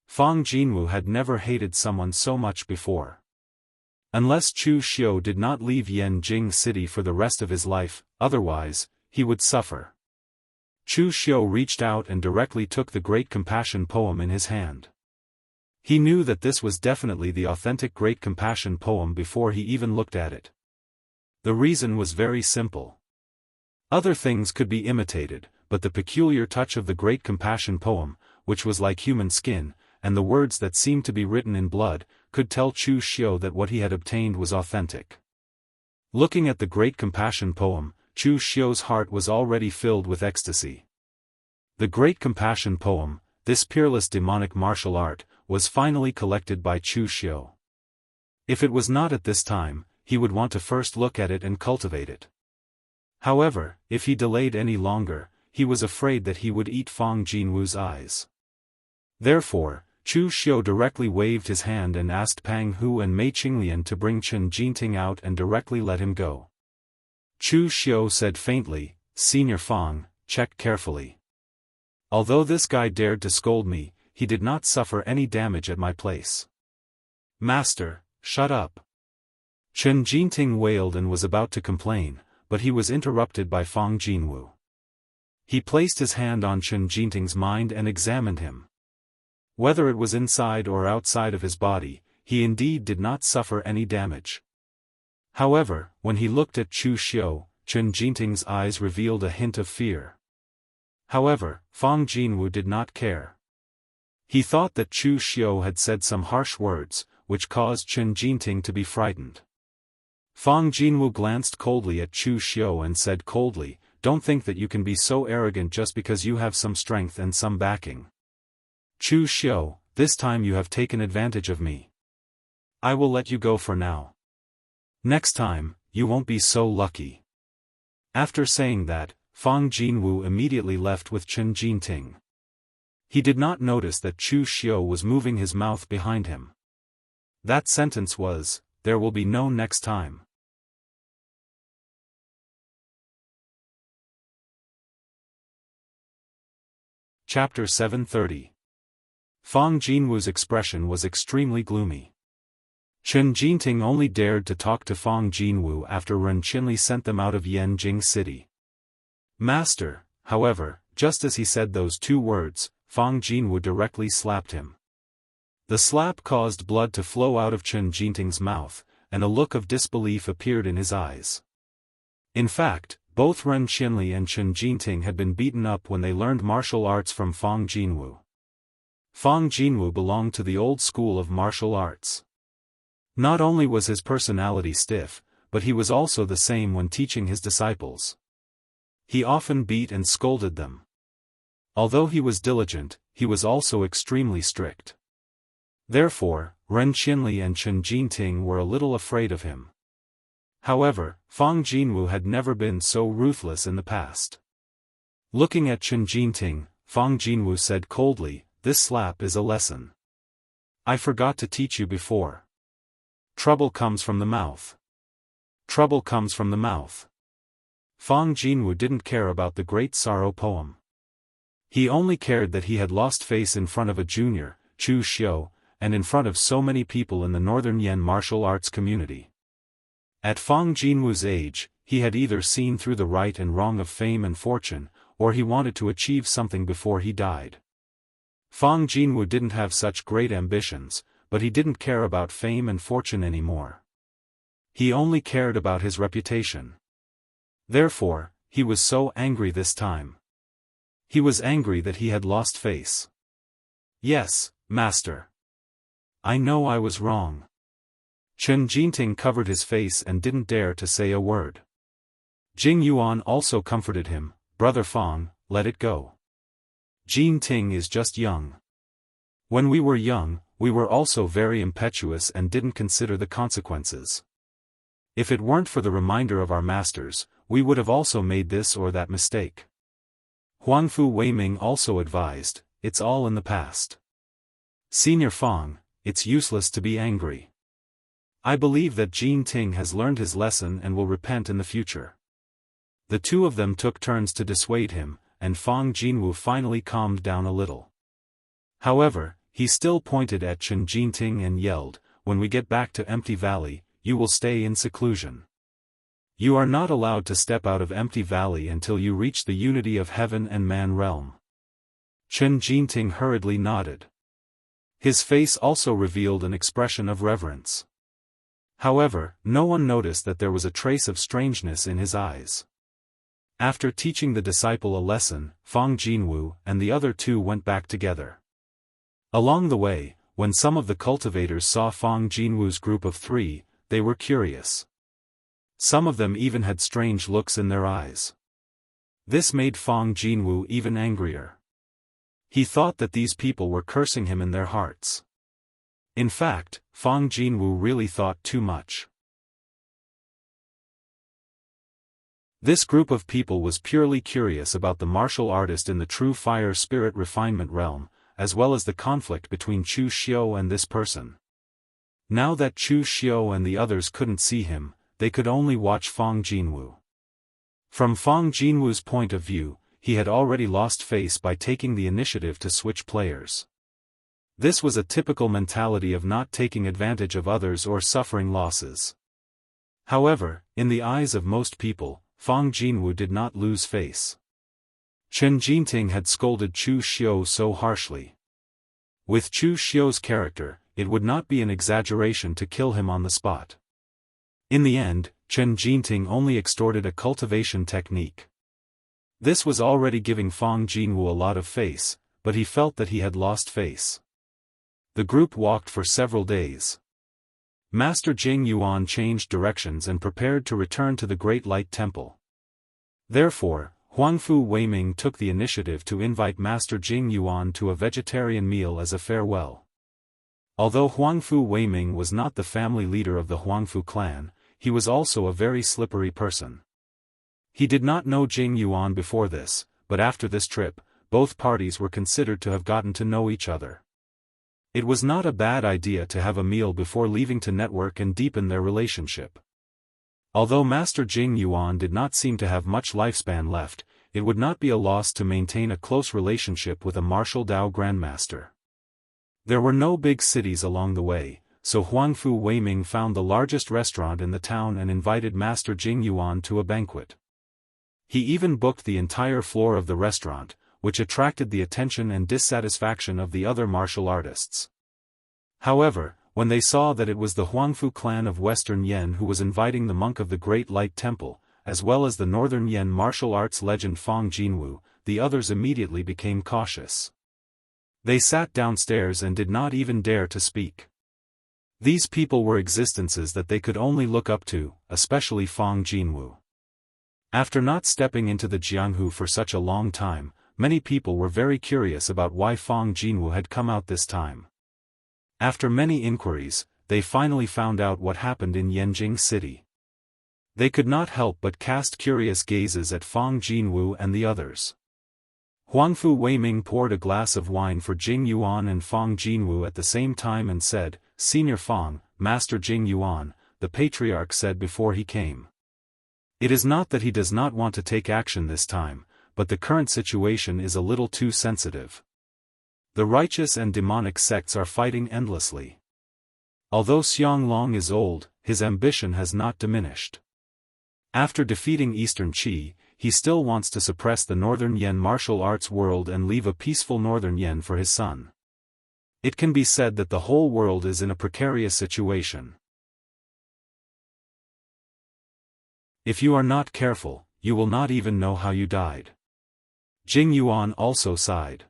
S1: Fang Jinwu had never hated someone so much before. Unless Chu Xiu did not leave Yanjing City for the rest of his life, otherwise, he would suffer. Chu Xiu reached out and directly took the Great Compassion poem in his hand. He knew that this was definitely the authentic Great Compassion poem before he even looked at it. The reason was very simple. Other things could be imitated, but the peculiar touch of the Great Compassion poem, which was like human skin, and the words that seemed to be written in blood, could tell Chu Xiu that what he had obtained was authentic. Looking at the Great Compassion poem, Chu Xiu's heart was already filled with ecstasy. The Great Compassion poem, this peerless demonic martial art, was finally collected by Chu Xiu. If it was not at this time, he would want to first look at it and cultivate it. However, if he delayed any longer, he was afraid that he would eat Fang Jinwu's eyes. Therefore, Chu Xiu directly waved his hand and asked Pang Hu and Mei Qinglian to bring Chen Jinting out and directly let him go. Chu Xiu said faintly, "Senior Fang, check carefully. Although this guy dared to scold me, he did not suffer any damage at my place." "Master, shut up." Chen Jinting wailed and was about to complain, but he was interrupted by Fang Jinwu. He placed his hand on Chen Jinting's mind and examined him. Whether it was inside or outside of his body, he indeed did not suffer any damage. However, when he looked at Chu Xiu, Chen Jinting's eyes revealed a hint of fear. However, Fang Jinwu did not care. He thought that Chu Xiu had said some harsh words, which caused Chen Jinting to be frightened. Fang Jinwu glanced coldly at Chu Xiu and said coldly, "Don't think that you can be so arrogant just because you have some strength and some backing. Chu Xiu, this time you have taken advantage of me. I will let you go for now. Next time, you won't be so lucky." After saying that, Fang Jinwu immediately left with Chen Jinting. He did not notice that Chu Xiu was moving his mouth behind him. That sentence was, "There will be no next time." Chapter 730. Fang Jinwu's expression was extremely gloomy. Chen Jinting only dared to talk to Fang Jinwu after Ren Qinli sent them out of Yanjing City. Master, however, just as he said those two words, Fang Jinwu directly slapped him. The slap caused blood to flow out of Chen Jinting's mouth, and a look of disbelief appeared in his eyes. In fact, both Ren Qinli and Chen Jinting had been beaten up when they learned martial arts from Fang Jinwu. Fang Jinwu belonged to the old school of martial arts. Not only was his personality stiff, but he was also the same when teaching his disciples. He often beat and scolded them. Although he was diligent, he was also extremely strict. Therefore, Ren Qinli and Chen Jinting were a little afraid of him. However, Fang Jinwu had never been so ruthless in the past. Looking at Chen Jinting, Fang Jinwu said coldly, "This slap is a lesson. I forgot to teach you before. Trouble comes from the mouth. Trouble comes from the mouth." Fang Jinwu didn't care about the Great Sorrow poem. He only cared that he had lost face in front of a junior, Chu Xiu, and in front of so many people in the Northern Yan martial arts community. At Fang Jinwu's age, he had either seen through the right and wrong of fame and fortune, or he wanted to achieve something before he died. Fang Jinwu didn't have such great ambitions, but he didn't care about fame and fortune anymore. He only cared about his reputation. Therefore, he was so angry this time. He was angry that he had lost face. "Yes, master. I know I was wrong." Chen Jinting covered his face and didn't dare to say a word. Jing Yuan also comforted him, "Brother Fang, let it go. Jinting is just young. When we were young, we were also very impetuous and didn't consider the consequences. If it weren't for the reminder of our masters, we would have also made this or that mistake." Huangfu Weiming also advised, "It's all in the past. Senior Fang, it's useless to be angry. I believe that Jin Ting has learned his lesson and will repent in the future. The two of them took turns to dissuade him, and Fang Jinwu finally calmed down a little. However, he still pointed at Chen Jinting and yelled, "When we get back to Empty Valley, you will stay in seclusion. You are not allowed to step out of Empty Valley until you reach the unity of heaven and man realm." Chen Jinting hurriedly nodded. His face also revealed an expression of reverence. However, no one noticed that there was a trace of strangeness in his eyes. After teaching the disciple a lesson, Fang Jinwu and the other two went back together. Along the way, when some of the cultivators saw Fang Jinwu's group of three, they were curious. Some of them even had strange looks in their eyes. This made Fang Jinwu even angrier. He thought that these people were cursing him in their hearts. In fact, Fang Jinwu really thought too much. This group of people was purely curious about the martial artist in the true fire spirit refinement realm, as well as the conflict between Chu Xiu and this person. Now that Chu Xiu and the others couldn't see him, they could only watch Fang Jinwu. From Fang Jinwu's point of view, he had already lost face by taking the initiative to switch players. This was a typical mentality of not taking advantage of others or suffering losses. However, in the eyes of most people, Fang Jinwu did not lose face. Chen Jinting had scolded Chu Xiu so harshly. With Chu Xiu's character, it would not be an exaggeration to kill him on the spot. In the end, Chen Jinting only extorted a cultivation technique. This was already giving Fang Jinwu a lot of face, but he felt that he had lost face. The group walked for several days. Master Jing Yuan changed directions and prepared to return to the Great Light Temple. Therefore, Huangfu Weiming took the initiative to invite Master Jing Yuan to a vegetarian meal as a farewell. Although Huangfu Weiming was not the family leader of the Huangfu clan, he was also a very slippery person. He did not know Jing Yuan before this, but after this trip, both parties were considered to have gotten to know each other. It was not a bad idea to have a meal before leaving to network and deepen their relationship. Although Master Jing Yuan did not seem to have much lifespan left, it would not be a loss to maintain a close relationship with a martial Dao grandmaster. There were no big cities along the way, so Huangfu Weiming found the largest restaurant in the town and invited Master Jing Yuan to a banquet. He even booked the entire floor of the restaurant, which attracted the attention and dissatisfaction of the other martial artists. However, when they saw that it was the Huangfu clan of Western Yen who was inviting the monk of the Great Light Temple, as well as the Northern Yen martial arts legend Fang Jinwu, the others immediately became cautious. They sat downstairs and did not even dare to speak. These people were existences that they could only look up to, especially Fang Jinwu. After not stepping into the Jianghu for such a long time, many people were very curious about why Fang Jinwu had come out this time. After many inquiries, they finally found out what happened in Yanjing City. They could not help but cast curious gazes at Fang Jinwu and the others. Huangfu Weiming poured a glass of wine for Jing Yuan and Fang Jinwu at the same time and said, "Senior Fang, Master Jing Yuan," the patriarch said before he came. It is not that he does not want to take action this time, but the current situation is a little too sensitive. The righteous and demonic sects are fighting endlessly. Although Xiang Long is old, his ambition has not diminished. After defeating Eastern Qi, he still wants to suppress the Northern Yen martial arts world and leave a peaceful Northern Yen for his son. It can be said that the whole world is in a precarious situation. If you are not careful, you will not even know how you died. Jing Yuan also sighed.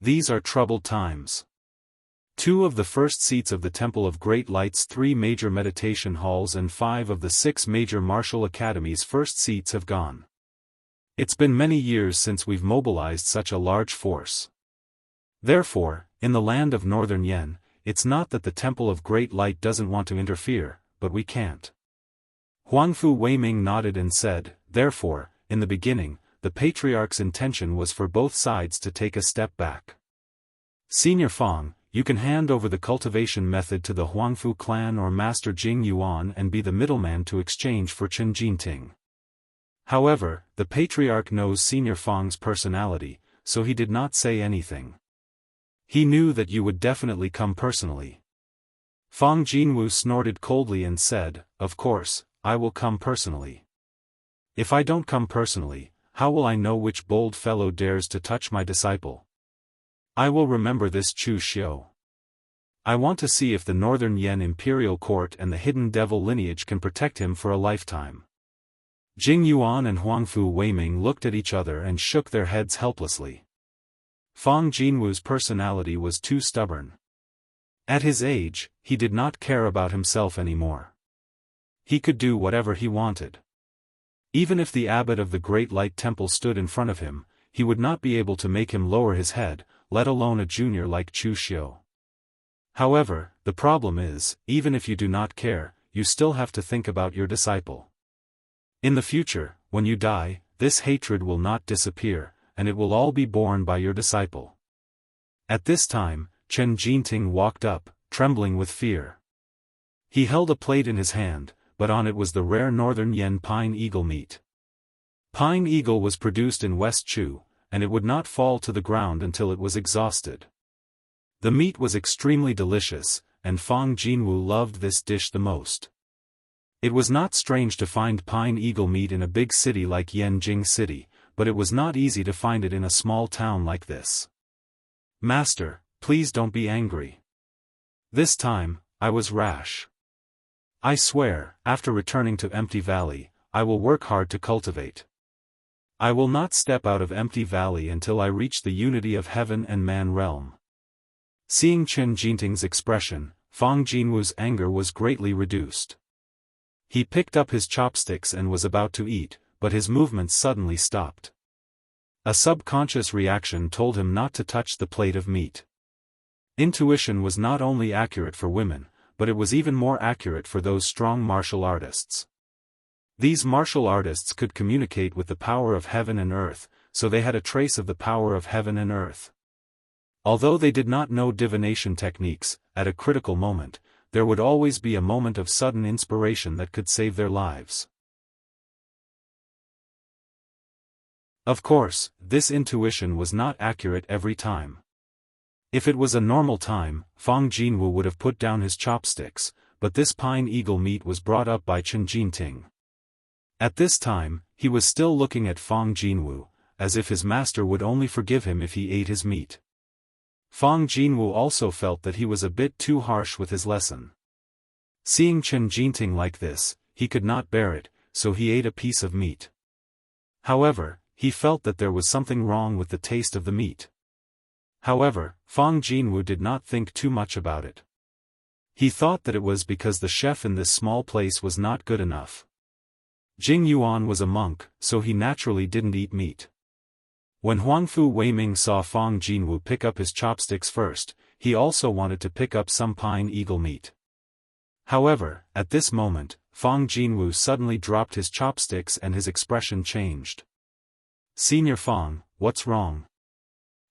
S1: These are troubled times. 2 of the first seats of the Temple of Great Light's 3 major meditation halls and 5 of the 6 major martial academies' first seats have gone. It's been many years since we've mobilized such a large force. Therefore, in the land of Northern Yen, it's not that the Temple of Great Light doesn't want to interfere, but we can't. Huangfu Weiming nodded and said, "Therefore, in the beginning, the patriarch's intention was for both sides to take a step back. Senior Fang, you can hand over the cultivation method to the Huangfu clan or Master Jing Yuan and be the middleman to exchange for Chen Jinting. However, the patriarch knows Senior Fang's personality, so he did not say anything. He knew that you would definitely come personally. Fang Jinwu snorted coldly and said, "Of course, I will come personally. If I don't come personally, how will I know which bold fellow dares to touch my disciple? I will remember this Chu Xiu. I want to see if the Northern Yan Imperial Court and the Hidden Devil lineage can protect him for a lifetime." Jing Yuan and Huangfu Weiming looked at each other and shook their heads helplessly. Fang Jinwu's personality was too stubborn. At his age, he did not care about himself anymore. He could do whatever he wanted. Even if the abbot of the Great Light Temple stood in front of him, he would not be able to make him lower his head, let alone a junior like Chu Xiu. However, the problem is, even if you do not care, you still have to think about your disciple. In the future, when you die, this hatred will not disappear, and it will all be borne by your disciple. At this time, Chen Jinting walked up, trembling with fear. He held a plate in his hand, but on it was the rare Northern Yan pine eagle meat. Pine eagle was produced in West Chu, and it would not fall to the ground until it was exhausted. The meat was extremely delicious, and Fang Jinwu loved this dish the most. It was not strange to find pine eagle meat in a big city like Yanjing City, but it was not easy to find it in a small town like this. "Master, please don't be angry. This time, I was rash. I swear, after returning to Empty Valley, I will work hard to cultivate. I will not step out of Empty Valley until I reach the unity of heaven and man realm." Seeing Chen Jinting's expression, Fang Jinwu's anger was greatly reduced. He picked up his chopsticks and was about to eat, but his movements suddenly stopped. A subconscious reaction told him not to touch the plate of meat. Intuition was not only accurate for women, but it was even more accurate for those strong martial artists. These martial artists could communicate with the power of heaven and earth, so they had a trace of the power of heaven and earth. Although they did not know divination techniques, at a critical moment, there would always be a moment of sudden inspiration that could save their lives. Of course, this intuition was not accurate every time. If it was a normal time, Fang Jinwu would have put down his chopsticks, but this pine eagle meat was brought up by Chen Jinting. At this time, he was still looking at Fang Jinwu, as if his master would only forgive him if he ate his meat. Fang Jinwu also felt that he was a bit too harsh with his lesson. Seeing Chen Jinting like this, he could not bear it, so he ate a piece of meat. However, he felt that there was something wrong with the taste of the meat. However, Fang Jinwu did not think too much about it. He thought that it was because the chef in this small place was not good enough. Jing Yuan was a monk, so he naturally didn't eat meat. When Huangfu Weiming saw Fang Jinwu pick up his chopsticks first, he also wanted to pick up some pine eagle meat. However, at this moment, Fang Jinwu suddenly dropped his chopsticks and his expression changed. "Senior Fang, what's wrong?"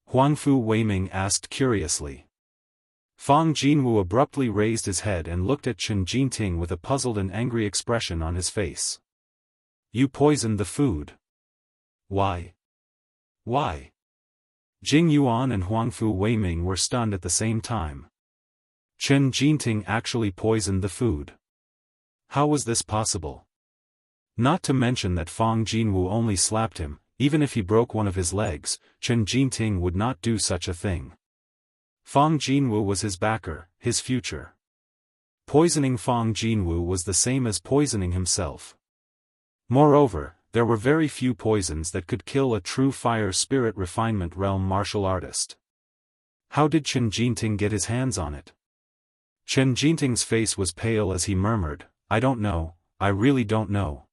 S1: Huangfu Weiming asked curiously. Fang Jinwu abruptly raised his head and looked at Chen Jinting with a puzzled and angry expression on his face. "You poisoned the food. Why? Why?" Jing Yuan and Huangfu Weiming were stunned at the same time. Chen Jinting actually poisoned the food. How was this possible? Not to mention that Fang Jinwu only slapped him. Even if he broke one of his legs, Chen Jinting would not do such a thing. Fang Jinwu was his backer, his future. Poisoning Fang Jinwu was the same as poisoning himself. Moreover, there were very few poisons that could kill a true fire spirit refinement realm martial artist. How did Chen Jinting get his hands on it? Chen Jinting's face was pale as he murmured, "I don't know, I really don't know."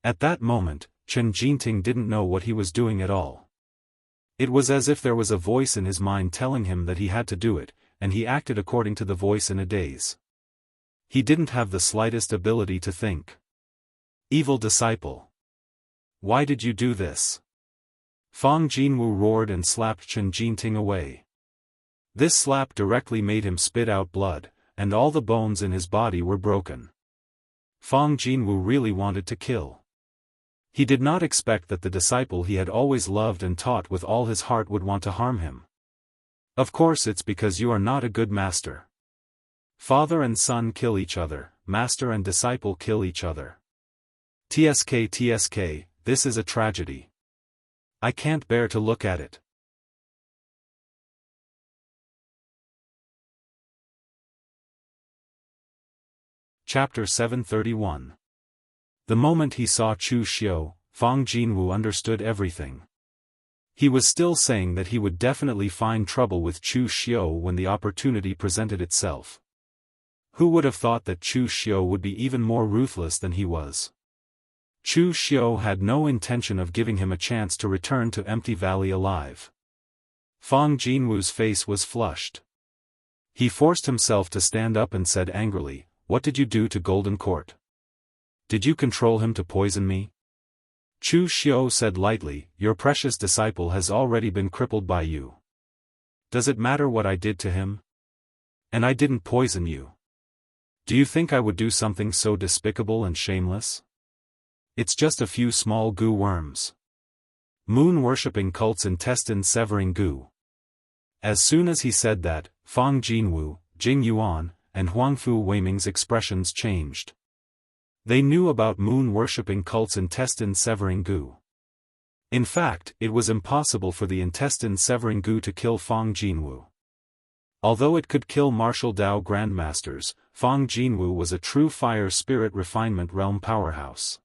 S1: At that moment, Chen Jinting didn't know what he was doing at all. It was as if there was a voice in his mind telling him that he had to do it, and he acted according to the voice in a daze. He didn't have the slightest ability to think. Evil disciple. Why did you do this? Fang Jinwu roared and slapped Chen Jinting away. This slap directly made him spit out blood, and all the bones in his body were broken. Fang Jinwu really wanted to kill. He did not expect that the disciple he had always loved and taught with all his heart would want to harm him. Of course it's because you are not a good master. Father and son kill each other, master and disciple kill each other. TSK, this is a tragedy. I can't bear to look at it. Chapter 731. The moment he saw Chu Xiu, Fang Jinwu understood everything. He was still saying that he would definitely find trouble with Chu Xiu when the opportunity presented itself. Who would have thought that Chu Xiu would be even more ruthless than he was? Chu Xiu had no intention of giving him a chance to return to Empty Valley alive. Fang Jinwu's face was flushed. He forced himself to stand up and said angrily, "What did you do to Golden Court? Did you control him to poison me?" Chu Xiu said lightly, "Your precious disciple has already been crippled by you. Does it matter what I did to him? And I didn't poison you. Do you think I would do something so despicable and shameless? It's just a few small goo worms. Moon-worshipping cult's intestine-severing goo." As soon as he said that, Fang Jinwu, Jing Yuan, and Huangfu Weiming's expressions changed. They knew about moon-worshipping cult's intestine-severing goo. In fact, it was impossible for the intestine-severing goo to kill Fang Jinwu. Although it could kill martial Dao grandmasters, Fang Jinwu was a true fire spirit refinement realm powerhouse.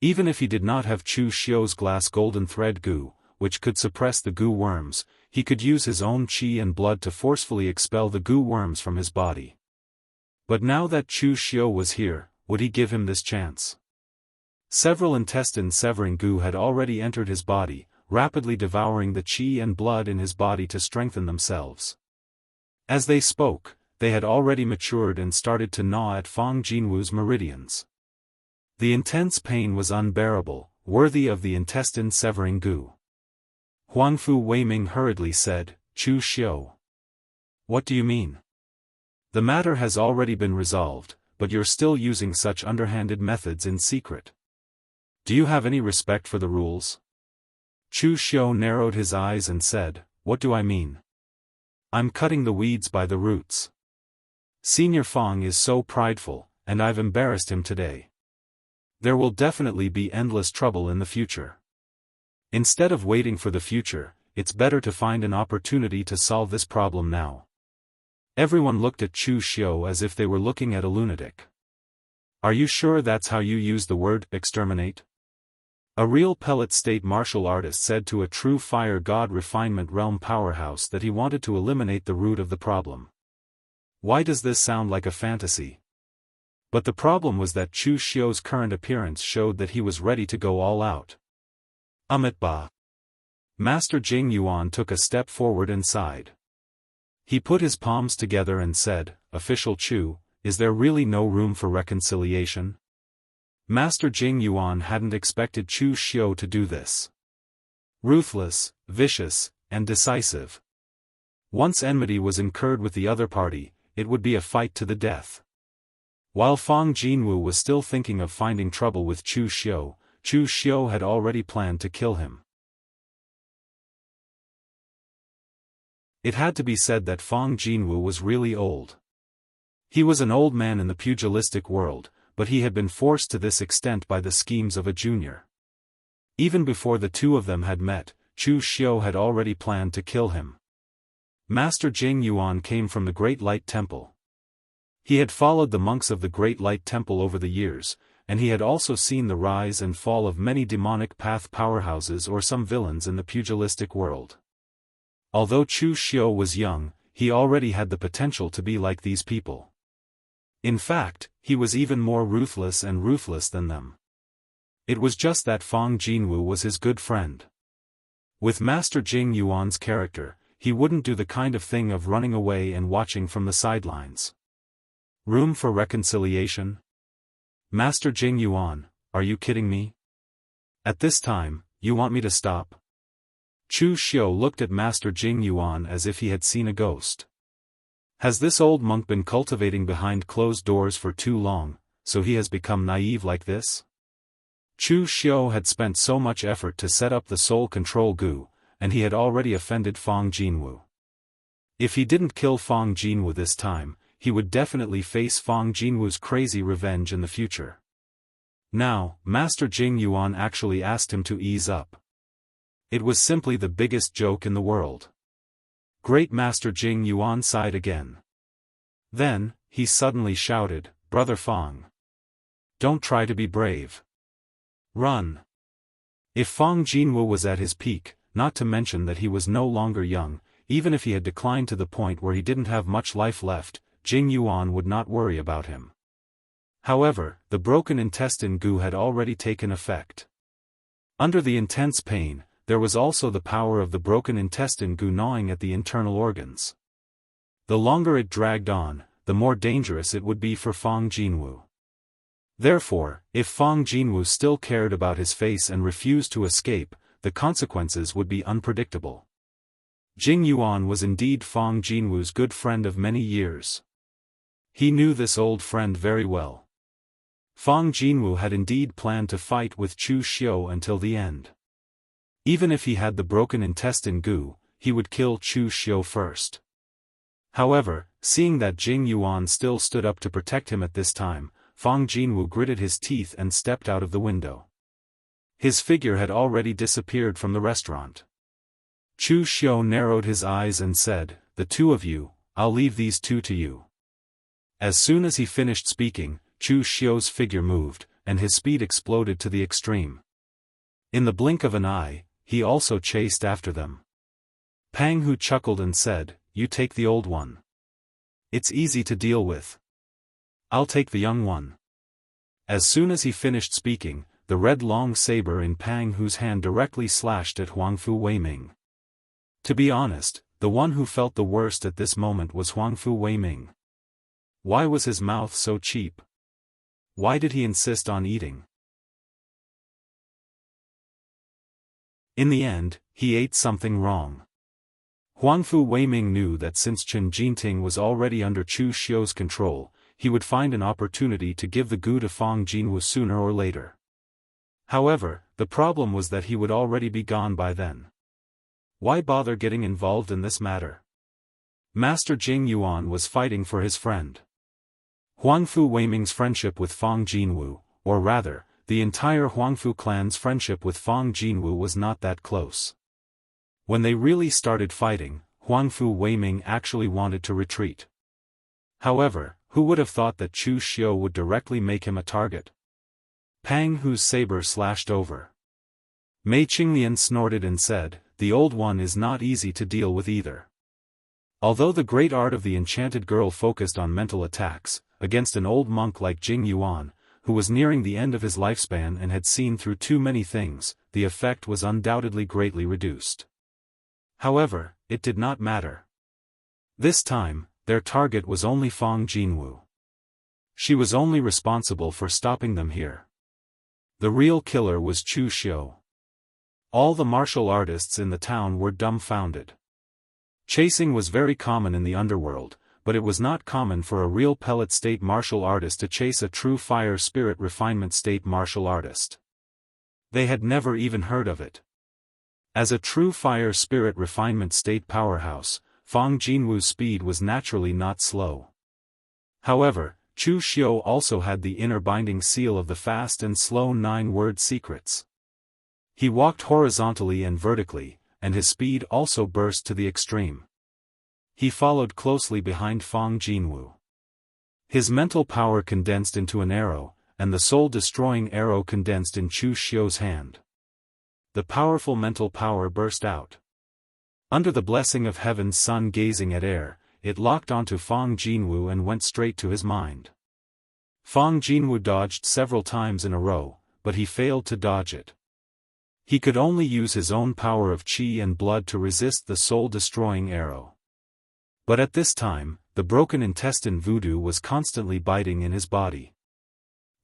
S1: Even if he did not have Chu Xiu's glass golden thread goo, which could suppress the goo worms, he could use his own qi and blood to forcefully expel the goo worms from his body. But now that Chu Xiu was here, would he give him this chance? Several intestine-severing goo had already entered his body, rapidly devouring the qi and blood in his body to strengthen themselves. As they spoke, they had already matured and started to gnaw at Fang Jinwu's meridians. The intense pain was unbearable, worthy of the intestine-severing goo. Huangfu Weiming hurriedly said, "Chu Xiu. What do you mean? The matter has already been resolved, but you're still using such underhanded methods in secret. Do you have any respect for the rules?" Chu Xiu narrowed his eyes and said, "What do I mean? I'm cutting the weeds by the roots. Senior Fang is so prideful, and I've embarrassed him today. There will definitely be endless trouble in the future. Instead of waiting for the future, it's better to find an opportunity to solve this problem now." Everyone looked at Chu Xiu as if they were looking at a lunatic. "Are you sure that's how you use the word exterminate?" A real pellet state martial artist said to a true fire god refinement realm powerhouse that he wanted to eliminate the root of the problem. Why does this sound like a fantasy? But the problem was that Chu Xiu's current appearance showed that he was ready to go all out. Amitabha. Master Jing Yuan took a step forward and sighed. He put his palms together and said, "Official Chu, is there really no room for reconciliation?" Master Jing Yuan hadn't expected Chu Xiu to do this. Ruthless, vicious, and decisive. Once enmity was incurred with the other party, it would be a fight to the death. While Fang Jinwu was still thinking of finding trouble with Chu Xiu had already planned to kill him. It had to be said that Fang Jinwu was really old. He was an old man in the pugilistic world, but he had been forced to this extent by the schemes of a junior. Even before the two of them had met, Chu Xiu had already planned to kill him. Master Jing Yuan came from the Great Light Temple. He had followed the monks of the Great Light Temple over the years, and he had also seen the rise and fall of many demonic path powerhouses or some villains in the pugilistic world. Although Chu Xiu was young, he already had the potential to be like these people. In fact, he was even more ruthless and ruthless than them. It was just that Fang Jinwu was his good friend. With Master Jing Yuan's character, he wouldn't do the kind of thing of running away and watching from the sidelines. Room for reconciliation? Master Jing Yuan, are you kidding me? At this time, you want me to stop? Chu Xiu looked at Master Jing Yuan as if he had seen a ghost. Has this old monk been cultivating behind closed doors for too long, so he has become naive like this? Chu Xiu had spent so much effort to set up the soul control gu, and he had already offended Fang Jinwu. If he didn't kill Fang Jinwu this time, he would definitely face Fang Jinwu's crazy revenge in the future. Now, Master Jing Yuan actually asked him to ease up. It was simply the biggest joke in the world. Great Master Jing Yuan sighed again. Then, he suddenly shouted, "Brother Fang! Don't try to be brave. Run!" If Fang Jinwu was at his peak, not to mention that he was no longer young, even if he had declined to the point where he didn't have much life left, Jing Yuan would not worry about him. However, the broken intestine gu had already taken effect. Under the intense pain, there was also the power of the broken intestine gu gnawing at the internal organs. The longer it dragged on, the more dangerous it would be for Fang Jinwu. Therefore, if Fang Jinwu still cared about his face and refused to escape, the consequences would be unpredictable. Jing Yuan was indeed Fang Jinwu's good friend of many years. He knew this old friend very well. Fang Jinwu had indeed planned to fight with Chu Xiu until the end. Even if he had the broken intestine gu, he would kill Chu Xiu first. However, seeing that Jing Yuan still stood up to protect him at this time, Fang Jinwu gritted his teeth and stepped out of the window. His figure had already disappeared from the restaurant. Chu Xiu narrowed his eyes and said, "The two of you, I'll leave these two to you." As soon as he finished speaking, Chu Xiu's figure moved, and his speed exploded to the extreme. In the blink of an eye, he also chased after them. Pang Hu chuckled and said, "You take the old one. It's easy to deal with. I'll take the young one." As soon as he finished speaking, the red long saber in Pang Hu's hand directly slashed at Huangfu Weiming. To be honest, the one who felt the worst at this moment was Huangfu Weiming. Why was his mouth so cheap? Why did he insist on eating? In the end, he ate something wrong. Huangfu Weiming knew that since Chen Jinting was already under Chu Xiu's control, he would find an opportunity to give the gu to Fang Jinwu sooner or later. However, the problem was that he would already be gone by then. Why bother getting involved in this matter? Master Jing Yuan was fighting for his friend. Huangfu Weiming's friendship with Fang Jinwu, or rather, the entire Huangfu clan's friendship with Fang Jinwu was not that close. When they really started fighting, Huangfu Weiming actually wanted to retreat. However, who would have thought that Chu Xiu would directly make him a target? Pang Hu's saber slashed over. Mei Qinglian snorted and said, "The old one is not easy to deal with either." Although the great art of the enchanted girl focused on mental attacks, against an old monk like Jing Yuan, who was nearing the end of his lifespan and had seen through too many things, the effect was undoubtedly greatly reduced. However, it did not matter. This time, their target was only Fang Jinwu. She was only responsible for stopping them here. The real killer was Chu Xiu. All the martial artists in the town were dumbfounded. Chasing was very common in the underworld, but it was not common for a real pellet state martial artist to chase a true fire spirit refinement state martial artist. They had never even heard of it. As a true fire spirit refinement state powerhouse, Fang Jinwu's speed was naturally not slow. However, Chu Xiu also had the inner binding seal of the fast and slow 9-word secrets. He walked horizontally and vertically, and his speed also burst to the extreme. He followed closely behind Fang Jinwu. His mental power condensed into an arrow, and the soul-destroying arrow condensed in Chu Xiu's hand. The powerful mental power burst out. Under the blessing of heaven's sun gazing at air, it locked onto Fang Jinwu and went straight to his mind. Fang Jinwu dodged several times in a row, but he failed to dodge it. He could only use his own power of qi and blood to resist the soul-destroying arrow. But at this time, the broken intestine voodoo was constantly biting in his body.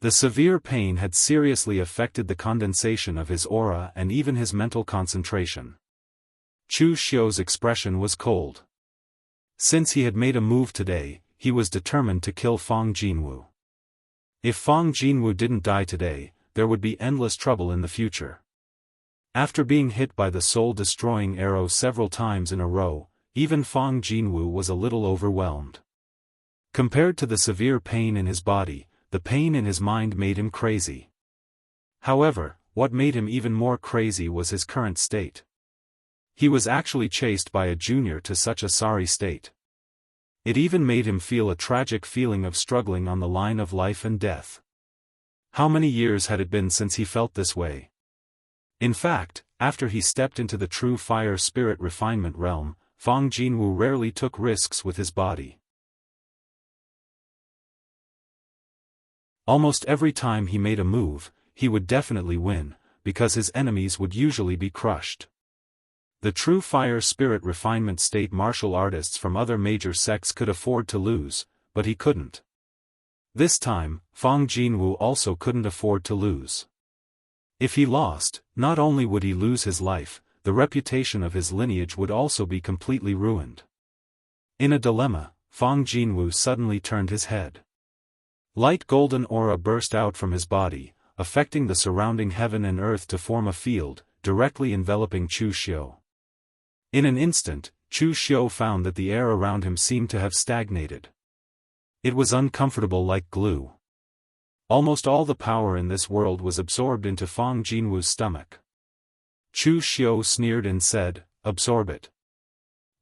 S1: The severe pain had seriously affected the condensation of his aura and even his mental concentration. Chu Xiu's expression was cold. Since he had made a move today, he was determined to kill Fang Jinwu. If Fang Jinwu didn't die today, there would be endless trouble in the future. After being hit by the soul-destroying arrow several times in a row, even Fang Jinwu was a little overwhelmed. Compared to the severe pain in his body, the pain in his mind made him crazy. However, what made him even more crazy was his current state. He was actually chased by a junior to such a sorry state. It even made him feel a tragic feeling of struggling on the line of life and death. How many years had it been since he felt this way? In fact, after he stepped into the true fire spirit refinement realm, Fang Jinwu rarely took risks with his body. Almost every time he made a move, he would definitely win, because his enemies would usually be crushed. The true fire spirit refinement state martial artists from other major sects could afford to lose, but he couldn't. This time, Fang Jinwu also couldn't afford to lose. If he lost, not only would he lose his life, the reputation of his lineage would also be completely ruined. In a dilemma, Fang Jinwu suddenly turned his head. Light golden aura burst out from his body, affecting the surrounding heaven and earth to form a field, directly enveloping Chu Xiu. In an instant, Chu Xiu found that the air around him seemed to have stagnated. It was uncomfortable like glue. Almost all the power in this world was absorbed into Fang Jinwu's stomach. Chu Xiu sneered and said, "Absorb it.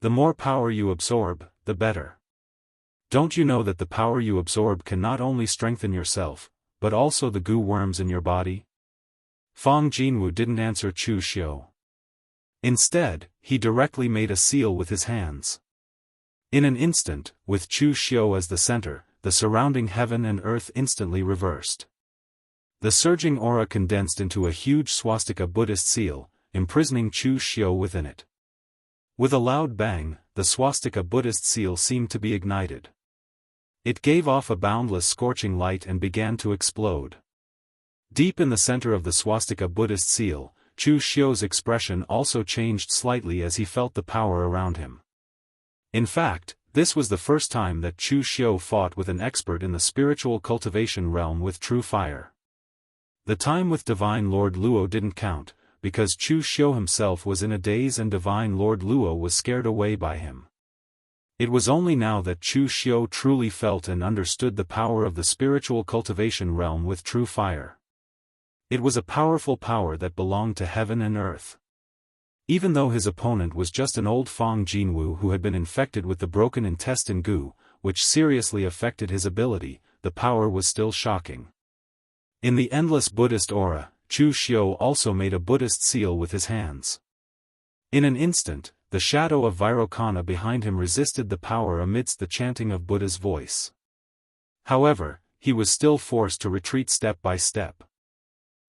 S1: The more power you absorb, the better. Don't you know that the power you absorb can not only strengthen yourself, but also the goo worms in your body?" Fang Jinwu didn't answer Chu Xiu. Instead, he directly made a seal with his hands. In an instant, with Chu Xiu as the center, the surrounding heaven and earth instantly reversed. The surging aura condensed into a huge swastika Buddhist seal, imprisoning Chu Xiu within it. With a loud bang, the swastika Buddhist seal seemed to be ignited. It gave off a boundless scorching light and began to explode. Deep in the center of the swastika Buddhist seal, Chu Xiu's expression also changed slightly as he felt the power around him. In fact, this was the first time that Chu Xiu fought with an expert in the spiritual cultivation realm with true fire. The time with Divine Lord Luo didn't count, because Chu Xiu himself was in a daze and Divine Lord Luo was scared away by him. It was only now that Chu Xiu truly felt and understood the power of the spiritual cultivation realm with true fire. It was a powerful power that belonged to heaven and earth. Even though his opponent was just an old Fang Jinwu who had been infected with the broken intestine goo, which seriously affected his ability, the power was still shocking. In the endless Buddhist aura, Chu Xiu also made a Buddhist seal with his hands. In an instant, the shadow of Vairocana behind him resisted the power amidst the chanting of Buddha's voice. However, he was still forced to retreat step by step.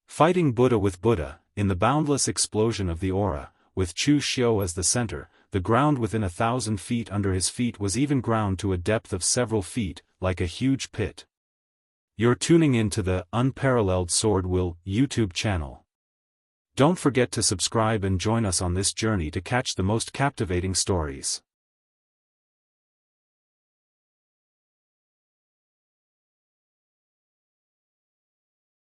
S1: Fighting Buddha with Buddha, in the boundless explosion of the aura, with Chu Xiu as the center, the ground within 1,000 feet under his feet was even ground to a depth of several feet, like a huge pit. You're tuning in to the Unparalleled SwordWill YouTube channel. Don't forget to subscribe and join us on this journey to catch the most captivating stories.